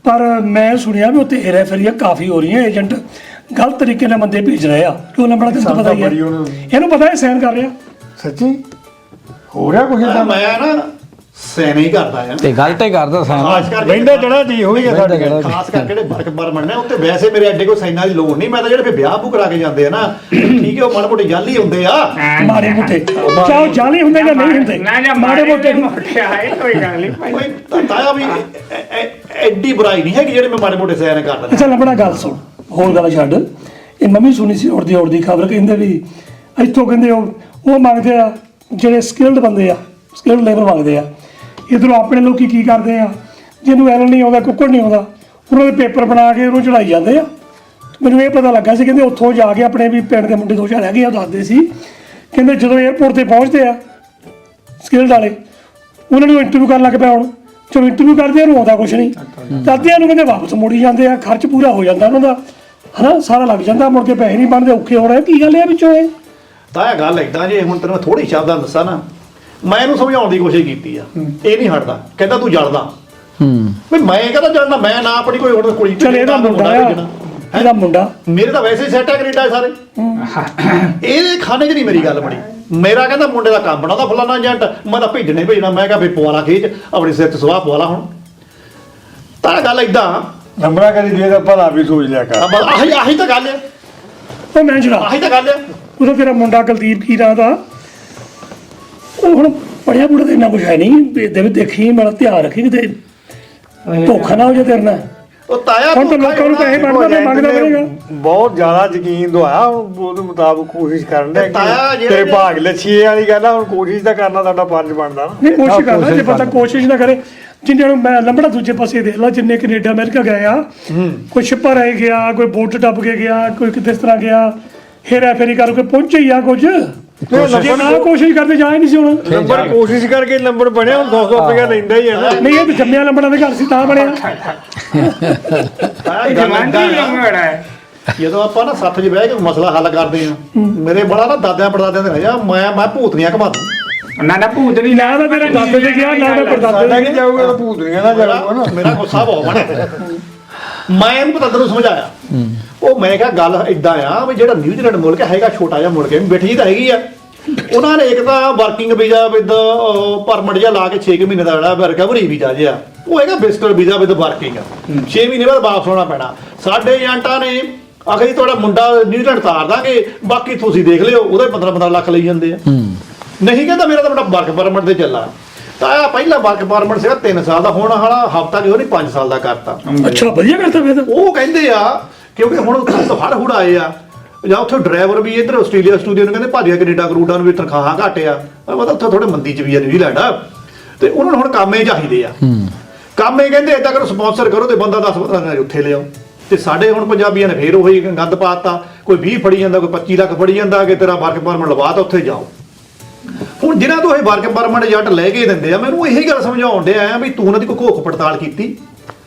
Speaker 1: ਪਰ ਮੈਂ ਸੁਣਿਆ ਵੀ ਉੱਥੇ ਹੇਰਾ ਫੇਰੀਆਂ ਕਾਫੀ ਹੋ ਰਹੀਆਂ, ਏਜੰਟ ਗਲਤ ਤਰੀਕੇ ਨਾਲ ਬੰਦੇ ਭੇਜ ਰਹੇ ਆ, ਕਿਉਂ ਨੰਬਰ ਤੈਨੂੰ ਪਤਾ ਹੀ ਹੈ, ਇਹਨੂੰ ਪਤਾ ਹੈ ਸਾਈਨ ਕਰ ਰਿਹਾ।
Speaker 3: ਸੱਚੀ ਹੋ ਰਿਹਾ ਕੁਝ ਇਦਾਂ?
Speaker 2: ਮੈਂ ਨਾ ਸੈਨ ਹੀ ਕਰਦਾ ਆ
Speaker 5: ਤੇ ਗਲਤ ਹੀ ਕਰਦਾ
Speaker 2: ਖਾਸ
Speaker 5: ਸਾਂ
Speaker 2: ਕਰਕੇ
Speaker 3: ਬੈਂਡਾ ਜਣਾ ਜੀ ਹੋਈ ਆ ਸਾਡੇ
Speaker 5: ਬਹਿੰਦਾ
Speaker 2: ਖਾਸ ਕਰਕੇ ਜਿਹੜੇ ਵਰਕ ਪਰਮਿਟ ਨੇ ਉੱਤੇ ਵੈਸੇ ਮੇਰੇ ਐਡੇ ਕੋਈ ਸੈਨਾਂ ਦੀ ਲੋੜ ਨਹੀਂ, ਮੈਂ ਤਾਂ ਜਿਹੜੇ ਫਿਰ ਵਿਆਹ ਬੂ ਕਰਾ ਕੇ ਜਾਂਦੇ ਆ ਨਾ, ਠੀਕ ਹੈ ਉਹ ਮਾੜੇ ਮੋਟੇ ਜਾਲੀ ਹੁੰਦੇ ਆ।
Speaker 1: ਮਾੜੇ ਮੋਟੇ ਚਾਹੋ ਜਾਲੀ ਹੁੰਦੇ ਜਾਂ ਨਹੀਂ ਹੁੰਦੇ,
Speaker 4: ਨਾ ਜਾਂ
Speaker 1: ਮਾੜੇ ਮੋਟੇ
Speaker 4: ਮੋਟੇ ਆਏ ਕੋਈ ਗੱਲ ਨਹੀਂ ਭਾਈ।
Speaker 2: ਓਏ ਤਾਇਆ ਵੀ ਐਡੀ ਬੁਰਾਈ ਨਹੀਂ ਹੈਗੀ ਜਿਹੜੇ ਮੈਂ ਮਾੜੇ ਮੋਟੇ ਸੈਨ ਕਰ ਦਿੰਦਾ।
Speaker 1: ਅੱਛਾ ਲੰਬੜਾ ਗੱਲ ਸੁਣ, ਹੋਰ ਗੱਲ ਛੱਡ, ਇਹ ਮੰਮੀ ਸੁਣੀ ਸੀ ਉੜਦੀ ਖਬਰ, ਕਹਿੰਦੇ ਵੀ ਇੱਥੋਂ ਕਹਿੰਦੇ ਉਹ ਮੰਗਦੇ ਆ ਜਿਹੜੇ ਸਕਿਲਡ ਬੰਦੇ ਆ, ਸਕਿਲਡ ਲੇਬਰ ਮੰਗਦੇ ਆ, ਇੱਧਰੋਂ ਆਪਣੇ ਲੋਕੀ ਕੀ ਕਰਦੇ ਆ, ਜਿਹਨੂੰ ਐਲ ਨਹੀਂ ਆਉਂਦਾ ਕੁੱਕੜ ਨਹੀਂ ਆਉਂਦਾ ਉਹਨਾਂ ਦੇ ਪੇਪਰ ਬਣਾ ਕੇ ਉਹਨੂੰ ਚੜਾਈ ਜਾਂਦੇ ਆ। ਮੈਨੂੰ ਇਹ ਪਤਾ ਲੱਗਾ ਸੀ ਕਹਿੰਦੇ ਉੱਥੋਂ ਜਾ ਕੇ ਆਪਣੇ ਵੀ ਪਿੰਡ ਦੇ ਮੁੰਡੇ ਦੋ ਚਾਰ ਹੈਗੇ ਆ, ਉਹ ਦੱਸਦੇ ਸੀ ਕਹਿੰਦੇ ਜਦੋਂ 에ਅਰਪੋਰਟ ਤੇ ਪਹੁੰਚਦੇ ਆ ਸਕਿਲਡ ਵਾਲੇ ਉਹਨਾਂ ਨੂੰ ਇੰਟਰਵਿਊ ਕਰਨ ਲੱਗ ਪਿਆ, ਹੁਣ ਚਲੋ ਇੰਟਰਵਿਊ ਕਰਦੇ ਆ, ਉਹਨੂੰ ਆਉਂਦਾ ਕੁਛ ਨਹੀਂ, ਦਾਦਿਆਂ ਨੂੰ ਕਹਿੰਦੇ ਵਾਪਸ ਮੋੜੀ ਜਾਂਦੇ ਆ, ਖਰਚ ਪੂਰਾ ਹੋ ਜਾਂਦਾ ਉਹਨਾਂ ਦਾ, ਹਨਾ ਸਾਰਾ ਲੱਗ ਜਾਂਦਾ, ਮੁੜ ਕੇ ਪੈਸੇ ਨਹੀਂ ਬਣਦੇ, ਔਖੇ ਹੋ ਰਹੇ, ਕੀ ਗੱਲ ਹੈ ਵਿੱਚੋਂ ਇਹ?
Speaker 2: ਤਾਂ ਇਹ ਗੱਲ ਏਦਾਂ ਜੇ ਹੁਣ ਤੈਨੂੰ ਥੋੜੀ ਸ਼ਬਦਾਂ ਦੱਸਾਂ ਨਾ, ਮੈਂ ਇਹਨੂੰ ਸਮਝਾਉਣ ਦੀ ਕੋਸ਼ਿਸ਼ ਕੀਤੀ ਆ, ਇਹ ਨਹੀਂ ਹਟਦਾ, ਕਹਿੰਦਾ ਤੂੰ ਜਲਦਾ ਵੀ ਮੈਂ ਕਹਿੰਦਾ ਜਲਦਾ, ਮੈਂ ਨਾ ਆਪਣੀ ਕੋਈ ਹੋਰ ਕੁੜੀ
Speaker 1: ਚਲ ਇਹਦਾ ਮੁੰਡਾ ਆ, ਇਹਦਾ ਮੁੰਡਾ
Speaker 2: ਮੇਰੇ ਤਾਂ ਵੈਸੇ ਸੈੱਟ ਹੈ ਕੈਨੇਡਾ ਸਾਰੇ, ਇਹਦੇ ਖਾਣੇ 'ਚ ਨਹੀਂ ਮੇਰੀ ਗੱਲ ਬਣੀ। ਮੇਰਾ ਕਹਿੰਦਾ ਮੁੰਡੇ ਦਾ ਕੰਮ ਬਣਾਉਂਦਾ ਫਲਾਣਾ ਏਜੰਟ, ਮੈਂ ਤਾਂ ਭੇਜਣੇ ਭੇਜਣਾ, ਮੈਂ ਕਿਹਾ ਵੀ ਪਵਾਲਾ ਖੇਚ ਆਪਣੀ ਸਿਰ 'ਚ ਸਵਾਹ ਪਵਾਲਾ। ਹੁਣ ਤਾਂ ਗੱਲ ਏਦਾਂ
Speaker 3: ਨੰਬਰਾਂ ਕਰੀ ਜੇ ਤਾਂ ਭਲਾ ਵੀ ਸੋਚ ਲਿਆ ਕਰ।
Speaker 2: ਆਹੀ ਤਾਂ ਗੱਲ ਹੈ,
Speaker 1: ਉਹ ਮੈਂ ਜਰਾ
Speaker 2: ਆਹੀ ਤਾਂ ਗੱਲ ਹੈ।
Speaker 1: ਉਦੋਂ ਤੇਰਾ ਮੁੰਡਾ ਕੁਲਦੀਪ ਕੀ ਨਾਂ ਦਾ, ਉਹ ਹੁਣ ਪੜਿਆ ਪੁੜਿਆ ਤੇ ਇੰਨਾ ਕੁਛ ਹੈ ਨਹੀਂ, ਇਹਦੇ ਵੀ ਦੇਖੀ ਮੇਰਾ ਧਿਆਨ ਰੱਖੀ ਕਿਤੇ ਧੋਖਾ ਨਾ ਹੋ ਜਾ ਤੇਰੇ ਨਾਲ।
Speaker 2: ਉਹ ਤਾਇਆ
Speaker 1: ਹੁਣ ਤਾਂ ਲੋਕਾਂ ਨੂੰ ਪੈਸੇ ਬਣਦਾ ਤੇ ਮੰਗਦਾ ਰਹੇਗਾ।
Speaker 3: ਬਹੁਤ ਜ਼ਿਆਦਾ ਯਕੀਨ ਦਵਾਇਆ, ਹੁਣ ਉਹਦੇ ਮੁਤਾਬਕ ਕੋਸ਼ਿਸ਼ ਕਰਨ ਦੇ
Speaker 2: ਤਾਇਆ ਜਿਹੜੇ
Speaker 3: ਤੇਰੇ ਭਾਗ ਲੱਛੀਏ ਵਾਲੀ ਗੱਲ ਆ, ਹੁਣ ਕੋਸ਼ਿਸ਼ ਤਾਂ ਕਰਨਾ ਸਾਡਾ ਫਰਜ਼ ਬਣਦਾ ਨਾ।
Speaker 1: ਨਹੀਂ ਕੋਸ਼ਿਸ਼ ਕਰਦਾ, ਜੇ ਬੰਦਾ ਕੋਸ਼ਿਸ਼ ਨਾ ਕਰੇ, ਜਿੰਨੇ ਨੂੰ ਮੈਂ ਲੰਬੜਾ ਦੂਜੇ ਪਾਸੇ ਦੇਖ ਲਾ, ਜਿੰਨੇ ਕੈਨੇਡਾ ਅਮਰੀਕਾ ਗਏ ਆ, ਕੋਈ ਛਿੱਪਾ ਰਹਿ ਗਿਆ, ਕੋਈ ਬੋਟ ਟੱਪ ਕੇ ਗਿਆ, ਕੋਈ ਕਿਸ ਤਰ੍ਹਾਂ ਗਿਆ, ਹੇਰਾ ਫੇਰੀ ਕਰਕੇ ਪਹੁੰਚੇ ਹੀ ਆ ਕੁਝ, ਜੇ ਨਾ ਕੋਸ਼ਿਸ਼ ਕਰਦੇ ਜਾ ਹੀ ਨਹੀਂ ਸੀ ਹੁਣ।
Speaker 3: ਨੰਬਰ ਕੋਸ਼ਿਸ਼ ਕਰਕੇ ਨੰਬਰ ਬਣਿਆ, ਹੁਣ 200 ਰੁਪਇਆ ਲੈਂਦਾ ਹੀ ਹੈ ਨਾ।
Speaker 1: ਨਹੀਂ ਇਹ ਤਾਂ ਜੰਮਿਆ ਲੰਬੜਾ ਦੇ ਘਰ ਸੀ ਤਾਂ ਬਣਿਆ।
Speaker 2: ਤਾਇਆ ਗੱਲ ਏਦਾਂ ਆ,
Speaker 4: ਲੰਗੜਾ ਹੈ
Speaker 2: ਜਦੋਂ ਆਪਾਂ ਨਾ ਸੱਥ 'ਚ ਬਹਿ ਕੇ ਮਸਲਾ ਹੱਲ ਕਰਦੇ ਆ, ਮੇਰੇ ਬੜਾ ਨਾ ਦਾਦਿਆਂ ਪੜਦਾਦਿਆਂ ਦੇ ਰਿਹਾ, ਮੈਂ ਭੂਤਨੀਆਂ ਘਮਾ ਦੂੰ।
Speaker 4: ਨਾ ਭੂਤ ਨਹੀਂ
Speaker 1: ਨਾ ਤਾਂ ਤੇਰੇ ਦਾਦੇ ਦੇ ਗਿਆ, ਨਾ ਤਾਂ ਪੜਦਾਦੇ
Speaker 3: ਸਾਡਾ
Speaker 1: ਦੇ
Speaker 3: ਕੀ
Speaker 1: ਗਿਆ।
Speaker 3: ਜਾਊਗਾ ਤਾਂ ਭੂਤਨੀਆਂ ਨਾ ਜਾਊਗਾ ਨਾ।
Speaker 2: ਮੇਰਾ ਗੁੱਸਾ ਬਹੁਤ ਬਣਿਆ, ਮੈਂ ਇਹਨੂੰ ਪਤੰਦਰ ਨੂੰ ਸਮਝਾਇਆ, ਉਹ ਮੈਂ ਕਿਹਾ ਗੱਲ ਇਦਾਂ ਆ ਵੀ ਜਿਹੜਾ ਨਿਊਜ਼ੀਲੈਂਡ ਮੁਲਕ ਹੈਗਾ ਛੋਟਾ ਜਿਹਾ ਮੁਲਕ ਹੈ, ਬੈਠੀ ਤਾਂ ਹੈਗੀ ਆ, ਉਹਨਾਂ ਨੇ ਇੱਕ ਤਾਂ ਵਰਕਿੰਗ ਵੀਜ਼ਾ ਵਿਦ ਪਰਮਿਟ ਜਿਹਾ ਲਾ ਕੇ 6 ਮਹੀਨੇ ਦਾ ਜਿਹੜਾ ਰਿਕਵਰੀ ਵੀਜ਼ਾ ਜਿਹਾ, ਉਹ ਹੈਗਾ ਵਿਜ਼ਟਰ ਵੀਜ਼ਾ ਵਿਦ ਵਰਕਿੰਗ, 6 ਮਹੀਨੇ ਬਾਅਦ ਵਾਪਸ ਆਉਣਾ ਪੈਣਾ। ਸਾਡੇ ਏਜੰਟਾਂ ਨੇ ਆਖਿਆ ਜੀ ਤੁਹਾਡਾ ਮੁੰਡਾ ਨਿਊਜ਼ੀਲੈਂਡ ਤਾਰ ਦਾਂਗੇ, ਬਾਕੀ ਤੁਸੀਂ ਦੇਖ ਲਿਓ, ਉਹਦੇ 15-15 ਲੱਖ ਲਈ ਜਾਂਦੇ ਆ। ਨਹੀਂ ਕਹਿੰਦਾ ਮੇਰਾ ਤਾਂ ਮੁੰਡਾ ਵਰਕ ਪਰਮਿਟ ਤੇ ਚੱਲਾ, ਤਾਂ ਆ ਪਹਿਲਾਂ ਵਰਕ ਪਰਮਿਟ ਸੀਗਾ 3 ਸਾਲ ਦਾ, ਹੁਣ ਹਾਲਾ ਹਫਤਾ ਕਿ ਉਹਨੇ 5 ਸਾਲ ਦਾ ਕਰਤਾ।
Speaker 1: ਅੱਛਾ ਵਧੀਆ ਕਰਤਾ ਫਿਰ ਤਾਂ।
Speaker 2: ਉਹ ਕਹਿੰਦੇ ਆ ਕਿਉਂਕਿ ਹੁਣ ਹੜ ਹੁੜ ਆਏ ਆ, ਜਾਂ ਉੱਥੇ ਡਰਾਈਵਰ ਵੀ ਇੱਧਰ ਆਸਟ੍ਰੇਲੀਆ ਸਟੂਡੀਓ ਨੂੰ ਕਹਿੰਦੇ ਭਾਜਿਆ ਕੈਨੇਡਾ ਕਨੂਡਾ ਨੂੰ ਵੀ ਤਨਖਾਹਾਂ ਘੱਟ ਆ, ਮਤਲਬ ਉੱਥੇ ਥੋੜੇ ਮੰਦੀ ਚ ਵੀ ਆ ਨਿਊਜ਼ੀਲੈਂਡ, ਤੇ ਉਹਨਾਂ ਨੂੰ ਹੁਣ ਕੰਮੇ ਚਾਹੀਦੇ ਆ। ਕੰਮੇ ਕਹਿੰਦੇ ਏਦਾਂ ਕਰੋ ਸਪਾਂਸਰ ਕਰੋ ਤੇ ਬੰਦਾ 10-15 ਦਿਨ ਉੱਥੇ ਲਿਆਓ। ਤੇ ਸਾਡੇ ਹੁਣ ਪੰਜਾਬੀਆਂ ਨੇ ਫੇਰ ਉਹੀ ਗੰਦ ਪਾਤਾ, ਕੋਈ 20 ਫੜੀ ਜਾਂਦਾ, ਕੋਈ 25 ਲੱਖ ਫੜੀ ਜਾਂਦਾ ਕਿ ਤੇਰਾ ਵਰਕ ਪਰਮਿਟ ਲਵਾ ਤਾਂ ਉੱਥੇ ਜਾਓ। ਹੁਣ ਜਿਹਨਾਂ ਤੋਂ ਇਹ ਵਰਕ ਪਰਮਿਟ ਜੱਟ ਲੈ ਕੇ ਦਿੰਦੇ ਆ, ਮੈਨੂੰ ਇਹੀ ਗੱਲ ਸਮਝਾਉਣ ਡਿਆ ਆ ਵੀ ਤੂੰ ਉਹਨਾਂ ਦੀ ਕੋਈ ਘੋਖ ਪੜਤਾਲ ਕੀਤੀ।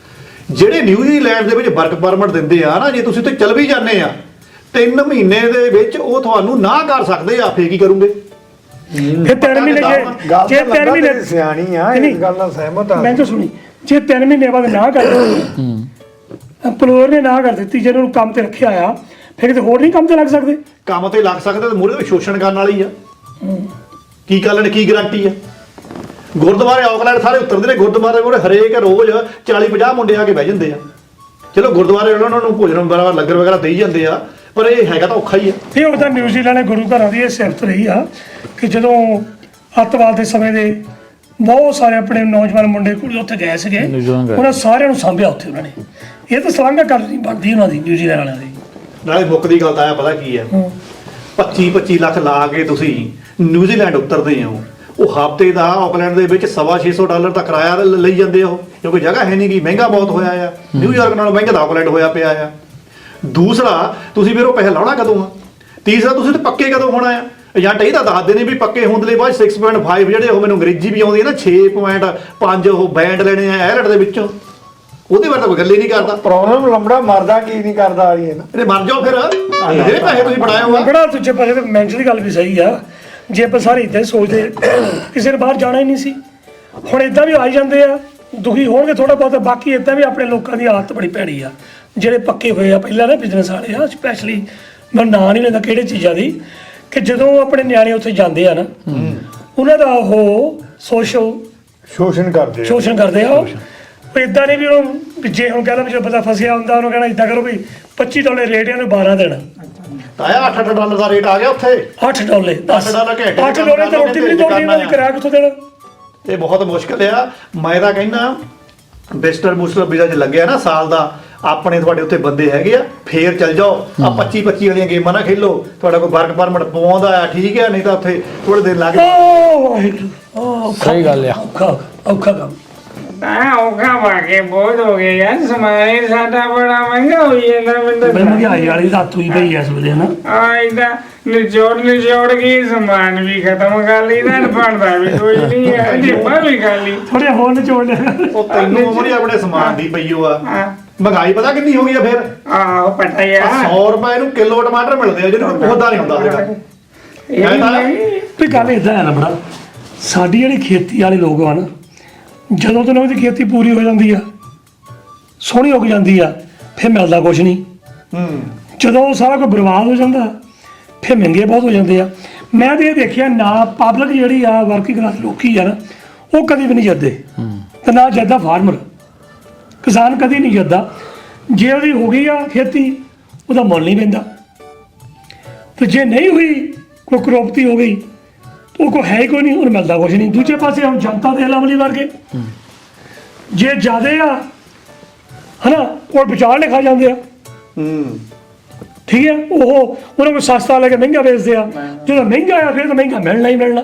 Speaker 2: ਜਿਹੜੇ ਨਿਊਜ਼ੀਲੈਂਡ ਦੇ ਵਿੱਚ ਵਰਕ ਪਰਮਿਟ ਦਿੰਦੇ ਆ ਨਾ, ਜੇ ਤੁਸੀਂ ਉੱਥੇ ਚੱਲ ਵੀ ਜਾਂਦੇ ਆ 3 ਮਹੀਨੇ ਦੇ ਵਿੱਚ ਉਹ ਤੁਹਾਨੂੰ ਨਾ ਕਰ ਸਕਦੇ ਆ, ਫੇਰ ਕੀ ਕਰੋਗੇ?
Speaker 1: ਫਿਰ 3 ਮਹੀਨੇ ਜੇ 3 ਮਹੀਨੇ
Speaker 3: ਸਿਆਣੀ ਆ, ਇਸ ਗੱਲ ਨਾਲ ਸਹਿਮਤ ਆ
Speaker 1: ਮੈਂ ਤਾਂ ਸੁਣੀ, ਜੇ 3 ਮਹੀਨੇ ਬਾਅਦ ਨਾ ਕਰ ਐਮਪਲੋਇਰ ਨੇ ਨਾ ਕਰ ਦਿੱਤੀ, ਜਿਹਨਾਂ ਨੂੰ ਕੰਮ ਤੇ ਰੱਖਿਆ ਆ, ਫਿਰ ਕਿਤੇ ਹੋਰ ਨਹੀਂ ਕੰਮ ਤੇ ਲੱਗ ਸਕਦੇ।
Speaker 2: ਕੰਮ ਤੇ ਲੱਗ ਸਕਦੇ ਤੇ ਮੂਹਰੇ ਵਿੱਚ ਸ਼ੋਸ਼ਣ ਕਰਨ ਵਾਲੀ ਆ, ਕੀ ਗੱਲ ਨੇ, ਕੀ ਗਾਰੰਟੀ ਆ? ਗੁਰਦੁਆਰੇ ਆਕਲੈਂਡ ਸਾਰੇ ਉਤਰਦੇ ਨੇ, ਗੁਰਦੁਆਰੇ ਮੂਹਰੇ ਹਰੇਕ ਰੋਜ਼ 40-50 ਮੁੰਡੇ ਆ ਕੇ ਬਹਿ ਜਾਂਦੇ ਆ। ਚਲੋ ਗੁਰਦੁਆਰੇ ਉਹਨਾਂ ਨੂੰ ਭੋਜਨ ਵਗੈਰਾ ਲੰਗਰ ਵਗੈਰਾ ਦੇਈ ਜਾਂਦੇ ਆ, ਪਰ ਇਹ ਹੈਗਾ ਤਾਂ ਔਖਾ ਹੀ ਆ।
Speaker 1: ਇਹ ਉਹਦਾ ਨਿਊਜ਼ੀਲੈਂਡ ਦੇ ਗੁਰੂ ਘਰਾਂ ਦੀ ਇਹ ਸਿਫਤ ਰਹੀ ਆ ਕਿ ਜਦੋਂ ਅੱਤਵਾਦ ਦੇ ਸਮੇਂ ਦੇ ਬਹੁਤ ਸਾਰੇ ਆਪਣੇ ਨੌਜਵਾਨ ਮੁੰਡੇ ਕੁੜੀ ਉੱਥੇ ਗਏ ਸੀਗੇ, ਉਹਨਾਂ ਸਾਰਿਆਂ ਨੂੰ ਸਾਂਭਿਆ ਉੱਥੇ ਉਹਨਾਂ ਨੇ। ਇਹ ਤਾਂ ਸਲਾਘਾ ਕਰ ਨਹੀਂ ਬਣਦੀ ਉਹਨਾਂ ਦੀ, ਨਿਊਜ਼ੀਲੈਂਡ ਵਾਲਿਆਂ ਦੀ।
Speaker 2: ਨਾਲੇ ਮੁੱਕਦੀ ਗੱਲ ਤਾਂ ਆ ਪਤਾ ਕੀ ਆ, 25-25 ਲੱਖ ਲਾ ਕੇ ਤੁਸੀਂ ਨਿਊਜ਼ੀਲੈਂਡ ਉਤਰਦੇ ਹੋ, ਉਹ ਹਫ਼ਤੇ ਦਾ ਆਕਲੈਂਡ ਦੇ ਵਿੱਚ $600 ਦਾ ਕਿਰਾਇਆ ਲਈ ਜਾਂਦੇ ਹੋ, ਕਿਉਂਕਿ ਜਗ੍ਹਾ ਹੈ ਨਹੀਂ ਗੀ, ਮਹਿੰਗਾ ਬਹੁਤ ਹੋਇਆ ਆ, ਨਿਊਯਾਰਕ ਨਾਲੋਂ ਮਹਿੰਗਾ ਤਾਂ ਆਕਲੈਂਡ ਹੋਇਆ ਪਿਆ ਆ। ਦੂਸਰਾ ਤੁਸੀਂ ਫਿਰ ਉਹ ਪੈਸੇ ਲਾਉਣਾ ਕਦੋਂ ਆ? ਤੀਸਰਾ ਤੁਸੀਂ ਤੇ ਪੱਕੇ ਕਦੋਂ ਹੋਣਾ ਆ? ਏਜੰਟ ਇਹ ਤਾਂ ਦੱਸਦੇ ਨੇ ਵੀ ਪੱਕੇ ਹੋਣ ਦੇ ਲਈ ਬਾਅਦ 6.5 ਜਿਹੜੇ ਉਹ ਮੈਨੂੰ ਅੰਗਰੇਜ਼ੀ ਵੀ ਆਉਂਦੀ ਹੈ ਨਾ 6.5 ਉਹ ਬੈਂਡ ਲੈਣੇ ਆ ਐਲਟ ਦੇ ਵਿੱਚੋਂ, ਉਹਦੇ ਬਾਰੇ ਤਾਂ ਕੋਈ ਗੱਲ ਹੀ ਨਹੀਂ ਕਰਦਾ।
Speaker 3: ਪ੍ਰੋਬਲਮ ਲੰਬੜਾ ਮਰਦਾ ਕੀ ਨਹੀਂ ਕਰਦਾ ਆ ਰਹੀ ਹੈ ਨਾ।
Speaker 2: ਇਹਦੇ ਮਰ ਜਾਓ ਫਿਰ, ਜਿਹੜੇ ਪੈਸੇ ਤੁਸੀਂ ਫੜਾਏ ਹੋ ਆ।
Speaker 1: ਬੜਾ ਤੁੱਛੇ ਪੈਸੇ ਤੇ ਮੈਂਟਲੀ ਗੱਲ ਵੀ ਸਹੀ ਆ। ਜੇ ਆਪਾਂ ਸਾਰੇ ਇੱਦਾਂ ਹੀ ਸੋਚਦੇ ਕਿਸੇ ਨੇ ਬਾਹਰ ਜਾਣਾ ਹੀ ਨਹੀਂ ਸੀ, ਹੁਣ ਇਦਾਂ ਵੀ ਆਈ ਜਾਂਦੇ ਆ, ਦੁਖੀ ਹੋਣਗੇ ਥੋੜਾ ਬਹੁਤ। ਬਾਕੀ ਇਦਾਂ ਵੀ ਆਪਣੇ ਲੋਕਾਂ ਦੀ ਹਾਲਤ ਬੜੀ ਭੈੜੀ ਆ ਜਿਹੜੇ ਪੱਕੇ ਹੋਏ ਆ ਪਹਿਲਾਂ ਨਾ ਬਿਜ਼ਨਸ ਵਾਲੇ ਆ, ਸਪੈਸ਼ਲੀ ਮੈਂ ਨਾਂ ਨਹੀਂ ਲੈਂਦਾ ਕਿਹੜੇ ਚੀਜ਼ਾਂ ਦੀ, ਕਿ ਜਦੋਂ ਆਪਣੇ ਨਿਆਣੇ ਉੱਥੇ ਜਾਂਦੇ ਆ ਨਾ ਉਹਨਾਂ ਦਾ ਉਹ
Speaker 3: ਸ਼ੋਸ਼ਣ ਕਰਦੇ ਆ।
Speaker 1: ਸ਼ੋਸ਼ਣ ਕਰਦੇ ਆ। ਉਹ ਇਦਾਂ ਨਹੀਂ ਵੀ ਉਹਨੂੰ ਵੀ ਜੇ ਹੁਣ ਕਹਿੰਦਾ ਵੀ ਜੋ ਬੰਦਾ ਫਸਿਆ ਹੁੰਦਾ ਉਹਨੂੰ ਕਹਿਣਾ ਇਦਾਂ ਕਰੋ ਵੀ $25 ਰੇਟ ਇਹਨੂੰ 12 ਦੇਣਾ।
Speaker 2: ਤਾਇਆ $8 ਦਾ ਰੇਟ ਆ ਗਿਆ ਉੱਥੇ।
Speaker 1: $8 10
Speaker 2: $8 ਘੰਟੇ
Speaker 1: $8 ਤੇ ਰੋਟੀ ਵੀ ਨਹੀਂ ਦੋਣੀ ਉਹਨਾਂ ਦੀ, ਕਿਰਾਇਆ ਕਿੱਥੋਂ ਦੇਣਾ?
Speaker 2: ਇਹ ਬਹੁਤ ਮੁਸ਼ਕਲ ਆ। ਮੈਂ ਤਾਂ ਕਹਿੰਦਾ ਵਿਜ਼ਟਰ ਮੁਸਟਰ ਵੀਜ਼ਾ 'ਚ ਲੱਗਿਆ ਨਾ ਸਾਲ ਦਾ, ਆਪਣੇ ਤੁਹਾਡੇ ਉੱਤੇ ਬੰਦੇ ਹੈਗੇ ਆ, ਫੇਰ ਚੱਲ ਜਾਓ। ਆ 25 ਵਾਲੀਆਂ ਗੇਮਾਂ ਨਾ ਖੇਲੋ, ਤੁਹਾਡਾ ਕੋਈ ਵਰਕ ਪਰਮਿਟ ਪਵਾਉਂਦਾ ਆ ਠੀਕ ਹੈ, ਨਹੀਂ ਤਾਂ ਉੱਥੇ ਥੋੜੇ ਦਿਨ ਲੱਗ
Speaker 1: ਵਾਹਿਗੁਰੂ
Speaker 5: ਸਹੀ ਗੱਲ ਆ।
Speaker 1: ਔਖਾ ਕੰਮ।
Speaker 4: ਤਾਂ ਔਖਾ ਵਾਕੇ ਬਹੁਤ ਹੋ ਗਏ ਯਾਰ, ਸਮਾਨ ਸਾਡਾ ਬੜਾ ਮਹਿੰਗਾ ਹੋਈ ਜਾਂਦਾ
Speaker 1: ਬਈ
Speaker 4: ਮੈਨੂੰ।
Speaker 1: ਮਹਿੰਗਾਈ ਵਾਲੀ ਰਾਤ ਹੋਈ ਪਈ ਐ ਇਸ ਵੇਲੇ ਨਾ।
Speaker 4: ਇਹਦਾ ਨਿਚੋੜ ਕੇ ਸਮਾਨ ਵੀ ਖਤਮ ਕਰ ਲਈ ਤਾਂ ਬਣਦਾ ਵੀ ਕੋਈ ਨਹੀਂ ਹੈ, ਜੇਬਾਂ ਵੀ ਖਾਲੀ।
Speaker 1: ਥੋੜੇ ਹੋਰ ਨਿਚੋੜ ਲਿਆ।
Speaker 2: ਉਹ ਤੈਨੂੰ ਉਮਰ ਆਪਣੇ ਸਮਾਨ ਦੀ ਪਈ ਓ ਆ।
Speaker 4: ਹਾਂ
Speaker 2: ਮਹਿੰਗਾਈ ਪਤਾ ਕਿੰਨੀ ਹੋ ਗਈ ਆ ਫਿਰ?
Speaker 4: ਆਹੋ ਪਤਾ ਯਾਰ
Speaker 2: 100 ਰੁਪਏ ਨੂੰ ਕਿਲੋ ਟਮਾਟਰ ਮਿਲਦੇ ਆ, ਜਿਹਨੂੰ ਕੋਈ ਪੌਦਾ ਨਹੀਂ ਹੁੰਦਾ ਹੈਗਾ।
Speaker 1: ਵੀ ਗੱਲ ਇਦਾਂ ਹੈ ਨਾ ਬੜਾ, ਸਾਡੀ ਜਿਹੜੀ ਖੇਤੀ ਵਾਲੇ ਲੋਕ ਆ ਨਾ, ਜਦੋਂ ਤੋਂ ਉਹਦੀ ਖੇਤੀ ਪੂਰੀ ਹੋ ਜਾਂਦੀ ਆ, ਸੋਹਣੀ ਉੱਗ ਜਾਂਦੀ ਆ, ਫਿਰ ਮਿਲਦਾ ਕੁਛ ਨਹੀਂ। ਜਦੋਂ ਉਹ ਸਾਰਾ ਕੁਝ ਬਰਬਾਦ ਹੋ ਜਾਂਦਾ ਫਿਰ ਮਹਿੰਗੇ ਬਹੁਤ ਹੋ ਜਾਂਦੇ ਆ। ਮੈਂ ਤਾਂ ਇਹ ਦੇਖਿਆ ਨਾ ਪਬਲਿਕ ਜਿਹੜੀ ਆ ਵਰਕਿੰਗ ਕਲਾਸ ਲੋਕੀ ਆ ਨਾ, ਉਹ ਕਦੀ ਵੀ ਨਹੀਂ ਜੱਦੇ ਤੇ ਨਾ ਜੱਦਾ ਫਾਰਮਰ, ਕਿਸਾਨ ਕਦੀ ਨਹੀਂ ਜੱਦਾ। ਜੇ ਉਹਦੀ ਹੋ ਗਈ ਆ ਖੇਤੀ ਉਹਦਾ ਮੁੱਲ ਨਹੀਂ ਪੈਂਦਾ, ਤੇ ਜੇ ਨਹੀਂ ਹੋਈ ਕੋਈ ਕਰੋਪਤੀ ਹੋ ਗਈ ਉਹ ਕੋ ਹੈ ਹੀ ਕੋਈ ਨਹੀਂ, ਉਹਨੂੰ ਮਿਲਦਾ ਕੁਛ ਨਹੀਂ। ਦੂਜੇ ਪਾਸੇ ਹੁਣ ਜਨਤਾ ਦੇ ਅਮਲੀ ਵਰਗੇ ਜੇ ਜ਼ਿਆਦੇ ਆ ਹਨਾ ਉਹ ਵਿਚਾਰ ਲਿਖਾ ਜਾਂਦੇ ਆ। ਠੀਕ ਹੈ, ਉਹਨਾਂ ਨੂੰ ਸਸਤਾ ਲੈ ਕੇ ਮਹਿੰਗਾ ਵੇਚਦੇ ਆ, ਜਦੋਂ ਮਹਿੰਗਾ ਆ ਫਿਰ ਤਾਂ ਮਹਿੰਗਾ ਮਿਲਣਾ ਹੀ ਮਿਲਣਾ।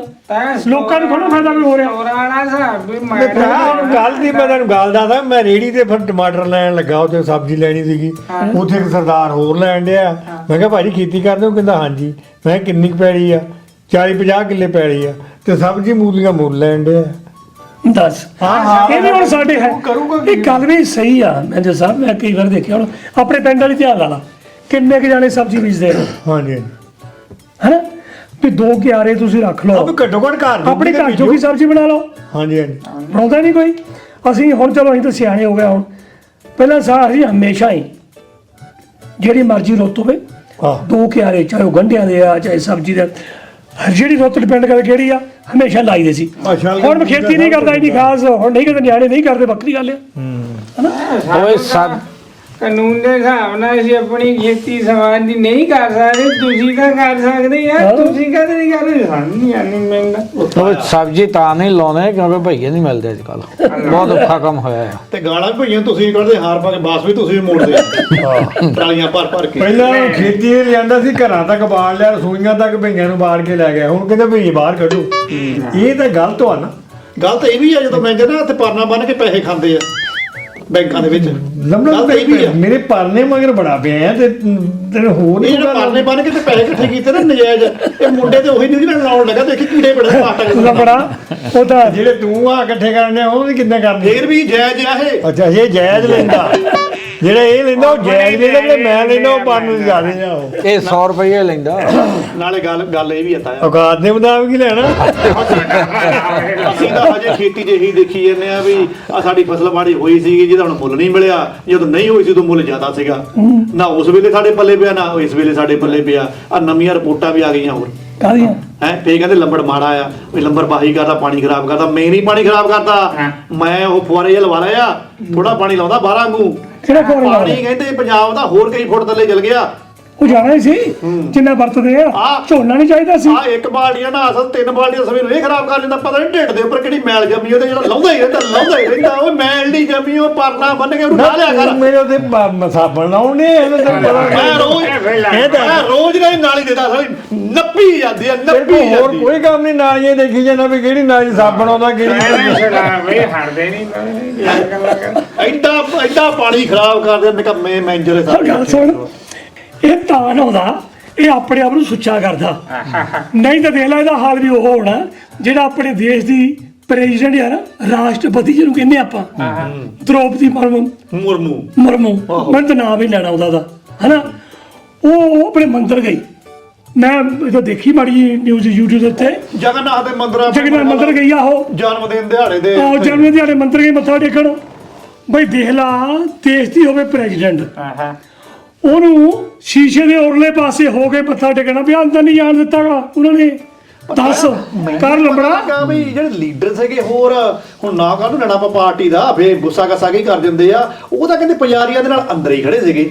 Speaker 1: ਲੋਕਾਂ ਨੂੰ ਥੋੜਾ ਫਾਇਦਾ ਵੀ ਹੋ ਰਿਹਾ।
Speaker 4: ਪੁਰਾਣਾ ਸਾਹਿਬ ਵੀ
Speaker 3: ਮੈਂ ਹੁਣ ਗੱਲ ਦੀ ਮੈਂ ਤੁਹਾਨੂੰ ਗੱਲ ਦੱਸਦਾ, ਮੈਂ ਰੇੜੀ ਤੇ ਫਿਰ ਟਮਾਟਰ ਲੈਣ ਲੱਗਾ, ਉੱਥੇ ਸਬਜ਼ੀ ਲੈਣੀ ਸੀਗੀ, ਉੱਥੇ ਇੱਕ ਸਰਦਾਰ ਹੋਰ ਲੈਣ ਡਿਆ। ਮੈਂ ਕਿਹਾ ਭਾਜੀ ਖੇਤੀ ਕਰਦੇ ਹੋ? ਕਹਿੰਦਾ ਹਾਂਜੀ। ਮੈਂ ਕਿਹਾ ਕਿੰਨੀ ਕੁ ਪੈਲੀ ਆ? 40-50 ਕਿੱਲੇ ਪੈਲੀ ਆ, ਤੇ ਸਬਜ਼ੀ ਮੂਲੀਆਂ ਮੁੱਲ ਲੈਣ ਡਿਆ।
Speaker 1: ਦੱਸ
Speaker 3: ਹਾਂ,
Speaker 1: ਇਹ ਵੀ ਹੁਣ ਸਾਡੇ ਹੈ।
Speaker 3: ਕਰੂਗਾ
Speaker 1: ਇਹ ਗੱਲ ਵੀ ਸਹੀ ਆ। ਮੈਂ ਜੇ ਸਾਹਿਬ ਮੈਂ ਕਈ ਵਾਰ ਦੇਖਿਆ, ਹੁਣ ਆਪਣੇ ਪਿੰਡ ਵਾਲੀ ਧਿਆਨ ਲਾ ਲਾ, ਕਿੰਨੇ ਕੁ ਜਾਣੇ ਸਬਜ਼ੀ ਬੀਜਦੇ ਆ
Speaker 3: ਹਾਂਜੀ
Speaker 1: ਹਨਾ, ਵੀ 2 ਕਿਆਰੇ ਤੁਸੀਂ ਰੱਖ ਲਓ,
Speaker 3: ਅਬ ਘੱਟੋ ਘੱਟ ਘਰ
Speaker 1: ਆਪਣੇ ਘਰ ਜੋਗੀ ਸਬਜ਼ੀ ਬਣਾ ਲਓ।
Speaker 3: ਹਾਂਜੀ ਹਾਂਜੀ
Speaker 1: ਬਣਾਉਂਦਾ ਨਹੀਂ ਕੋਈ। ਅਸੀਂ ਹੁਣ ਚਲੋ ਅਸੀਂ ਤਾਂ ਸਿਆਣੇ ਹੋ ਗਏ ਹੁਣ, ਪਹਿਲਾਂ ਅਸੀਂ ਹਮੇਸ਼ਾ ਹੀ ਜਿਹੜੀ ਮਰਜ਼ੀ ਰੁੱਤ ਹੋਵੇ
Speaker 3: ਹਾਂ
Speaker 1: 2 ਕਿਆਰੇ, ਚਾਹੇ ਉਹ ਗੰਢਿਆਂ ਦੇ ਆ ਚਾਹੇ ਸਬਜ਼ੀ ਦੇ, ਜਿਹੜੀ ਰੁੱਤ ਡਿਪੈਂਡ ਕਰਦੇ ਕਿਹੜੀ ਆ, ਹਮੇਸ਼ਾ ਲਾਈ ਦੇ ਸੀ।
Speaker 3: ਅੱਛਾ,
Speaker 1: ਹੁਣ ਮੈਂ ਖੇਤੀ ਨਹੀਂ ਕਰਦਾ ਇੰਨੀ ਖਾਸ, ਹੁਣ ਨਹੀਂ ਕਰਦੇ, ਨਿਆਣੇ ਨਹੀਂ ਕਰਦੇ, ਵੱਖਰੀ ਗੱਲ ਆ।
Speaker 5: ਓਏ ਸਾ
Speaker 4: ਕਾਨੂੰਨ ਦੇ ਹਿਸਾਬ ਨਾਲ ਅਸੀਂ ਆਪਣੀ ਖੇਤੀ ਸਮਾਜ ਦੀ ਨਹੀਂ ਕਰ ਸਕਦੇ, ਤੁਸੀਂ ਤਾਂ ਕਰ ਸਕਦੇ ਯਾਰ। ਤੁਸੀਂ ਕਦੇ ਨਹੀਂ ਕਰਦੇ, ਸਾਨੂੰ ਨਹੀਂ ਆਨੀ ਮਿਲਦਾ।
Speaker 5: ਓਏ ਸਬਜ਼ੀ ਤਾਂ ਨਹੀਂ ਲਾਉਣੇ ਕਿਉਂਕਿ ਭਈਏ ਨਹੀਂ ਮਿਲਦੇ ਅੱਜ ਕੱਲ, ਬਹੁਤ ਔਖਾ ਕੰਮ ਹੋਇਆ ਆ।
Speaker 2: ਤੇ ਗਾਲਾਂ ਵੀ ਭਈਆਂ ਤੁਸੀਂ ਕੱਢਦੇ, ਹਾਰ ਪਾ ਕੇ ਬਾਸ ਵੀ ਤੁਸੀਂ ਵੀ ਮੋੜਦੇ ਆ ਟਰਾਲੀਆਂ ਭਰ ਭਰ ਕੇ।
Speaker 3: ਪਹਿਲਾਂ ਖੇਤੀ ਇਹ ਲਿਆਂਦਾ ਸੀ, ਘਰਾਂ ਤੱਕ ਬਾੜ ਲਿਆ, ਰਸੋਈਆਂ ਤੱਕ ਭਈਆਂ ਨੂੰ ਬਾੜ ਕੇ ਲੈ ਗਿਆ। ਹੁਣ ਕਹਿੰਦੇ ਭਈਏ ਬਾਹਰ ਕੱਢੋ। ਇਹ ਤਾਂ ਗਲਤ ਆ ਨਾ।
Speaker 2: ਗੱਲ ਤਾਂ ਇਹ ਵੀ ਆ, ਜਦੋਂ ਮੈਂ ਕਹਿੰਦਾ ਇੱਥੇ ਪਰਨਾ ਬੰਨ ਕੇ ਪੈਸੇ ਖਾਂਦੇ ਆ ਬੈਂਕਾਂ ਦੇ ਵਿੱਚ।
Speaker 3: ਲੰਬੜਾ
Speaker 2: ਗੱਲ ਤਾਂ ਇਹ ਵੀ ਆ,
Speaker 3: ਮੇਰੇ ਪਰਨੇ ਮਗਰ ਬੜਾ ਪਿਆ ਤੇ ਤੈਨੂੰ ਹੋਰ
Speaker 2: ਇਹ
Speaker 3: ਨਹੀਂ
Speaker 2: ਜਿਹੜੇ ਪਰਨੇ ਬੰਨ ਕੇ ਤੇ ਪੈਸੇ ਇਕੱਠੇ ਕੀਤੇ ਨਾ ਨਜਾਇਜ਼, ਇਹ ਮੁੰਡੇ ਤੇ ਉਹੀ ਨਿਊਜ਼ੀਲੈਂਡ ਲਾਉਣ ਲੱਗਾ, ਦੇਖੀ ਕੀੜੇ ਬੜੇ ਪਾਟਾ
Speaker 1: ਲੰਬੜਾ ਉਹ ਤਾਂ
Speaker 3: ਜਿਹੜੇ ਤੂੰ ਆ ਇਕੱਠੇ ਕਰਨੇ ਆ, ਉਹ ਵੀ ਕਿੰਨੇ ਕਰਨੇ?
Speaker 2: ਫੇਰ ਵੀ ਜਾਇਜ਼ ਆ ਇਹ।
Speaker 3: ਅੱਛਾ ਇਹ ਜਾਇਜ਼ ਲੈਂਦਾ, ਜਿਹੜਾ ਇਹ ਲੈਂਦਾ ਉਹ ਜਾਇਜ਼ ਲੈਂਦਾ, ਜਿਹੜੇ ਮੈਂ ਲੈਂਦਾ ਉਹ ਪਰਨ ਨੂੰ ਜ਼ਿਆਦਾ ਆ। ਉਹ
Speaker 5: ਇਹ 100 ਰੁਪਏ ਲੈਂਦਾ।
Speaker 2: ਨਾਲੇ ਗੱਲ ਇਹ ਵੀ ਆ ਤਾਇਆ,
Speaker 3: ਔਕਾਤ ਦੇ ਮੁਤਾਬਕ ਹੀ ਲੈਣਾ।
Speaker 2: ਅਸੀਂ ਤਾਂ ਹਜੇ ਖੇਤੀ ਜਿਹੀ ਦੇਖੀ ਜਾਂਦੇ ਆ ਵੀ ਆ ਸਾਡੀ ਫਸਲ ਬਾੜੀ ਹੋਈ ਸੀਗੀ ਜਿਹਦਾ ਹੁਣ ਮੁੱਲ ਨਹੀਂ ਮਿਲਿਆ, ਜਦੋਂ ਨਹੀਂ ਹੋਈ ਸੀ ਉਦੋਂ ਮੁੱਲ ਜ਼ਿਆਦਾ ਸੀਗਾ। ਨਾ ਉਸ ਵੇਲੇ ਸਾਡੇ ਪੱਲੇ ਪਿਆ, ਨਾ ਇਸ ਵੇਲੇ ਸਾਡੇ ਪੱਲੇ ਪਿਆ। ਆ ਨਵੀਆਂ ਰਿਪੋਰਟਾਂ ਵੀ ਆ ਗਈਆਂ ਹੋਰ
Speaker 1: ਕਾਹਦੀਆਂ
Speaker 2: ਹੈ, ਤੇ ਕਹਿੰਦੇ ਲੰਬੜ ਮਾੜਾ ਆ, ਵੀ ਲੰਬੜ ਬਾਹੀ ਕਰਦਾ, ਪਾਣੀ ਖਰਾਬ ਕਰਦਾ। ਮੈਂ ਨਹੀਂ ਪਾਣੀ ਖਰਾਬ ਕਰਦਾ, ਮੈਂ ਉਹ ਫੁਆਰੇ ਜਿਹਾ ਲਵਾ ਲਿਆ, ਥੋੜਾ ਪਾਣੀ ਲਾਉਂਦਾ 12 ਵਾਂਗੂ।
Speaker 1: ਕਿਹੜਾ ਫੋਨ
Speaker 2: ਪਾਣੀ ਕਹਿੰਦੇ ਪੰਜਾਬ ਦਾ ਹੋਰ ਕਈ ਫੁੱਟ ਥੱਲੇ ਚਲ ਗਿਆ।
Speaker 1: ਉਹ ਜਾਣਾ ਹੀ ਸੀ ਜਿੰਨਾ ਵਰਤਦੇ ਆ,
Speaker 2: ਆਹ।
Speaker 1: ਝੋਨਾ ਨਹੀਂ ਚਾਹੀਦਾ ਸੀ।
Speaker 2: ਆ ਇੱਕ ਬਾਲਟੀਆਂ ਨਾ ਅਸਲ 3 ਬਾਲਟੀਆਂ ਸਵੇਰ ਇਹ ਖਰਾਬ ਕਰ ਲੈਂਦਾ, ਪਤਾ ਨਹੀਂ ਢਿੱਡ ਦੇ ਉੱਪਰ ਕਿਹੜੀ ਮੈਲ ਜੰਮੀ ਉਹਦੇ, ਜਿਹੜਾ ਲਾਉਂਦਾ ਹੀ ਰਹਿੰਦਾ ਉਹ ਮੈਲ ਨਹੀਂ ਜੰਮੀ, ਉਹ ਪਰਨਾ ਬੰਨ ਕੇ ਉਠਾ ਲਿਆ ਕਰ।
Speaker 3: ਮੇਰੇ ਉਹਦੇ ਸਾਬਣ ਲਾਉਣੇ ਇਹਦਾ ਤੈਨੂੰ ਪਤਾ
Speaker 2: ਮੈਂ ਰੋਜ਼ ਨਾ ਨਾਲੀ ਦੇਦਾ, ਸਾਲੀ ਨੱਪੀ ਜਾਂਦੀ ਆ, ਨੱਪੀ
Speaker 3: ਹੋਰ
Speaker 2: ਜਾਂਦੀ
Speaker 3: ਕੋਈ ਕੰਮ ਨਹੀਂ, ਨਾਲੀਆਂ ਦੇਖੀ ਜਾਂਦਾ ਵੀ ਕਿਹੜੀ ਨਾਲੀ ਸਾਬਣ ਆਉਂਦਾ ਕਿਹੜੀ।
Speaker 4: ਵੇ ਹਟਦੇ ਨਹੀਂ
Speaker 2: ਐਡਾ ਪਾਣੀ ਖਰਾਬ ਕਰਦੇ ਨਿਕੰਮੇ ਮੈਨੇਜਰ
Speaker 1: ਗੱਲ ਸੁਣ, ਇਹ ਤਾਂ ਆਉਂਦਾ ਇਹ ਆਪਣੇ ਆਪ ਨੂੰ ਸੁੱਚਾ ਕਰਦਾ ਨਹੀਂ ਤਾਂ ਦੇਖ ਲੈ ਇਹਦਾ ਹਾਲ ਵੀ ਉਹ ਹੋਣਾ ਜਿਹੜਾ ਆਪਣੇ ਦੇਸ਼ ਦੀ ਪ੍ਰੈਜ਼ੀਡੈਂਟ ਆ ਨਾ ਰਾਸ਼ਟਰਪਤੀ ਜਿਹਨੂੰ ਕਹਿੰਦੇ ਆਪਾਂ ਦ੍ਰੋਪਦੀ ਮੁਰਮੂ ਮੈਨੂੰ ਤਾਂ ਨਾਮ ਹੀ ਲੈਣਾ ਉਹਦਾ ਹਨਾ ਉਹ ਆਪਣੇ ਮੰਦਰ ਗਈ ਮੈਂ ਇਹ ਦੇਖੀ ਮਾੜੀ ਨਿਊਜ਼ YouTube ਦੇ ਉੱਤੇ
Speaker 2: ਜਗਨਨਾਥ ਦੇ
Speaker 1: ਮੰਦਰ ਗਈ ਆ ਉਹ
Speaker 2: ਜਨਮ ਦਿਨ ਦਿਹਾੜੇ ਦੇ
Speaker 1: ਜਨਮ ਦਿਹਾੜੇ ਮੰਦਰ ਗਈ ਮੱਥਾ ਟੇਕਣ ਬਈ ਦੇਖ ਲਾ ਦੇਸ਼ ਦੀ ਹੋਵੇ ਪ੍ਰੈਜ਼ੀਡੈਂਟ ਉਹਨੂੰ ਸ਼ੀਸ਼ੇ ਦੇ ਉਰਲੇ ਪਾਸੇ ਹੋ ਕੇ ਮੱਥਾ ਟੇਕਣਾ ਵੀ ਅੰਦਰ ਨਹੀਂ ਜਾਣ ਦਿੱਤਾਗਾ ਉਹਨਾਂ ਨੇ ਦੱਸ ਕਰ ਲੰਬੜਾ
Speaker 2: ਵੀ ਜਿਹੜੇ ਲੀਡਰ ਸੀਗੇ ਹੋਰ ਹੁਣ ਨਾ ਕਾਹਨੂੰ ਲੈਣਾ ਆਪਾਂ ਪਾਰਟੀ ਦਾ ਫੇਰ ਗੁੱਸਾ ਗੱਸਾ ਕੀ ਕਰ ਦਿੰਦੇ ਆ ਉਹ ਤਾਂ ਕਹਿੰਦੇ ਪੁਜਾਰੀਆਂ ਦੇ ਨਾਲ ਅੰਦਰ ਹੀ ਖੜੇ ਸੀਗੇ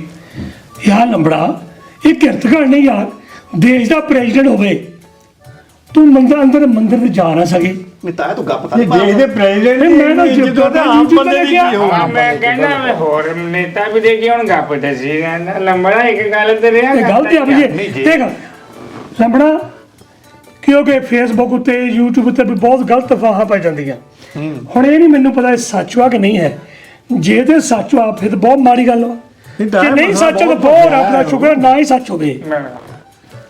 Speaker 1: ਯਾਰ ਲੰਬੜਾ ਇਹ ਕਿਰਤ ਕਰ ਨਹੀਂ ਯਾਰ ਦੇਸ਼ ਦਾ ਪ੍ਰੈਜ਼ੀਡੈਂਟ ਹੋਵੇ ਤੂੰ ਮੰਦਰ ਤੇ ਜਾ ਨਾ ਸਕੇ
Speaker 2: ਨਹੀਂ ਤਾਂ ਤੂੰ ਗੱਪ ਤਾਂ
Speaker 3: ਇਹ ਦੇਸ਼ ਦੇ ਪ੍ਰੈਜ਼ੀਡੈਂਟ
Speaker 1: ਮੈਂ ਨਾ
Speaker 3: ਜਦੋਂ ਤਾਂ ਆਮ ਬੰਦੇ ਦੀ ਕੀ ਹੋਊ
Speaker 4: ਮੈਂ ਕਹਿੰਦਾ ਮੈਂ ਹੋਰ ਨੇਤਾ ਵੀ ਦੇਖੀ ਹੁਣ ਗੱਪ ਦੱਸੀ ਜਾਂਦਾ ਲੰਬੜਾ ਇੱਕ ਗੱਲ ਤੇ ਰਿਹਾ
Speaker 1: ਇਹ ਗਲਤੀ ਆ ਵੀ ਦੇਖ ਲੰਬੜਾ ਕਿਉਂਕਿ ਫੇਸਬੁੱਕ ਉੱਤੇ YouTube ਉੱਤੇ ਵੀ ਬਹੁਤ ਗਲਤ ਅਫਵਾਹਾਂ ਪੈ ਜਾਂਦੀਆਂ ਹੁਣ ਇਹ ਨਹੀਂ ਮੈਨੂੰ ਪਤਾ ਇਹ ਸੱਚ ਆ ਕਿ ਨਹੀਂ ਹੈ ਜੇ ਤੇ ਸੱਚ ਆ ਫਿਰ ਤਾਂ ਬਹੁਤ ਮਾੜੀ ਗੱਲ ਆ ਜੇ ਨਹੀਂ ਸੱਚ ਤਾਂ ਬਹੁਤ ਆਪਣਾ ਸ਼ੁਕਰ ਨਾ ਹੀ ਸੱਚ ਹੋਵੇ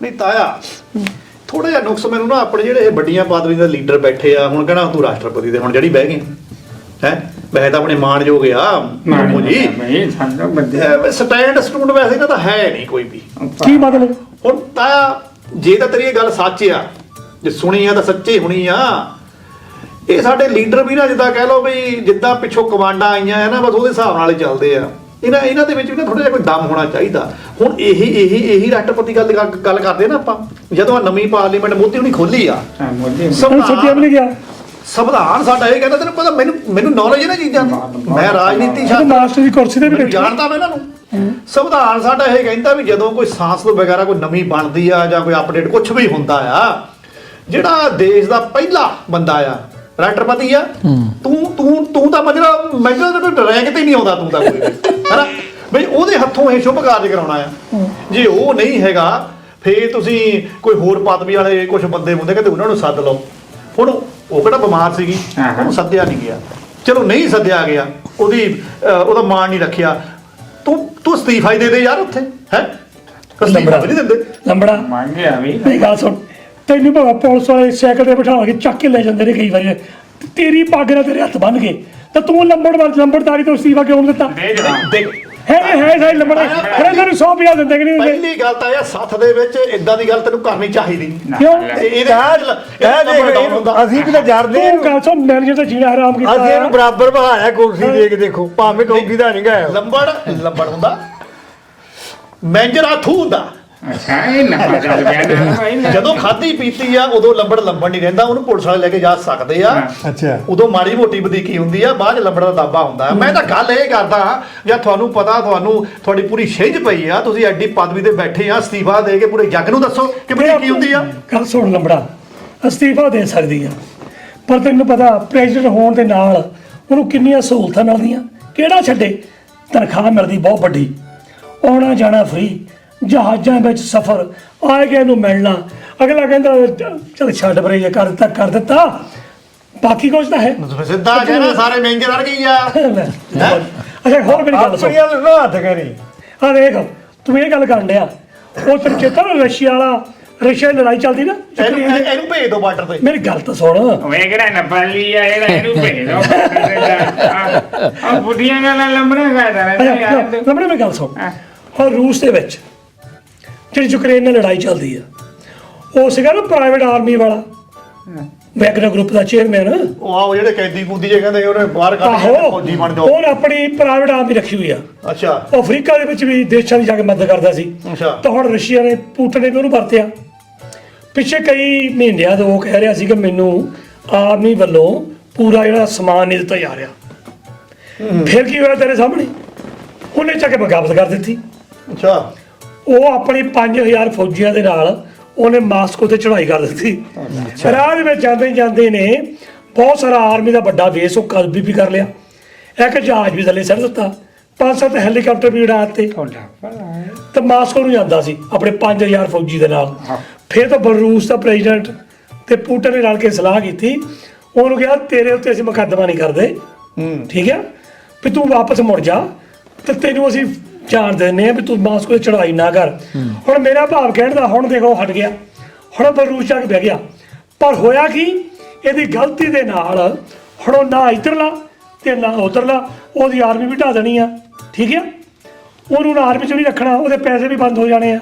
Speaker 2: ਨਹੀਂ ਤਾਇਆ ਥੋੜਾ ਜਿਹਾ ਨੁਕਸ ਮੈਨੂੰ ਨਾ ਆਪਣੇ ਜਿਹੜੇ ਇਹ ਵੱਡੀਆਂ ਪਦਵੀਆਂ ਦੇ ਲੀਡਰ ਬੈਠੇ ਆ ਹੁਣ ਕਹਿਣਾ ਤੂੰ ਰਾਸ਼ਟਰਪਤੀ ਦੇ ਹੁਣ ਜਿਹੜੀ ਬਹਿ ਗਈ ਹੈ ਵੈਸੇ ਤਾਂ ਆਪਣੇ ਮਾਣਯੋਗ ਆ ਮੁਰਮੂ ਜੀ
Speaker 4: ਬਈ ਸਾਡਾ ਬੰਦੇ
Speaker 2: ਸਟੈਂਡ ਸਟੂਡ ਵੈਸੇ ਇਹਨਾਂ ਦਾ ਹੈ ਨਹੀਂ ਕੋਈ ਵੀ
Speaker 1: ਕੀ ਮਤਲਬ
Speaker 2: ਹੁਣ ਤਾਇਆ ਜੇ ਤਾਂ ਤੇਰੀ ਇਹ ਗੱਲ ਸੱਚ ਆ ਜੇ ਸੁਣੀ ਆ ਤਾਂ ਸੱਚੀ ਹੋਣੀ ਆ ਇਹ ਸਾਡੇ ਲੀਡਰ ਵੀ ਨਾ ਜਿੱਦਾਂ ਕਹਿ ਲਓ ਵੀ ਜਿੱਦਾਂ ਪਿੱਛੋਂ ਕਮਾਂਡਾਂ ਆਈਆਂ ਆ ਨਾ ਬਸ ਉਹਦੇ ਹਿਸਾਬ ਨਾਲ ਹੀ ਚੱਲਦੇ ਆ ਇਹਨਾਂ ਦੇ ਵਿੱਚ ਵੀ ਨਾ ਥੋੜਾ ਜਿਹਾ ਕੋਈ ਦਮ ਹੋਣਾ ਚਾਹੀਦਾ ਹੁਣ ਇਹੀ ਰਾਸ਼ਟਰਪਤੀ ਗੱਲ ਕਰਦੇ ਨਾ ਆਪਾਂ ਜਦੋਂ ਨਵੀਂ ਪਾਰਲੀਮੈਂਟ ਮੋਦੀ ਹੁਣੀ ਖੋਲੀ ਆ
Speaker 1: ਸੱਚੀ ਨਹੀਂ ਗਿਆ
Speaker 2: ਸੰਵਿਧਾਨ ਸਾਡਾ ਇਹ ਕਹਿੰਦਾ ਤੈਨੂੰ ਪਤਾ ਮੈਨੂੰ ਨੌਲੇਜ ਇਹਨਾਂ ਚੀਜ਼ਾਂ ਦੀ ਮੈਂ ਰਾਜਨੀਤੀ
Speaker 1: ਮਾਸਟਰ ਦੀ ਕੁਰਸੀ ਤੇ ਵੀ
Speaker 2: ਜਾਣਦਾ ਮੈਂ ਇਹਨਾਂ ਨੂੰ ਸੰਵਿਧਾਨ ਸਾਡਾ ਇਹ ਕਹਿੰਦਾ ਵੀ ਜਦੋਂ ਕੋਈ ਸੰਸਦ ਵਗੈਰਾ ਕੋਈ ਨਵੀਂ ਬਣਦੀ ਆ ਜਾਂ ਕੋਈ ਅਪਡੇਟ ਕੁਝ ਵੀ ਹੁੰਦਾ ਆ ਜਿਹੜਾ ਦੇਸ਼ ਦਾ ਪਹਿਲਾ ਬੰਦਾ ਆ ਰਾਸ਼ਟਰਪਤੀ ਆ ਤੂੰ ਤਾਂ ਮੈਨੂੰ ਰੈਂਕ ਤੇ ਨਹੀਂ ਆਉਂਦਾ ਤੂੰ ਤਾਂ ਕੋਈ ਹੈਨਾ ਬਈ ਉਹਦੇ ਹੱਥੋਂ ਇਹ ਸ਼ੁਭ ਕਾਰਜ ਕਰਾਉਣਾ ਆ ਜੇ ਉਹ ਨਹੀਂ ਹੈਗਾ ਫੇਰ ਤੁਸੀਂ ਕੋਈ ਹੋਰ ਪਦਵੀ ਵਾਲੇ ਕੁਝ ਬੰਦੇ ਹੁੰਦੇ ਕਹਿੰਦੇ ਉਹਨਾਂ ਨੂੰ ਸੱਦ ਲਓ ਹੁਣ ਉਹ ਕਿਹੜਾ ਬਿਮਾਰ ਸੀਗੀ ਉਹਨੂੰ ਸੱਦਿਆ ਨਹੀਂ ਗਿਆ ਚਲੋ ਨਹੀਂ ਸੱਦਿਆ ਗਿਆ ਉਹਦਾ ਮਾਣ ਨਹੀਂ ਰੱਖਿਆ ਤੂੰ ਅਸਤੀਫਾ ਹੀ ਦੇ ਦੇ ਯਾਰ ਉੱਥੇ ਹੈ ਅਸਤੀਫਾ ਵੀ ਨਹੀਂ ਦਿੰਦੇ
Speaker 1: ਲੰਬੜਾ
Speaker 4: ਮੰਗਿਆ ਵੀ
Speaker 1: ਨਹੀਂ ਗੱਲ ਸੁਣ ਤੈਨੂੰ ਭਾਵੇਂ ਪੁਲਿਸ ਵਾਲੇ ਸਾਈਕਲ ਤੇ ਬਿਠਾ ਕੇ ਚੱਕ ਕੇ ਲੈ ਜਾਂਦੇ ਨੇ ਕਈ ਵਾਰੀ ਤੇਰੀ ਪੱਗ ਨਾਲ ਤੇਰੇ ਹੱਥ ਬੰਨ ਕੇ ਤਾਂ ਤੂੰ ਲੰਬੜਦਾਰੀ ਤੋਂ ਅਸਤੀਫਾ ਕਿਉਂ ਦਿੱਤਾ
Speaker 2: ਦੇਖ
Speaker 1: ਹੈ ਸਹੀ ਲੰਬੜਾ ਫਿਰ ਇਹਨਾਂ ਨੂੰ 100 ਦਿੰਦੇ ਕਿ ਨਹੀਂ ਦਿੰਦੇ
Speaker 2: ਪਹਿਲੀ ਗੱਲ ਤਾਂ ਇਹ ਸੱਥ ਦੇ ਵਿੱਚ ਇਦਾਂ ਦੀ ਗੱਲ ਤੈਨੂੰ ਕਰਨੀ ਚਾਹੀਦੀ
Speaker 1: ਕਿਉਂ
Speaker 3: ਅਸੀਂ ਵੀ ਤਾਂ ਜਰਦੇ
Speaker 1: ਤੂੰ ਗੱਲ ਸੁਣ ਮੈਨੇਜਰ ਤਾਂ ਜੀਣਾ ਹਰਾਮ ਕੀਤਾ
Speaker 3: ਅਸੀਂ ਇਹਨੂੰ ਬਰਾਬਰ ਬਹਾਇਆ ਕੁਰਸੀ ਦੇ ਕੇ ਦੇਖੋ ਭਾਵੇਂ ਕਹੂਗੀ ਦਾ ਨਹੀਂ ਗਾਇਆ
Speaker 2: ਲੰਬੜ ਹੁੰਦਾ ਮੈਨੇਜਰ ਆਥੂ ਹੁੰਦਾ
Speaker 4: ਅੱਛਾ ਇਹ ਨਾ ਪਤਾ ਲੱਗਿਆ ਭਾਈ
Speaker 2: ਜਦੋਂ ਖਾਦੀ ਪੀਤੀ ਆ ਉਦੋਂ ਲੰਬੜ ਨਹੀਂ ਰਹਿੰਦਾ ਉਹਨੂੰ ਪੁਲਿਸ ਵਾਲੇ ਲੈ ਕੇ ਜਾ ਸਕਦੇ ਆ
Speaker 3: ਅੱਛਾ
Speaker 2: ਉਦੋਂ ਮਾੜੀ ਮੋਟੀ ਵਧੀਕੀ ਹੁੰਦੀ ਆ ਬਾਅਦ ਚ ਲੰਬੜ ਦਾ ਦਾਬਾ ਹੁੰਦਾ ਮੈਂ ਤਾਂ ਗੱਲ ਇਹ ਕਰਦਾ ਜਾਂ ਤੁਹਾਨੂੰ ਪਤਾ ਤੁਹਾਡੀ ਪੂਰੀ ਛਿੰਝ ਪਈ ਆ ਤੁਸੀਂ ਐਡੀ ਪਦਵੀ ਤੇ ਬੈਠੇ ਆ ਅਸਤੀਫਾ ਦੇ ਕੇ ਪੂਰੇ ਜੱਗ ਨੂੰ ਦੱਸੋ ਕਿ ਵਧੀਕੀ ਹੁੰਦੀ ਆ
Speaker 1: ਗੱਲ ਸੁਣ ਲੰਬੜਾ ਅਸਤੀਫਾ ਦੇ ਸਕਦੀ ਆ ਪਰ ਤੈਨੂੰ ਪਤਾ ਪ੍ਰੈਜ਼ੀਡੈਂਟ ਹੋਣ ਦੇ ਨਾਲ ਉਹਨੂੰ ਕਿੰਨੀਆਂ ਸਹੂਲਤਾਂ ਮਿਲਦੀਆਂ ਕਿਹੜਾ ਛੱਡੇ ਤਨਖਾਹ ਮਿਲਦੀ ਬਹੁਤ ਵੱਡੀ ਆਉਣਾ ਜਾਣਾ ਫ੍ਰੀ ਜਹਾਜ਼ਾਂ ਵਿੱਚ ਸਫ਼ਰ ਆਏ ਗਏ ਨੂੰ ਮਿਲਣਾ ਅਗਲਾ ਕਹਿੰਦਾ ਚਲ ਛੱਡ ਪਰੇ ਜੇ ਕਰ ਦਿੱਤਾ ਬਾਕੀ ਕੁਝ ਤਾਂ ਹੈ
Speaker 2: ਸਿੱਧਾ ਕਹਿਣਾ ਸਾਰੇ ਮੈਨੇਜਰ ਅੜ ਗਈ ਆ
Speaker 1: ਅੱਛਾ ਹੋਰ ਮੇਰੀ ਗੱਲ ਸੁਣ
Speaker 3: ਆਪਣੀ ਹੱਥ ਕਰੀ
Speaker 1: ਆ ਦੇਖ ਤੂੰ ਇਹ ਗੱਲ ਕਰਨ ਡਿਆ ਉਹ ਤੈਨੂੰ ਚੇਤਾ ਰਸ਼ੀਆ ਲੜਾਈ ਚੱਲਦੀ ਨਾ
Speaker 2: ਇਹਨੂੰ ਭੇਜ ਦੋ ਬਾਰਡਰ ਤੇ
Speaker 1: ਮੇਰੀ ਗੱਲ ਤਾਂ ਸੁਣ
Speaker 4: ਉਹ ਇਹ ਕਿਹੜਾ ਨਪਾਲੀ ਆ ਇਹਨੂੰ ਭੇਜ ਦੋ ਆ ਬੁੱਢੀਆਂ ਨਾਲ ਲੰਬੜਾ ਕਰਦਾ ਯਾਰ
Speaker 1: ਲੰਬੜੇ ਮੇਰੀ ਗੱਲ ਸੁਣ ਔਰ ਰੂਸ ਦੇ ਵਿੱਚ ਜਿਹੜੀ ਯੂਕਰੇਨ ਨਾਲ ਲੜਾਈ ਚੱਲਦੀ ਆ ਉਹ ਸੀਗਾ ਨਾ ਪ੍ਰਾਈਵੇਟ ਆਰਮੀ ਵਾਲਾ ਵੈਗਨਰ ਗਰੁੱਪ ਦਾ ਚੇਅਰਮੈਨ
Speaker 2: ਉਹ ਜਿਹੜੇ ਕੈਦੀ ਕੁੰਦੀ ਜੇ ਕਹਿੰਦੇ ਉਹਨੇ ਬਾਹਰ ਕੱਢ ਕੇ ਫੌਜੀ ਬਣ ਜਾਓ
Speaker 1: ਉਹਨੇ ਆਪਣੀ ਪ੍ਰਾਈਵੇਟ ਆਰਮੀ ਰੱਖੀ ਹੋਈ ਆ
Speaker 2: ਅੱਛਾ
Speaker 1: ਉਹ ਅਫਰੀਕਾ ਦੇ ਵਿੱਚ ਵੀ ਦੇਸ਼ਾਂ ਦੀ ਜਾ ਕੇ ਮਦਦ ਕਰਦਾ ਸੀ
Speaker 2: ਅੱਛਾ
Speaker 1: ਤਾਂ ਹੁਣ ਰਸ਼ੀਆ ਨੇ ਪੁਤਿਨ ਨੇ ਵੀ ਉਹਨੂੰ ਵਰਤਿਆ ਪਿੱਛੇ ਕਈ ਮਹੀਨਿਆਂ ਤੋਂ ਉਹ ਕਹਿ ਰਿਹਾ ਸੀ ਕਿ ਮੈਨੂੰ ਆਰਮੀ ਵੱਲੋਂ ਪੂਰਾ ਜਿਹੜਾ ਸਮਾਨ ਨਹੀਂ ਦਿੱਤਾ ਜਾ ਰਿਹਾ ਫਿਰ ਕੀ ਹੋਇਆ ਤੇਰੇ ਸਾਹਮਣੇ ਉਹਨੇ ਚੱਕ ਕੇ ਬਗਾਵਤ ਕਰ ਦਿੱਤੀ
Speaker 2: ਅੱਛਾ
Speaker 1: ਉਹ ਆਪਣੀ 5000 ਫੌਜੀਆਂ ਦੇ ਨਾਲ ਉਹਨੇ ਮਾਸਕੋ ਤੇ ਚੜ੍ਹਾਈ ਕਰ ਦਿੱਤੀ ਰਾਹ ਦੇ ਵਿੱਚ ਜਾਂਦੇ ਨੇ ਬਹੁਤ ਸਾਰਾ ਆਰਮੀ ਦਾ ਵੱਡਾ ਬੇਸ ਉਹ ਕਲਬੀ ਵੀ ਕਰ ਲਿਆ ਇੱਕ ਜਹਾਜ਼ ਵੀ ਥੱਲੇ ਸੱਟ ਦਿੱਤਾ 5-7 ਹੈਲੀਕਾਪਟਰ ਵੀ ਉਡਾ ਦਿੱਤੇ ਤੇ ਮਾਸਕੋ ਨੂੰ ਜਾਂਦਾ ਸੀ ਆਪਣੇ 5000 ਫੌਜੀ ਦੇ ਨਾਲ ਫਿਰ ਤਾਂ ਬਲਰੂਸ ਦਾ ਪ੍ਰੈਜ਼ੀਡੈਂਟ ਤੇ ਪੁਤਿਨ ਨੇ ਰਲ ਕੇ ਸਲਾਹ ਕੀਤੀ ਉਹਨੂੰ ਕਿਹਾ ਤੇਰੇ ਉੱਤੇ ਅਸੀਂ ਮੁਕੱਦਮਾ ਨਹੀਂ ਕਰਦੇ ਠੀਕ ਹੈ ਵੀ ਤੂੰ ਵਾਪਸ ਮੁੜ ਜਾ ਤੇ ਤੈਨੂੰ ਅਸੀਂ ਜਾਣ ਦਿੰਦੇ ਆ ਵੀ ਤੂੰ ਮਾਸ ਕੋਈ ਚੜਾਈ ਨਾ ਕਰ। ਹੁਣ ਮੇਰਾ ਭਾਵ ਕਹਿਣ ਦਾ ਹੁਣ ਦੇਖੋ ਹਟ ਗਿਆ, ਹੁਣ ਬਲਰੂਸ ਜਾ ਕੇ ਬਹਿ ਗਿਆ। ਪਰ ਹੋਇਆ ਕੀ, ਇਹਦੀ ਗਲਤੀ ਦੇ ਨਾਲ ਹੁਣ ਉਹ ਨਾ ਇੱਧਰਲਾ ਤੇ ਨਾ ਉੱਧਰਲਾ, ਉਹਦੀ ਆਰਮੀ ਵੀ ਢਾ ਦੇਣੀ ਆ, ਠੀਕ ਆ। ਉਹਨੂੰ ਨਾ ਆਰਮੀ 'ਚ ਨਹੀਂ ਰੱਖਣਾ, ਉਹਦੇ ਪੈਸੇ ਵੀ ਬੰਦ ਹੋ ਜਾਣੇ ਆ।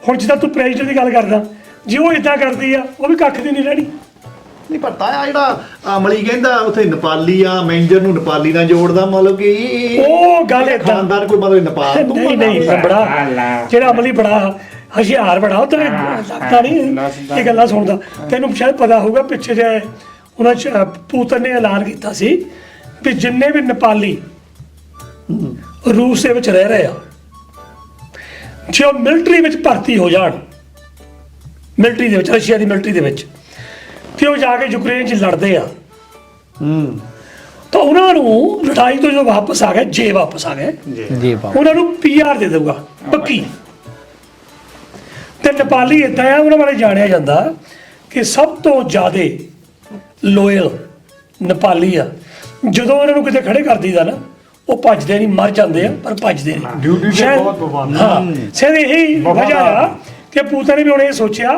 Speaker 1: ਹੁਣ ਜਿੱਦਾਂ ਤੂੰ ਪ੍ਰੈਜ਼ੀਡੈਂਟ ਦੀ ਗੱਲ ਕਰਦਾ, ਜੇ ਉਹ ਇਦਾਂ ਕਰਦੀ ਆ, ਉਹ ਵੀ ਕੱਖ ਦੀ ਨਹੀਂ ਰਹਿਣੀ।
Speaker 2: ਨਹੀਂ ਪਰ ਤਾਇਆ ਜਿਹੜਾ ਅਮਲੀ ਕਹਿੰਦਾ ਉੱਥੇ ਨੇਪਾਲੀ ਆ, ਮੈਨੇਜਰ ਨੂੰ ਨੇਪਾਲੀ ਨਾਲ ਜੋੜਦਾ, ਮਤਲਬ ਕਿ
Speaker 1: ਉਹ ਗੱਲ ਏਦਾਂ-
Speaker 2: ਖਾਨਦਾਨ ਕੋਈ ਮਤਲਬ ਨੇਪਾਲ ਤੋਂ
Speaker 1: ਨਹੀਂ ਬੜਾ ਜਿਹੜਾ ਅਮਲੀ ਬੜਾ ਹੁਸ਼ਿਆਰ ਬੜਾ, ਉਹ ਤੇਰੇ ਲੱਗਦਾ ਨਹੀਂ ਇਹ ਗੱਲਾਂ ਸੁਣਦਾ। ਤੈਨੂੰ ਸ਼ਾਇਦ ਪਤਾ ਹੋਊਗਾ ਪਿੱਛੇ ਜੇ ਉਹਨਾਂ ਪੁਤਨ ਨੇ ਐਲਾਨ ਕੀਤਾ ਸੀ ਵੀ ਜਿੰਨੇ ਵੀ ਨੇਪਾਲੀ ਰੂਸ ਦੇ ਵਿੱਚ ਰਹਿ ਰਹੇ ਆ, ਜੇ ਉਹ ਮਿਲਟਰੀ ਵਿੱਚ ਭਰਤੀ ਹੋ ਜਾਣ, ਮਿਲਟਰੀ ਦੇ ਵਿੱਚ, ਰਸ਼ੀਆ ਦੀ ਮਿਲਟਰੀ ਦੇ ਵਿੱਚ, ਤੇ ਉਹ ਜਾ ਕੇ ਯੂਕਰੇਨ 'ਚ ਲੜਦੇ ਆ, ਤਾਂ ਉਹਨਾਂ ਨੂੰ ਲੜਾਈ ਤੋਂ ਜਦੋਂ ਵਾਪਸ ਆ ਗਏ, ਜੇ ਵਾਪਸ ਆ ਗਏ,
Speaker 5: ਜੀ ਪਾ
Speaker 1: ਉਹਨਾਂ ਨੂੰ PR ਦੇ ਦੇਊਗਾ ਪੱਕੀ। ਤੇ ਨੇਪਾਲੀ ਇਦਾਂ ਆ, ਉਹਨਾਂ ਬਾਰੇ ਜਾਣਿਆ ਜਾਂਦਾ ਕਿ ਸਭ ਤੋਂ ਜ਼ਿਆਦੇ ਲੋਇਲ ਨੇਪਾਲੀ ਆ। ਜਦੋਂ ਉਹਨਾਂ ਨੂੰ ਕਿਤੇ ਖੜੇ ਕਰ ਦਈਦਾ ਨਾ, ਉਹ ਭੱਜਦੇ ਨਹੀਂ, ਮਰ ਜਾਂਦੇ ਆ ਪਰ ਭੱਜਦੇ
Speaker 3: ਡਿਊਟੀ
Speaker 1: ਨਹੀਂ।
Speaker 3: ਤੇ
Speaker 1: ਸ਼ਾਇਦ
Speaker 3: ਬਹੁਤ ਪਾਬੰਦ।
Speaker 1: ਹਾਂ, ਸ਼ਾਇਦ ਇਹੀ ਵਜ੍ਹਾ ਆ ਕਿ ਪੁਤਨ ਨੇ ਵੀ ਹੁਣ ਇਹ ਸੋਚਿਆ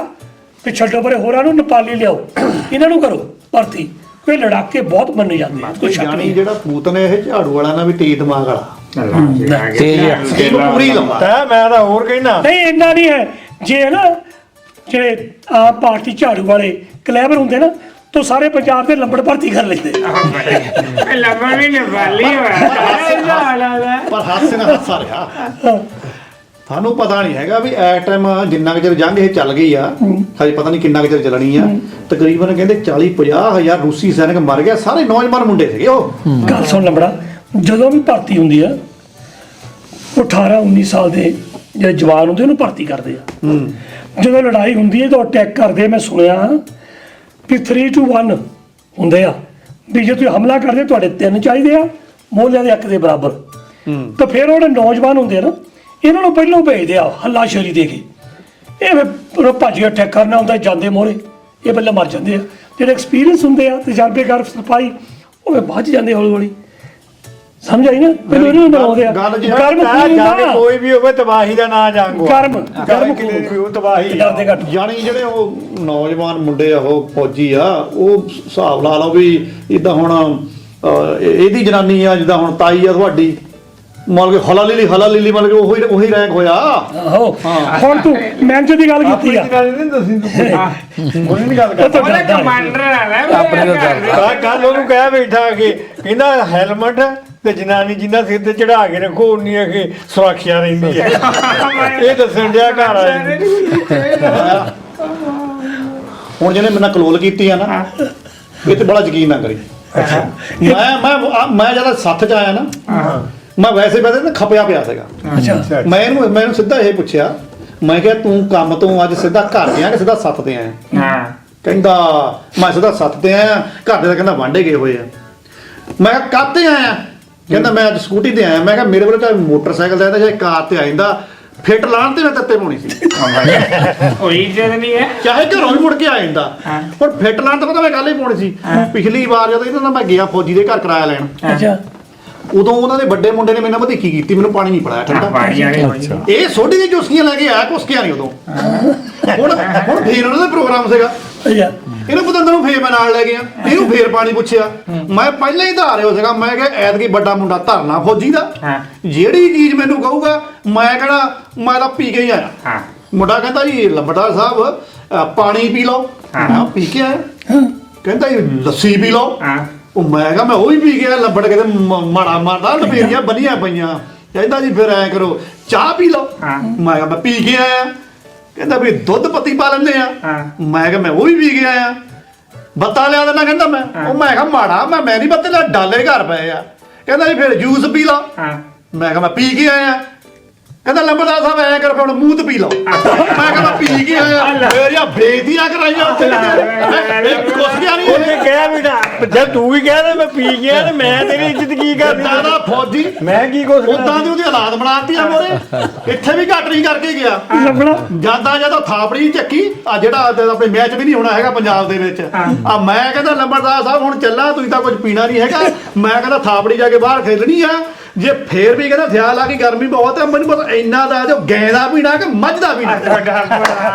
Speaker 1: ਕਿ ਛੱਡੋ ਪਰੇ, ਹੋਰਾਂ ਨੂੰ ਨੇਪਾਲੀ ਲਿਆਓ, ਇਹਨਾਂ ਨੂੰ ਕਰੋ ਭਰਤੀ। ਕੋਈ ਲੜਾਕੇ ਬਹੁਤ ਮੰਨੇ ਜਾਂਦੇ ਆ, ਕੋਈ ਸ਼ੱਕ
Speaker 2: ਜਾਣੀ
Speaker 1: ਨਹੀਂ।
Speaker 2: ਜਿਹੜਾ ਪੂਤਨ ਇਹ ਝਾੜੂ ਵਾਲਾ ਨਾ ਵੀ ਤੇਜ਼ ਦਿਮਾਗ ਵਾਲਾ,
Speaker 5: ਤੇਜ਼ ਆ।
Speaker 2: ਇਹਨੂੰ ਪੂਰੀ ਲਾਉਂਦਾ।
Speaker 3: ਤਾਂ ਮੈਂ ਤਾਂ ਹੋਰ ਕਹਿਣਾ,
Speaker 1: ਨਹੀਂ ਇੰਨਾ ਨਹੀਂ ਹੈ। ਜੇ ਹੈ ਨਾ ਜਿਹੜੇ ਆਮ ਪਾਰਟੀ ਝਾੜੂ ਵਾਲੇ ਕਲੈਬਰ ਹੁੰਦੇ ਨਾ, ਤਾਂ ਸਾਰੇ ਪੰਜਾਬ ਦੇ ਲੰਬੜ ਭਰਤੀ ਕਰ ਲੈਂਦੇ।
Speaker 4: ਲੰਬੜ ਵੀ ਨੇਪਾਲੀ ਹੋਇਆ
Speaker 2: ਪਰ ਹਾਸੇ ਨਾਲ ਹਾਸਾ ਰਿਹਾ। ਤੁਹਾਨੂੰ ਪਤਾ ਨਹੀਂ ਹੈਗਾ ਵੀ ਇਸ ਟਾਈਮ ਜਿੰਨਾ ਕੁ ਚਿਰ ਜੰਗ ਇਹ ਚੱਲ ਗਈ ਆ, ਹਜੇ ਪਤਾ ਨਹੀਂ ਕਿੰਨਾ ਕੁ ਚਿਰ ਚੱਲਣੀ ਆ, ਤਕਰੀਬਨ ਕਹਿੰਦੇ 40-50 ਹਜ਼ਾਰ ਰੂਸੀ ਸੈਨਿਕ ਮਰ ਗਏ, ਸਾਰੇ ਨੌਜਵਾਨ ਮੁੰਡੇ ਸੀਗੇ ਉਹ।
Speaker 1: ਗੱਲ ਸੁਣ ਲੰਬੜਾ, ਜਦੋਂ ਵੀ ਭਰਤੀ ਹੁੰਦੀ ਆ, ਉਹ 18-19 ਸਾਲ ਦੇ ਜਿਹੜੇ ਜਵਾਨ ਹੁੰਦੇ ਉਹਨੂੰ ਭਰਤੀ ਕਰਦੇ ਆ। ਜਦੋਂ ਲੜਾਈ ਹੁੰਦੀ ਹੈ ਤਾਂ ਅਟੈਕ ਕਰਦੇ, ਮੈਂ ਸੁਣਿਆ ਵੀ 3 to 1 ਹੁੰਦੇ ਆ, ਵੀ ਜੇ ਤੁਸੀਂ ਹਮਲਾ ਕਰਦੇ ਤੁਹਾਡੇ 3 ਚਾਹੀਦੇ ਆ, ਮੋਹਲਿਆਂ ਦੇ ਇੱਕ ਦੇ ਬਰਾਬਰ। ਤਾਂ ਫਿਰ ਉਹ ਜਿਹੜੇ ਨੌਜਵਾਨ ਹੁੰਦੇ ਆ ਨਾ, ਇਹਨਾਂ ਨੂੰ ਪਹਿਲਾਂ ਭੇਜਦੇ ਆ ਹੱਲਾਸ਼ੇਰੀ ਦੇ ਕੇ। ਇਹ ਫਿਰ ਭੱਜ ਕੇ ਅਟੈਕ ਕਰਨਾ ਹੁੰਦਾ, ਜਾਂਦੇ ਮੋਹਰੇ ਇਹ ਪਹਿਲਾਂ ਮਰ ਜਾਂਦੇ ਆ। ਜਿਹੜੇ ਐਕਸਪੀਰੀਅੰਸ ਹੁੰਦੇ ਆ, ਤਜਰਬੇਕਾਰ ਸਿਪਾਹੀ, ਉਹ ਫਿਰ ਬਾਅਦ 'ਚ ਜਾਂਦੇ ਹੌਲੀ ਹੌਲੀ। ਸਮਝ ਆਈ ਨਾ? ਪਹਿਲਾਂ ਇਹਨਾਂ ਨੂੰ ਬਣਾਉਂਦੇ ਆ।
Speaker 2: ਗੱਲ ਜੀ,
Speaker 1: ਕਰਮ
Speaker 3: ਜਾ ਕੇ ਕੋਈ ਵੀ ਹੋਵੇ ਤਬਾਹੀ ਦਾ ਨਾਂ ਜਾਂਗੋ,
Speaker 1: ਕਰਮ
Speaker 3: ਕਿਲੇ ਦੀ ਵੀ ਉਹ ਤਬਾਹੀ।
Speaker 1: ਡਰਦੇ ਘੱਟ।
Speaker 2: ਜਾਣੀ ਜਿਹੜੇ ਉਹ ਨੌਜਵਾਨ ਮੁੰਡੇ ਆ, ਉਹ ਫੌਜੀ ਆ, ਉਹ ਹਿਸਾਬ ਲਾ ਲਓ ਵੀ ਇਦਾਂ ਹੁਣ ਇਹਦੀ ਜਨਾਨੀ ਆ, ਜਿੱਦਾਂ ਹੁਣ ਤਾਈ ਆ ਤੁਹਾਡੀ, ਮਤਲਬ ਕਿ ਹਲਾਲੀਲੀ ਮਤਲਬ ਕਿ ਉਹੀ ਰੈਂਕ ਹੋਇਆ।
Speaker 1: ਆਹੋ ਹੁਣ ਤੂੰ ਮੈਨੇਜਰ ਦੀ ਗੱਲ ਕੀਤੀ ਆ,
Speaker 3: ਆਪਣੀ ਗੱਲ ਨਹੀਂ ਦੱਸੀ ਤੂੰ, ਉਹਨੇ ਨਹੀਂ ਗੱਲ
Speaker 1: ਉਹ ਤਾਂ
Speaker 3: ਕਰ।
Speaker 1: ਡਰਦਾ ਹੈ।
Speaker 4: ਕਮਾਂਡਰ ਆ
Speaker 5: ਆਪਣੇ ਤੋਂ ਡਰਦਾ।
Speaker 3: ਕੱਲ ਉਹਨੂੰ ਕਹਿ ਬੈਠਾ ਕਿ ਕਹਿੰਦਾ ਹੈਲਮਟ ਤੇ ਜਨਾਨੀ ਜਿੰਨਾ ਸਿਰ ਤੇ ਚੜਾ ਕੇ ਰੱਖੋ ਉਨੀ ਆ ਕਿ ਸੁਰੱਖਿਆ ਰਹਿੰਦੀ ਹੈ। ਇਹ ਦੱਸਣ ਡਿਆ ਘਰ ਆਏ
Speaker 2: ਹੁਣ ਜਿਹਨੇ ਮੇਰੇ ਨਾਲ ਕਲੋਲ ਕੀਤੀ ਆ ਨਾ, ਇਹ ਤੇ ਬੜਾ ਯਕੀਨ ਨਾ ਕਰੀ। ਮੈਂ ਜਦੋਂ ਸੱਥ 'ਚ ਆਇਆ ਨਾ, ਮੈਂ ਵੈਸੇ ਨਾ ਖਪਿਆ ਪਿਆ ਸੀਗਾ।
Speaker 1: ਅੱਛਾ,
Speaker 2: ਮੈਨੂੰ ਸਿੱਧਾ ਇਹ ਪੁੱਛਿਆ, ਮੈਂ ਕਿਹਾ ਤੂੰ ਕੰਮ ਤੋਂ ਅੱਜ ਸਿੱਧਾ ਘਰ ਗਿਆ ਕਿ ਸਿੱਧਾ ਸੱਥ ਤੇ ਆਇਆ?
Speaker 4: ਹਾਂ
Speaker 2: ਕਹਿੰਦਾ ਮੈਂ ਸਿੱਧਾ ਸੱਥ ਤੇ ਆਇਆ, ਘਰ ਦੇ ਤਾਂ ਕਹਿੰਦਾ ਵਾਂਢੇ ਗਏ ਹੋਏ ਆ। ਮੈਂ ਕਿਹਾ ਕਾਹਤੇ ਆਇਆ? ਕਹਿੰਦਾ ਮੈਂ ਅੱਜ ਸਕੂਟੀ ਤੇ ਆਇਆ। ਮੈਂ ਕਿਹਾ ਮੇਰੇ ਕੋਲ ਤਾਂ ਮੋਟਰਸਾਈਕਲ ਦਾ ਜਾਂ ਕਾਰ ਤੇ ਆ ਜਾਂਦਾ, ਫਿੱਟ ਲਾਣ ਤੇ ਮੈਂ ਤੱਤੇ ਪਾਉਣੀ ਸੀ।
Speaker 4: ਕੋਈ ਇੱਜ਼ਤ ਨਹੀਂ ਹੈ।
Speaker 2: ਚਾਹੇ ਘਰੋਂ ਵੀ ਮੁੜ ਕੇ ਆ ਜਾਂਦਾ, ਹੁਣ ਫਿੱਟ ਲਾਣ ਤੇ ਪਤਾ ਮੈਂ ਗੱਲ ਹੀ ਪਾਉਣੀ ਸੀ। ਪਿਛਲੀ ਵਾਰ ਜਦੋਂ ਇਹਨਾਂ ਨਾਲ ਮੈਂ ਗਿਆ ਫੌਜੀ ਦੇ ਘਰ ਕਿਰਾਇਆ ਲੈਣ,
Speaker 1: ਅੱਛਾ,
Speaker 2: ਉਦੋਂ ਉਹਨਾਂ ਦੇ ਵੱਡੇ ਮੁੰਡੇ ਨੇ ਮੈਨੂੰ ਵਧੀਕੀ ਕੀਤੀ, ਮੈਨੂੰ ਪਾਣੀ ਨਹੀਂ ਪਿਲਾਇਆ ਠੰਡਾ।
Speaker 4: ਪਾਣੀ ਵਾਲੀ
Speaker 2: ਇਹ ਸੋਢੀ ਦੀ ਚੁਸਕੀਆਂ ਲੈ ਕੇ ਆਇਆ, ਕੁਸਕਿਆ ਨਹੀਂ ਉਦੋਂ। ਹੁਣ ਫੇਰ ਉਹਨਾਂ ਦਾ ਪ੍ਰੋਗਰਾਮ ਸੀਗਾ,
Speaker 1: ਅੱਛਾ,
Speaker 2: ਇਹਨੂੰ ਪਤੰਦਰ ਨੂੰ ਫੇਰ ਮੈਂ ਨਾਲ ਲੈ ਗਿਆ, ਇਹਨੂੰ ਫੇਰ ਪਾਣੀ ਪੁੱਛਿਆ। ਮੈਂ ਪਹਿਲਾਂ ਹੀ ਧਾਰੇ ਹੋ ਸੀਗਾ, ਮੈਂ ਕਿਹਾ ਐਤਕੀ ਵੱਡਾ ਮੁੰਡਾ ਧਰਨਾ ਫੌਜੀ ਦਾ, ਜਿਹੜੀ ਚੀਜ਼ ਮੈਨੂੰ ਕਹੂਗਾ ਮੈਂ ਕਹਿਣਾ ਮੈਂ ਤਾਂ ਪੀ ਕੇ ਹੀ ਆਇਆ। ਮੁੰਡਾ ਕਹਿੰਦਾ ਜੀ ਲੰਬੜਦਾਰ ਸਾਹਿਬ ਪਾਣੀ ਪੀ ਲਓ। ਮੈਂ ਪੀ ਕੇ ਆਇਆ। ਕਹਿੰਦਾ ਜੀ ਲੱਸੀ ਪੀ ਲਓ। ਉਹ ਮੈਂ ਕਿਹਾ ਮੈਂ ਉਹ ਵੀ ਪੀ ਗਿਆ। ਲੰਬੜ ਕਿਤੇ ਮਾੜਾ ਮਾਰਦਾ, ਲਪੇਰੀਆਂ ਬੰਨੀਆਂ ਪਈਆਂ। ਕਹਿੰਦਾ ਜੀ ਫਿਰ ਐ ਕਰੋ ਚਾਹ ਪੀ ਲਓ। ਮੈਂ ਕਿਹਾ ਮੈਂ ਪੀ ਕੇ ਆਇਆ। ਕਹਿੰਦਾ ਵੀ ਦੁੱਧ ਪੱਤੀ ਪਾ ਲੈਂਦੇ ਆ। ਮੈਂ ਕਿਹਾ ਮੈਂ ਉਹ ਵੀ ਪੀ ਕੇ ਆਇਆ। ਬੱਤਾ ਲਿਆ ਦੇਣਾ ਕਹਿੰਦਾ ਮੈਂ। ਉਹ ਮੈਂ ਕਿਹਾ ਮਾੜਾ ਮੈਂ ਨਹੀਂ ਬੱਤੇ ਲਿਆ, ਡਾਲੇ ਘਰ ਪਏ ਆ। ਕਹਿੰਦਾ ਜੀ ਫਿਰ ਜੂਸ ਪੀ ਲਓ। ਮੈਂ ਕਿਹਾ ਮੈਂ ਪੀ ਕੇ ਆਇਆ। ਕਹਿੰਦਾ ਲੰਬੜਦਾਰ ਸਾਹਿਬ ਐ ਕਰ ਹੁਣ ਮੂੰਹ ਤੇ ਪੀ ਲਓ। ਮੈਂ ਕਿਹਾ ਮੈਂ ਪੀ ਕੇ ਆਇਆ। ਫੇਰ ਯਾ ਬੇਇੱਜ਼ਤੀਆਂ ਕਰਾਈਆਂ ਉੱਥੇ। ਕੁਛ ਗਿਆ ਨਹੀਂ
Speaker 3: ਉਹਨੇ ਕਿਹਾ ਬੇਟਾ ਜਦ ਤੂੰ ਵੀ ਕਹਿ ਰਿਹਾ ਮੈਂ ਪੀ ਗਿਆ ਤੇ ਮੈਂ ਤੇਰੀ ਇੱਜ਼ਤ ਕੀ ਕਰਨੀ?
Speaker 2: ਦਾਦਾ ਫੌਜੀ
Speaker 3: ਮੈਂ ਕੀ ਕੁਛ
Speaker 2: ਉਦਾਂ ਦੀ ਉਹਦੀ ਹਾਲਾਤ ਬਣਾਤੀ ਆ ਮੋਰੇ। ਇੱਥੇ ਵੀ ਘੱਟ ਨਹੀਂ ਕਰਕੇ ਗਿਆ।
Speaker 1: ਲੱਭਣਾ
Speaker 2: ਜਦੋਂ ਥਾਪੜੀ ਚੱਕੀ ਆ, ਜਿਹੜਾ ਆਪਣੇ ਮੈਚ ਵੀ ਨਹੀਂ ਹੋਣਾ ਹੈਗਾ ਪੰਜਾਬ ਦੇ ਵਿੱਚ। ਆ ਮੈਂ ਕਹਿੰਦਾ ਲੰਬੜਦਾਰ ਸਾਹਿਬ ਹੁਣ ਚੱਲਾ, ਤੁਸੀਂ ਤਾਂ ਕੁਝ ਪੀਣਾ ਨਹੀਂ ਹੈਗਾ। ਮੈਂ ਕਹਿੰਦਾ ਥਾਪੜੀ ਜਾ ਕੇ ਬਾਹਰ ਖੇਲਣੀ ਆ। ਜੇ ਫੇਰ ਵੀ ਕਹਿੰਦਾ ਖਿਆਲ ਆ ਕਿ ਗਰਮੀ ਬਹੁਤ ਹੈ, ਮੈਨੂੰ ਪਤਾ ਇੰਨਾ ਦਾ ਜੋ ਗੈਂ ਦਾ ਪੀਣਾ ਕਿ ਮੱਝ ਦਾ ਪੀਣਾ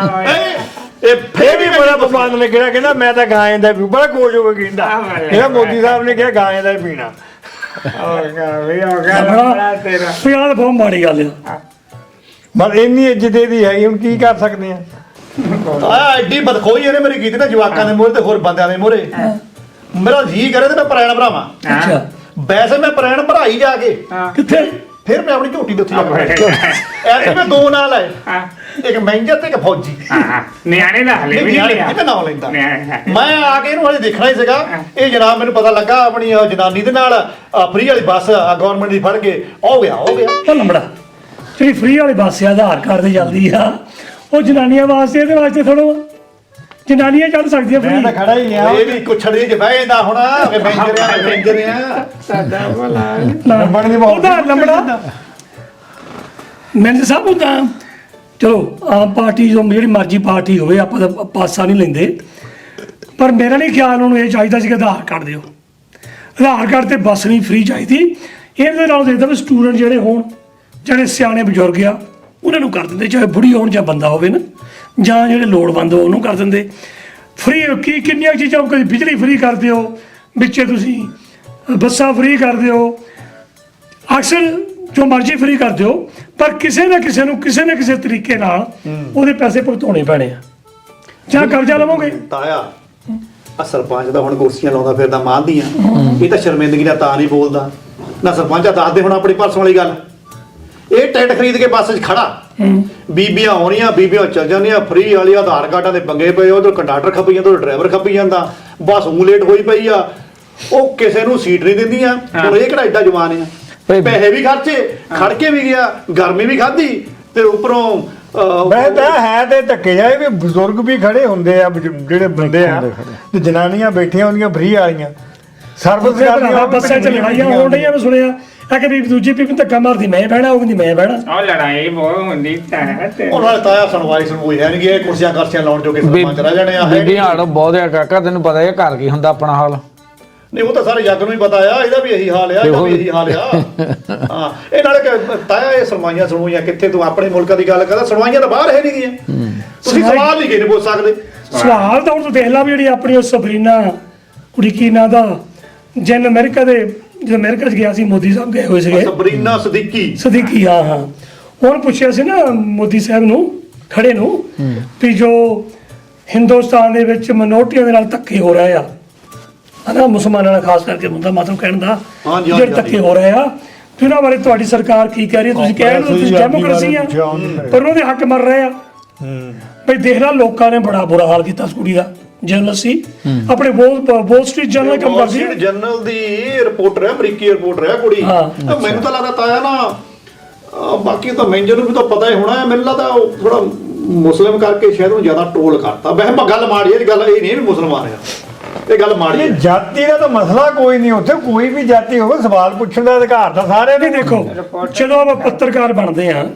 Speaker 2: ਇਹ ਫੇਰ ਵੀ
Speaker 3: ਬੜਾ ਪਸੰਦ ਨੇ ਕਹਿੰਦਾ ਮੈਂ ਤਾਂ ਗਾਂ ਦਾ ਪੀਊ, ਬੜਾ ਖੁਸ਼ ਹੋ ਕੇ ਕਹਿੰਦਾ ਇਹਦਾ ਮੋਦੀ ਸਾਹਿਬ ਨੇ ਕਿਹਾ ਗਾਂ ਦਾ ਹੀ ਪੀਣਾ।
Speaker 1: ਲੰਬੜਾ ਪਿਆ ਤਾਂ ਬਹੁਤ ਮਾੜੀ ਗੱਲ ਆ।
Speaker 3: ਬਸ ਇੰਨੀ ਇੱਜ਼ਤ ਇਹਦੀ ਹੈਗੀ, ਹੁਣ ਕੀ ਕਰ ਸਕਦੇ ਆ।
Speaker 2: ਆ ਐਡੀ ਬਦਖੋਈ ਇਹਨੇ ਮੇਰੀ ਕੀਤੀ ਨਾ ਜਵਾਕਾਂ ਦੇ ਮੂਹਰੇ ਤੇ ਹੋਰ ਬੰਦਿਆਂ ਦੇ ਮੂਹਰੇ। ਮੇਰਾ ਜੀ ਕਰੇ ਤੇ ਮੈਂ ਪ੍ਰੈਣ ਭਰਾਵਾਂ,
Speaker 1: ਅੱਛਾ
Speaker 2: ਵੈਸੇ ਮੈਂ ਪ੍ਰੈਣ ਭਰਾਈ ਜਾ ਕੇ
Speaker 1: ਕਿੱਥੇ?
Speaker 2: ਫਿਰ ਮੈਂ ਆਪਣੀ ਝੋਟੀ ਦੇ ਉੱਤੇ ਜਾ ਕੇ ਐਸੇ ਮੈਂ ਦੋ ਨਾਲ ਆਏ, ਇੱਕ ਮੈਨੇਜਰ ਤੇ ਇੱਕ ਫੌਜੀ।
Speaker 4: ਨਿਆਣੇ ਦਾ ਹਲੇ ਵੀ ਨਹੀਂ ਲਿਆ
Speaker 2: ਇਹ ਨਾਮ ਲੈਂਦਾ
Speaker 4: ਨਿਆਣੇ।
Speaker 2: ਮੈਂ ਆ ਕੇ ਇਹਨੂੰ ਹਲੇ ਦੇਖਣਾ ਹੀ ਸੀਗਾ। ਇਹ ਜਨਾਬ ਮੈਨੂੰ ਪਤਾ ਲੱਗਾ ਆਪਣੀ ਜਨਾਨੀ ਦੇ ਨਾਲ ਫਰੀ ਵਾਲੀ ਬੱਸ ਗਵਰਨਮੈਂਟ ਦੀ ਫੜ ਕੇ ਹੋ ਗਿਆ
Speaker 1: ਉਹ ਲੰਬੜਾ ਜਿਹੜੀ ਫ੍ਰੀ ਵਾਲੀ ਬੱਸ ਆ ਆਧਾਰ ਕਾਰਡ ਤੇ ਚੱਲਦੀ ਆ, ਉਹ ਜਨਾਨੀਆਂ ਵਾਸਤੇ, ਇਹਦੇ ਵਾਸਤੇ ਥੋੜੋ ਜਨਾਨੀਆਂ ਚੜ ਸਕਦੀਆਂ
Speaker 3: ਮੈਂ ਤਾਂ
Speaker 1: ਫ੍ਰੀ।
Speaker 3: ਖੜਾ ਹੀ ਆ।
Speaker 2: ਇਹ ਵੀ ਕੁਛੜੀ ਚ ਬਹਿ ਜਾਂਦਾ ਹੁਣ ਮੈਨੇਜਰ ਆ
Speaker 4: ਸਾਡਾ ਭਲਾ
Speaker 3: ਲੰਬੜ ਦੀ ਬਹੁਤ
Speaker 1: ਉਹਦਾ ਲੰਬੜਾ ਮੈਨੂੰ ਸਭ ਹੁੰਦਾ। ਚਲੋ ਆਮ ਪਾਰਟੀ ਜੋ ਜਿਹੜੀ ਮਰਜ਼ੀ ਪਾਰਟੀ ਹੋਵੇ, ਆਪਾਂ ਤਾਂ ਪਾਸਾ ਨਹੀਂ ਲੈਂਦੇ, ਪਰ ਮੇਰਾ ਨਹੀਂ ਖਿਆਲ ਉਹਨੂੰ ਇਹ ਚਾਹੀਦਾ ਸੀ ਕਿ ਆਧਾਰ ਕਾਰਡ ਦਿਓ। ਆਧਾਰ ਕਾਰਡ ਤੇ ਬੱਸ ਨਹੀਂ ਫ੍ਰੀ ਚਾਹੀਦੀ। ਇਹਦੇ ਨਾਲ ਦੇਖਦਾ ਵੀ ਸਟੂਡੈਂਟ ਜਿਹੜੇ ਹੋਣ, ਜਿਹੜੇ ਸਿਆਣੇ ਬਜ਼ੁਰਗ ਆ, ਉਹਨਾਂ ਨੂੰ ਕਰ ਦਿੰਦੇ, ਚਾਹੇ ਬੁੜੀ ਹੋਣ ਜਾਂ ਬੰਦਾ ਹੋਵੇ ਨਾ, ਜਾਂ ਜਿਹੜੇ ਲੋੜਵੰਦ ਹੋ ਉਹਨੂੰ ਕਰ ਦਿੰਦੇ ਫ੍ਰੀ। ਕਿੰਨੀਆਂ ਚੀਜ਼ਾਂ, ਕਦੇ ਬਿਜਲੀ ਫ੍ਰੀ ਕਰ ਦਿਓ, ਵਿੱਚੇ ਤੁਸੀਂ ਬੱਸਾਂ ਫ੍ਰੀ ਕਰ ਦਿਓ, ਅਕਸਰ ਜੋ ਮਰਜ਼ੀ ਫ੍ਰੀ ਕਰ ਦਿਓ, ਪਰ ਕਿਸੇ ਨਾ ਕਿਸੇ ਤਰੀਕੇ ਨਾਲ ਉਹਦੇ ਪੈਸੇ ਭੁਗਤਾਉਣੇ ਪੈਣੇ ਆ, ਜਾਂ ਕਰਜ਼ਾ ਲਵੋਗੇ।
Speaker 2: ਤਾਇਆ ਆ ਸਰਪੰਚ ਦਾ ਹੁਣ ਕੁਰਸੀਆਂ ਲਾਉਂਦਾ ਫਿਰਦਾ ਮਾਂਦੀਆਂ, ਇਹ ਤਾਂ ਸ਼ਰਮਿੰਦਗੀ ਦਾ ਤਾਂ ਨਹੀਂ ਬੋਲਦਾ ਨਾ। ਸਰਪੰਚਾ ਦੱਸਦੇ ਹੁਣ ਆਪਣੀ ਪਰਸੋਂ ਵਾਲੀ ਗੱਲ, ਇਹ ਟਿਕਟ ਖਰੀਦ ਕੇ ਬੱਸ 'ਚ ਖੜਾ, ਬੀਬੀਆਂ ਆਉਣੀਆਂ, ਬੀਬੀਆਂ ਚੱਲ ਜਾਂਦੀਆਂ, ਫ੍ਰੀ ਵਾਲੀ ਆਧਾਰ ਕਾਰਡਾਂ ਦੇ ਪੰਗੇ ਪਏ, ਉਧਰ ਕੰਡਕਟਰ ਖੱਪੀ ਜਾਂਦਾ, ਉਧਰ ਡਰਾਈਵਰ ਖੱਪੀ ਜਾਂਦਾ, ਬੱਸ ਲੇਟ ਹੋਈ ਪਈ ਆ, ਉਹ ਕਿਸੇ ਨੂੰ ਸੀਟ ਨਹੀਂ ਦਿੰਦੀਆਂ। ਹੁਣ ਇਹ ਕਿਹੜਾ ਐਡਾ ਜਵਾਨ ਆ, ਪੈਸੇ ਵੀ ਖਰਚੇ, ਖੜ ਕੇ ਵੀ ਗਿਆ, ਗਰਮੀ ਵੀ ਖਾਧੀ, ਤੇ ਉੱਪਰੋਂ
Speaker 3: ਮੈਂ ਤਾਂ ਹੈ ਤੇ ਧੱਕੇ ਜਾਏ ਵੀ ਬਜ਼ੁਰਗ ਵੀ ਖੜੇ ਹੁੰਦੇ ਆ, ਜਿਹੜੇ ਬੰਦੇ ਆ ਤੇ ਜਨਾਨੀਆਂ ਬੈਠੀਆਂ ਹੁੰਦੀਆਂ ਫ੍ਰੀ ਵਾਲੀਆਂ ਸਰਵਿਸ ਕਰਦੀਆਂ।
Speaker 1: ਬੱਸਾਂ 'ਚ ਲੜਾਈਆਂ ਹੋਣ ਡਈਆਂ, ਮੈਂ ਸੁਣਿਆ ਆ ਕਿ ਵੀ ਦੂਜੀ ਬੀਬੀ ਧੱਕਾ ਮਾਰਦੀ, ਮੈਂ ਬਹਿਣਾ, ਉਹ ਕਹਿੰਦੀ ਮੈਂ ਬਹਿਣਾ।
Speaker 4: ਉਹ ਲੜਾਈ ਬਹੁਤ ਹੁੰਦੀ ਤਾਂ
Speaker 2: ਉਹਨਾਂ ਨੇ ਤਾਇਆ ਸੁਣਵਾਈ ਹੈ ਨਹੀਂ, ਇਹ ਕੁਰਸੀਆਂ ਕਰਸੀਆਂ ਲਾਉਣ ਜੋਗੇ ਸਰਪੰਚ ਰਹਿ ਜਾਣੇ ਆ।
Speaker 5: ਬੀਬੀਆਂ ਹਾਲ ਬਹੁਤ ਆ ਕਾਕਾ, ਤੈਨੂੰ ਪਤਾ ਇਹ ਘਰ ਕੀ ਹੁੰਦਾ ਆਪਣਾ ਹਾਲ।
Speaker 2: ਨਹੀਂ ਉਹ ਤਾਂ ਸਾਰੇ ਜੱਗ ਨੂੰ ਹੀ ਪਤਾ ਆ, ਇਹਦਾ ਵੀ ਇਹੀ ਹਾਲ ਆ, ਇਹਦਾ ਵੀ ਇਹੀ ਹਾਲ ਆ। ਹਾਂ ਇਹ ਨਾਲੇ ਤਾਇਆ ਇਹ ਸੁਣਵਾਈਆਂ ਕਿੱਥੇ, ਤੂੰ ਆਪਣੇ ਮੁਲਕਾਂ ਦੀ ਗੱਲ ਕਰਦਾ, ਸੁਣਵਾਈਆਂ ਤਾਂ ਬਾਹਰ ਹੈ ਨਹੀਂ ਗੀਆਂ। ਤੁਸੀਂ ਸਵਾਲ ਨਹੀਂ ਕਿਹਨੇ ਪੁੱਛ ਸਕਦੇ।
Speaker 1: ਸਵਾਲ ਤਾਂ ਹੁਣ ਤੂੰ ਦੇਖ ਲਾ ਵੀ ਜਿਹੜੀ ਆਪਣੀ ਉਹ ਸਬਰੀਨਾ ਕੁੜੀ ਕੀ ਨਾਂ ਦਾ, ਜਿਨ ਅਮਰੀਕਾ 'ਚ ਗਿਆ ਸੀ, ਮੋਦੀ ਸਾਹਿਬ ਗਏ ਹੋਏ ਸੀਗੇ,
Speaker 2: ਸਬਰੀਨਾ
Speaker 1: ਸਦੀਕੀ। ਹਾਂ ਉਹਨੂੰ ਪੁੱਛਿਆ ਸੀ ਨਾ ਮੋਦੀ ਸਾਹਿਬ ਨੂੰ ਖੜੇ ਨੂੰ ਵੀ ਜੋ ਹਿੰਦੁਸਤਾਨ ਦੇ ਵਿੱਚ ਮਿਨੋਰਟੀਆਂ ਦੇ ਨਾਲ ਧੱਕੇ ਹੋ ਰਹੇ ਆ, ਹਨਾ, ਮੁਸਲਮਾਨਾਂ ਨਾਲ ਖਾਸ ਕਰਕੇ ਹੁੰਦਾ ਮਤਲਬ ਕਹਿਣ ਦਾ, ਜਿਹੜੇ ਧੱਕੇ ਹੋ ਰਹੇ ਆ, ਤੇ ਉਹਨਾਂ ਬਾਰੇ ਤੁਹਾਡੀ ਸਰਕਾਰ ਕੀ ਕਹਿ ਰਹੀ ਹੈ? ਤੁਸੀਂ ਕਹਿ ਰਹੇ ਹੋ ਤੁਸੀਂ ਡੈਮੋਕ੍ਰੇਸੀ ਆ, ਪਰ ਉਹਦੇ ਹੱਕ ਮਰ ਰਹੇ ਆ। ਭਈ ਦੇਖ ਲਾ, ਲੋਕਾਂ ਨੇ ਬੜਾ ਬੁਰਾ ਹਾਲ ਕੀਤਾ ਉਸ ਕੁੜੀ ਦਾ। ਜਰਨਲ ਸੀ, ਆਪਣੇ ਵੋਲ ਸਟਰੀਟ ਜਰਨਲ ਕੰਮ ਕਰਦੀ ਹੈ,
Speaker 2: ਜਰਨਲ ਦੀ ਰਿਪੋਰਟਰ ਹੈ, ਅਮਰੀਕੀ ਰਿਪੋਰਟਰ ਹੈ ਕੁੜੀ। ਤਾਂ ਮੈਨੂੰ ਤਾਂ ਲੱਗਦਾ ਤਾਇਆ ਨਾ, ਬਾਕੀ ਤਾਂ ਮੈਨੇਜਰ ਨੂੰ ਵੀ ਤਾਂ ਪਤਾ ਹੀ ਹੋਣਾ, ਮੈਨੂੰ ਲੱਗਦਾ ਉਹ ਥੋੜਾ ਮੁਸਲਿਮ ਕਰਕੇ ਸ਼ਾਇਦ ਉਹਨੂੰ ਜ਼ਿਆਦਾ ਟੋਲ ਕਰਤਾ। ਵੈਸੇ ਗੱਲ ਮਾੜੀ ਹੈ, ਗੱਲ ਇਹ ਨਹੀਂ ਵੀ ਮੁਸਲਮਾਨ ਆ, ਇਹ ਗੱਲ ਮਾੜੀ ਹੈ।
Speaker 3: ਜਾਤੀ ਦਾ ਤਾਂ ਮਸਲਾ ਕੋਈ ਨਹੀਂ, ਉੱਥੇ ਕੋਈ ਵੀ ਜਾਤੀ ਹੋਵੇ ਸਵਾਲ ਪੁੱਛਣ ਦਾ ਅਧਿਕਾਰ ਤਾਂ ਸਾਰਿਆਂ ਨੂੰ।
Speaker 1: ਦੇਖੋ ਜਦੋਂ ਆਪਾਂ ਪੱਤਰਕਾਰ ਬਣਦੇ ਆ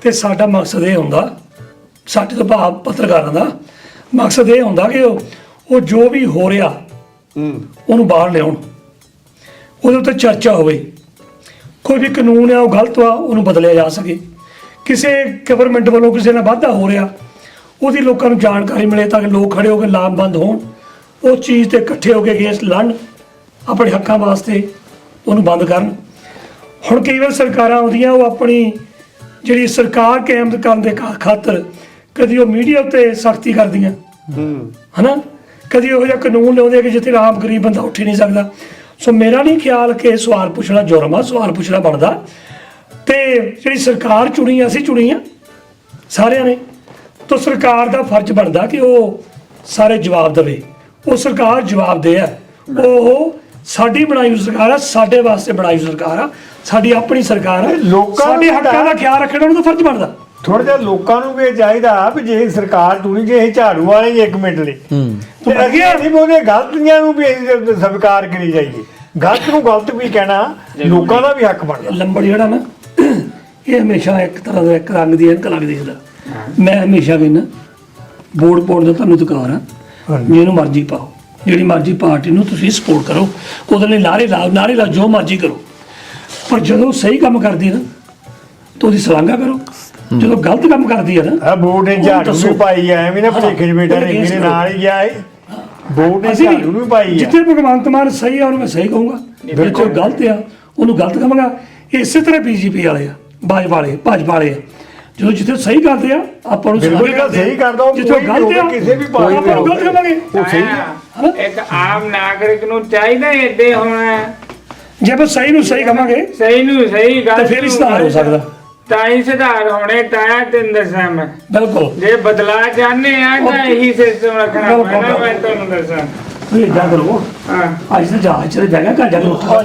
Speaker 1: ਤੇ ਸਾਡਾ ਮਕਸਦ ਇਹ ਹੁੰਦਾ, ਸਾਡੇ ਤੋਂ ਭਾਵ ਪੱਤਰਕਾਰਾਂ ਦਾ ਮਕਸਦ ਇਹ ਹੁੰਦਾ ਕਿ ਉਹ ਜੋ ਵੀ ਹੋ ਰਿਹਾ ਉਹਨੂੰ ਬਾਹਰ ਲਿਆਉਣ, ਉਹਦੇ ਉੱਤੇ ਚਰਚਾ ਹੋਵੇ, ਕੋਈ ਵੀ ਕਾਨੂੰਨ ਆ ਉਹ ਗਲਤ ਆ ਉਹਨੂੰ ਬਦਲਿਆ ਜਾ ਸਕੇ, ਕਿਸੇ ਗਵਰਨਮੈਂਟ ਵੱਲੋਂ ਕਿਸੇ ਨਾਲ ਵਾਧਾ ਹੋ ਰਿਹਾ ਉਹਦੀ ਲੋਕਾਂ ਨੂੰ ਜਾਣਕਾਰੀ ਮਿਲੇ, ਤਾਂ ਕਿ ਲੋਕ ਖੜੇ ਹੋ ਕੇ ਲਾਮਬੰਦ ਹੋਣ, ਉਸ ਚੀਜ਼ ਤੇ ਇਕੱਠੇ ਹੋ ਕੇ ਕੇਸ ਲੜਨ ਆਪਣੇ ਹੱਕਾਂ ਵਾਸਤੇ, ਉਹਨੂੰ ਬੰਦ ਕਰਨ। ਹੁਣ ਕਈ ਵਾਰ ਸਰਕਾਰਾਂ ਆਉਂਦੀਆਂ, ਉਹ ਆਪਣੀ ਜਿਹੜੀ ਸਰਕਾਰ ਕਾਇਮ ਕਰਨ ਦੇ ਖਾਤਰ ਕਦੀ ਉਹ ਮੀਡੀਆ ਉੱਤੇ ਸਖਤੀ ਕਰਦੀਆਂ, ਹਨਾ, ਕਦੀ ਇਹੋ ਜਿਹਾ ਕਾਨੂੰਨ ਲਿਆਉਂਦੇ ਕਿ ਜਿੱਥੇ ਆਮ ਗਰੀਬ ਬੰਦਾ ਉੱਠ ਹੀ ਨਹੀਂ ਸਕਦਾ। ਸੋ ਮੇਰਾ ਨਹੀਂ ਖਿਆਲ ਕਿ ਸਵਾਲ ਪੁੱਛਣਾ ਜੁਰਮ ਆ, ਸਵਾਲ ਪੁੱਛਣਾ ਬਣਦਾ। ਤੇ ਜਿਹੜੀ ਸਰਕਾਰ ਚੁਣੀ ਆ, ਅਸੀਂ ਚੁਣੀ ਆ ਸਾਰਿਆਂ ਨੇ, ਤਾਂ ਸਰਕਾਰ ਦਾ ਫਰਜ਼ ਬਣਦਾ ਕਿ ਉਹ ਸਾਰੇ ਜਵਾਬ ਦੇਵੇ। ਉਹ ਸਰਕਾਰ ਜਵਾਬ ਦੇ ਆ, ਉਹ ਸਾਡੀ ਬਣਾਈ ਹੋਈ ਸਰਕਾਰ ਆ, ਸਾਡੇ ਵਾਸਤੇ ਬਣਾਈ ਹੋਈ ਸਰਕਾਰ ਆ, ਸਾਡੀ ਆਪਣੀ ਸਰਕਾਰ ਆ, ਸਾਡੇ ਹੱਕਾਂ ਦਾ ਖਿਆਲ ਰੱਖਣਾ ਉਹਨੂੰ ਤਾਂ ਫਰਜ਼ ਬਣਦਾ।
Speaker 3: ਥੋੜਾ ਜਿਹਾ ਲੋਕਾਂ ਨੂੰ ਵੀ ਚਾਹੀਦਾ ਵੀ ਜੇ ਸਰਕਾਰ ਚੁਣੀ ਜੇ ਇਹ ਝਾੜੂ ਵਾਲੇ 1 ਮਿੰਟ ਲਈ ਤੇ ਅੱਗੇ ਅਸੀਂ ਬੋਲੇ ਗਲਤੀਆਂ ਨੂੰ ਵੀ ਸਵੀਕਾਰ ਕਰੀ ਜਾਈਏ, ਗਲਤ ਨੂੰ ਗਲਤ ਵੀ ਕਹਿਣਾ ਲੋਕਾਂ ਦਾ ਵੀ ਹੱਕ ਬਣਦਾ।
Speaker 1: ਲੰਬੜ ਜਿਹੜਾ ਨਾ ਇਹ ਹਮੇਸ਼ਾ ਇੱਕ ਤਰ੍ਹਾਂ ਦਾ ਇੱਕ ਰੰਗ ਦੀ ਅੰਕ ਲੱਗ ਦਿਸਦਾ। ਮੈਂ ਹਮੇਸ਼ਾ ਕਹਿੰਦਾ ਵੋਟ ਪਾਉਣ ਦਾ ਤੁਹਾਨੂੰ ਅਧਿਕਾਰ ਆ, ਜਿਹਨੂੰ ਮਰਜ਼ੀ ਪਾਓ, ਜਿਹੜੀ ਮਰਜ਼ੀ ਪਾਰਟੀ ਨੂੰ ਤੁਸੀਂ ਸਪੋਰਟ ਕਰੋ, ਉਹਦੇ ਲਈ ਨਾਰੇ ਲਾਓ, ਜੋ ਮਰਜ਼ੀ ਕਰੋ, ਪਰ ਜਦੋਂ ਸਹੀ ਕੰਮ ਕਰਦੀ ਹੈ ਨਾ ਤਾਂ ਉਹਦੀ ਸਲਾਘਾ ਕਰੋ, ਜਦੋਂ ਗਲਤ ਕੰਮ ਕਰਦੀ ਹੈ ਨਾ
Speaker 3: ਆ ਵੋਟ ਨੇ
Speaker 1: ਉਹਨੂੰ
Speaker 3: ਝਾੜੂ
Speaker 1: ਦੱਸੋ।
Speaker 3: ਵੀ ਪਾਈ ਆ ਐਵੇਂ ਨਾ ਭਲੇਖੇ 'ਚ ਬੇਟਾ ਨੇ ਮੇਰੇ ਨਾਲ ਹੀ ਗਿਆ ਵੋਟ ਨੇ
Speaker 1: ਅਸੀਂ
Speaker 3: ਝਾੜੂ ਵੀ ਪਾਈ ਆ
Speaker 1: ਜਿੱਥੇ ਭਗਵੰਤ ਮਾਨ ਸਹੀ ਆ ਉਹਨੂੰ ਮੈਂ ਸਹੀ ਕਹੂੰਗਾ, ਬਿਲਕੁਲ ਗਲਤ ਆ ਉਹਨੂੰ ਗਲਤ ਕਹਾਂਗਾ। ਇਸੇ ਤਰ੍ਹਾਂ ਬੀਜੇਪੀ ਵਾਲੇ ਆ, ਭਾਜਪਾ ਵਾਲੇ ਆ, ਜਦੋਂ ਜਿੱਥੇ ਸਹੀ ਕਰਦੇ ਆ ਆਪਾਂ ਨੂੰ
Speaker 3: ਬਿਲਕੁਲ
Speaker 1: ਸਲਾਘਾ ਕਰਦੇ ਆ।
Speaker 3: ਸਹੀ ਕਰਦਾ ਉਹ
Speaker 1: ਜਿੱਥੇ
Speaker 3: ਕੋਈ
Speaker 1: ਗਲਤ
Speaker 3: ਵੀ
Speaker 1: ਆ
Speaker 3: ਹੋਵੇ, ਕਿਸੇ ਵੀ ਪਾਰਟੀ
Speaker 1: ਆਪਾਂ ਨੂੰ ਗਲਤ ਕਹਾਂਗੇ।
Speaker 3: ਉਹ ਸਹੀ ਆ।
Speaker 4: ਇੱਕ ਆਮ ਨਾਗਰਿਕ ਨੂੰ ਚਾਹੀਦਾ ਏਡੇ ਹੋਣਾ,
Speaker 1: ਜੇ ਆਪਾਂ ਸਹੀ ਨੂੰ ਸਹੀ ਕਹਾਂਗੇ
Speaker 4: ਸਹੀ ਨੂੰ ਸਹੀ
Speaker 1: ਤਾਂ
Speaker 4: ਗੱਲ
Speaker 1: ਫਿਰ ਹੀ ਸੁਧਾਰ ਹੋ ਸਕਦਾ।
Speaker 4: ਤਾਂ ਹੀ ਸੁਧਾਰ ਹੋਣੇ, ਤਾਂ ਤੈਨੂੰ ਦੱਸਾਂ ਮੈਂ।
Speaker 1: ਬਿਲਕੁਲ
Speaker 4: ਜੇ ਬਦਲਾ ਚਾਹੁੰਦੇ ਆ ਤਾਂ ਇਹੀ ਸਿਸਟਮ ਰੱਖਣਾ ਪੈਣਾ, ਮੈਂ ਤੁਹਾਨੂੰ ਦੱਸਾਂ।
Speaker 1: ਤੁਸੀਂ ਏਦਾਂ ਕਰੋ,
Speaker 4: ਹਾਂ
Speaker 1: ਅੱਜ ਤਾਂ ਜਹਾਜ਼ 'ਚ ਬਹਿ ਗਿਆ, ਘਰ ਜਾ ਕੇ ਉੱਠੋ।